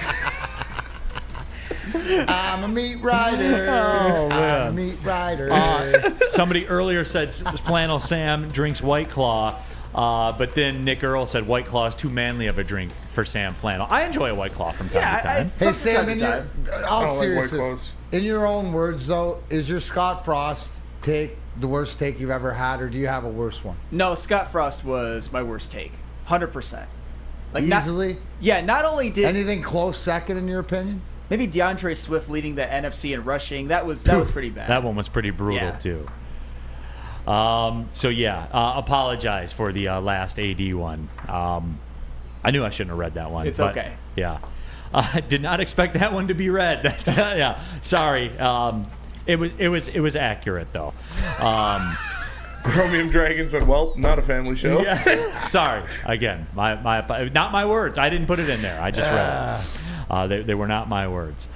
I'm a meat rider. Oh, man. I'm a meat rider. Somebody earlier said Flannel Sam drinks White Claw. But then Nick Earl said White Claw is too manly of a drink for Sam Flannel. I enjoy a White Claw from time to time. Hey, Sam, all White seriousness, Claws. in your own words, though, is your Scott Frost take the worst take you've ever had, or do you have a worse one? No, Scott Frost was my worst take. 100%. Easily? Not only did... Anything close second, in your opinion? Maybe DeAndre Swift leading the NFC in rushing. That was pretty bad. That one was pretty brutal, too. Apologize for the last AD one. I knew I shouldn't have read that one. It's but, okay. Yeah. Did not expect that one to be read. Yeah. Sorry. It was accurate, though. Chromium Dragon said, well, not a family show. Yeah. Sorry. Again, my not my words. I didn't put it in there. I just read it. They were not my words.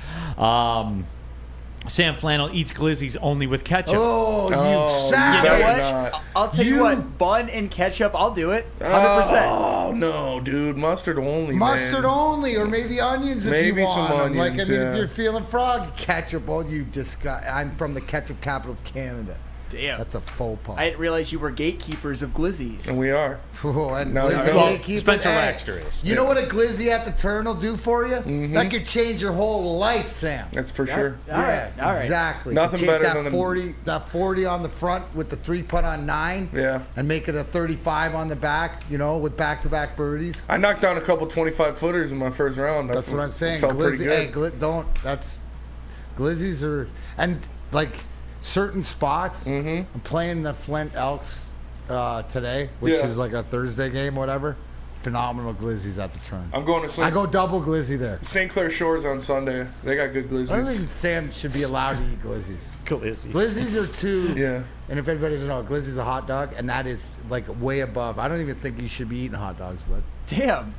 Sam Flannel eats glizzies only with ketchup. Oh, you savage! You know what? I'll tell you what. Bun and ketchup, I'll do it. 100%. Oh, no, dude. Mustard only, Mustard man. only, or maybe onions if Maybe you want some them. onions, If you're feeling frog, ketchup. Oh, you disgust. I'm from the ketchup capital of Canada. Damn. That's a faux pas. I didn't realize you were gatekeepers of glizzies. And we are. And No, glizzy well, gatekeepers. Spencer Hey, Rackster is. You know what a glizzy at the turn will do for you? That could change your whole life, Sam. That's for sure. All right. Exactly. Nothing Take better that than 40 on the front with the 3-putt on 9. Yeah. And make it a 35 on the back, with back-to-back birdies. I knocked down a couple 25-footers in my first round. That's what I'm saying. Felt pretty Glizzy, good. Glizzies are, and like certain spots. I'm playing the Flint Elks today, which is like a Thursday game, whatever. Phenomenal glizzies at the turn. I'm going to I go double glizzy there. St. Clair Shores on Sunday. They got good glizzies. I don't think Sam should be allowed to eat glizzies. Glizzies are too. Yeah. And if anybody doesn't know, glizzy's a hot dog, and that is like way above. I don't even think you should be eating hot dogs, but Damn.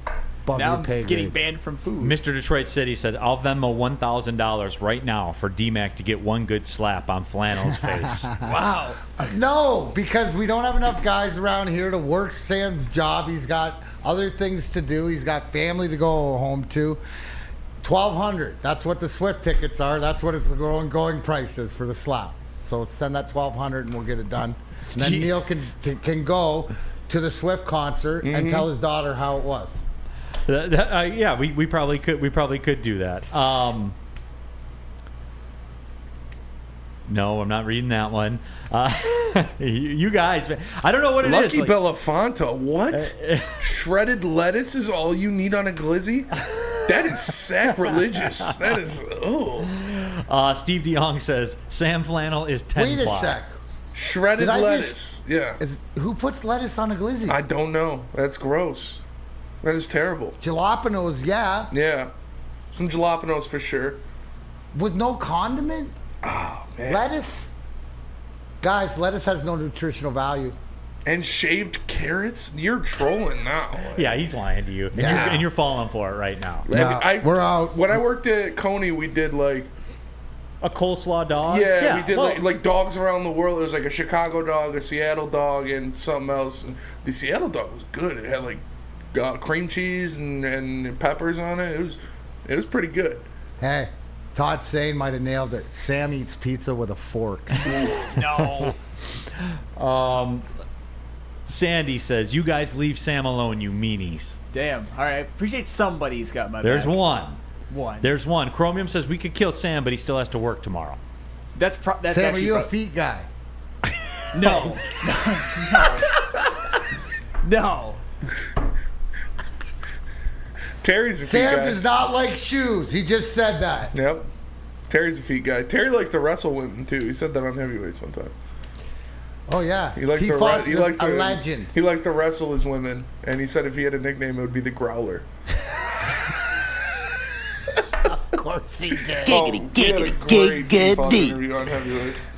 above Now your I'm pay getting grade. banned from food. Mr. Detroit City says, I'll Venmo $1,000 right now for D-Mac to get one good slap on Flannel's face. Wow. No, because we don't have enough guys around here to work Sam's job. He's got other things to do. He's got family to go home to. $1,200. That's what the Swift tickets are. That's what its going price is for the slap. So send that $1,200 and we'll get it done. And then Neal can go to the Swift concert and tell his daughter how it was. Yeah, we probably could. We probably could do that. No, I'm not reading that one. You guys, I don't know what it is. Lucky Belafonte, what? Shredded lettuce is all you need on a glizzy? That is sacrilegious. That is, Steve DeYoung says, Sam Flannel is 10 Wait a sec. Shredded lettuce. Who puts lettuce on a glizzy? I don't know. That's gross. That is terrible. Jalapenos, yeah. Yeah. Some jalapenos for sure. With no condiment? Oh, man. Lettuce? Guys, lettuce has no nutritional value. And shaved carrots? You're trolling now. Yeah, he's lying to you. And you're falling for it right now. We're out. When I worked at Coney, we did like a coleslaw dog. Yeah, we did like dogs around the world. It was like a Chicago dog, a Seattle dog, and something else. And the Seattle dog was good. It had like cream cheese and peppers on it. It was pretty good. Hey, Todd Sane might have nailed it. Sam eats pizza with a fork. No. Sandy says, you guys leave Sam alone, you meanies. Damn. All right. Appreciate somebody's got my There's back. one. One. There's one. Chromium says we could kill Sam, but he still has to work tomorrow. That's Sam, are actually you a feet guy? No. No. Terry's a feet Sam guy. does not like shoes. He just said that. Yep. Terry's a feet guy. Terry likes to wrestle women too. He said that on Heavyweights one time. Oh yeah. He likes T-Foss he is likes a to legend. He likes to wrestle his women, and he said if he had a nickname, it would be the Growler. Of course he did. Interview on Heavyweights.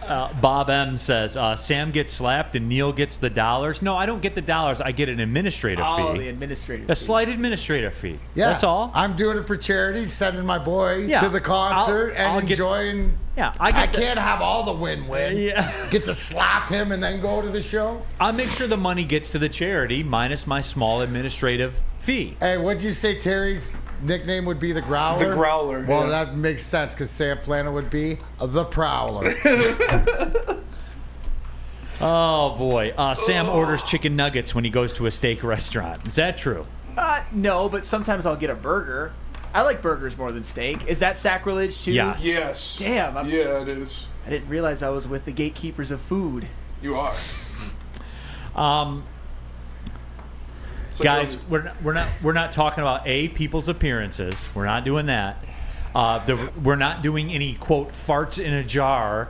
Bob M says, Sam gets slapped and Neal gets the dollars. No, I don't get the dollars. I get an administrative fee. Oh, the administrative A fee. slight administrative fee. Yeah, That's all. I'm doing it for charity, sending my boy Yeah, to the concert I'll and get- enjoying. Yeah, I can't have all the win-win. Yeah. Get to slap him and then go to the show. I'll make sure the money gets to the charity minus my small administrative fee. Hey, what'd you say Terry's nickname would be? The Growler? The Growler, Well, yeah. that makes sense because Sam Flannel would be the Prowler. Oh, boy. Sam orders chicken nuggets when he goes to a steak restaurant. Is that true? No, but sometimes I'll get a burger. I like burgers more than steak. Is that sacrilege too? Yes. Damn. Yeah, it is. I didn't realize I was with the gatekeepers of food. You are. Guys, we're not talking about people's appearances. We're not doing that. We're not doing any quote farts in a jar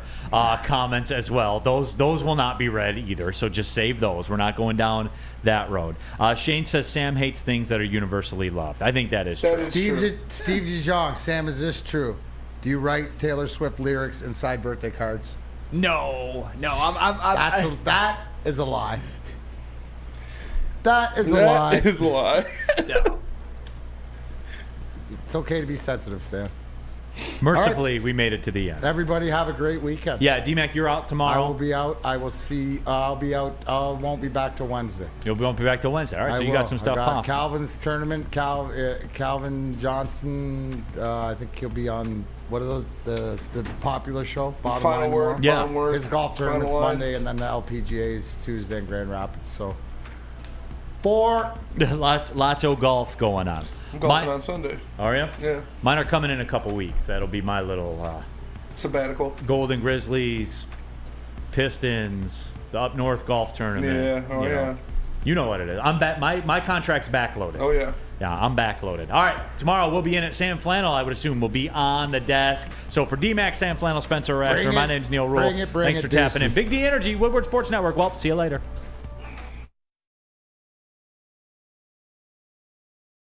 comments as well. Those will not be read either. So just save those. We're not going down that road. Shane says Sam hates things that are universally loved. I think that is true. Steve DeJong, Sam, is this true? Do you write Taylor Swift lyrics inside birthday cards? No. That is a lie. That is a lie. That is a lie. No. It's okay to be sensitive, Sam. Mercifully, we made it to the end. Everybody have a great weekend. Yeah, D-Mac, you're out tomorrow. I will be out. I will see. I'll be out. I won't be back till Wednesday. Won't be back till Wednesday. All right, so you got some stuff I got popped. Calvin's tournament. Calvin Johnson. I think he'll be on, what are those, the popular show? Final Word. Yeah. Bottom Word. His golf tournament's Monday, and then the LPGA is Tuesday in Grand Rapids. So, lots of golf going on. I'm golfing on Sunday. Are you? Yeah. Mine are coming in a couple weeks. That'll be my little sabbatical. Golden Grizzlies, Pistons, the Up North golf tournament. Yeah. You know what it is. I'm back. My contract's backloaded. Oh yeah. Yeah, I'm backloaded. All right, tomorrow we'll be in at Sam Flannel. I would assume we'll be on the desk. So for D-Max, Sam Flannel, Spencer Rasher, my name's Neal Ruhl. Bring it, Thanks for tapping in. Big D Energy, Woodward Sports Network. Well, see you later.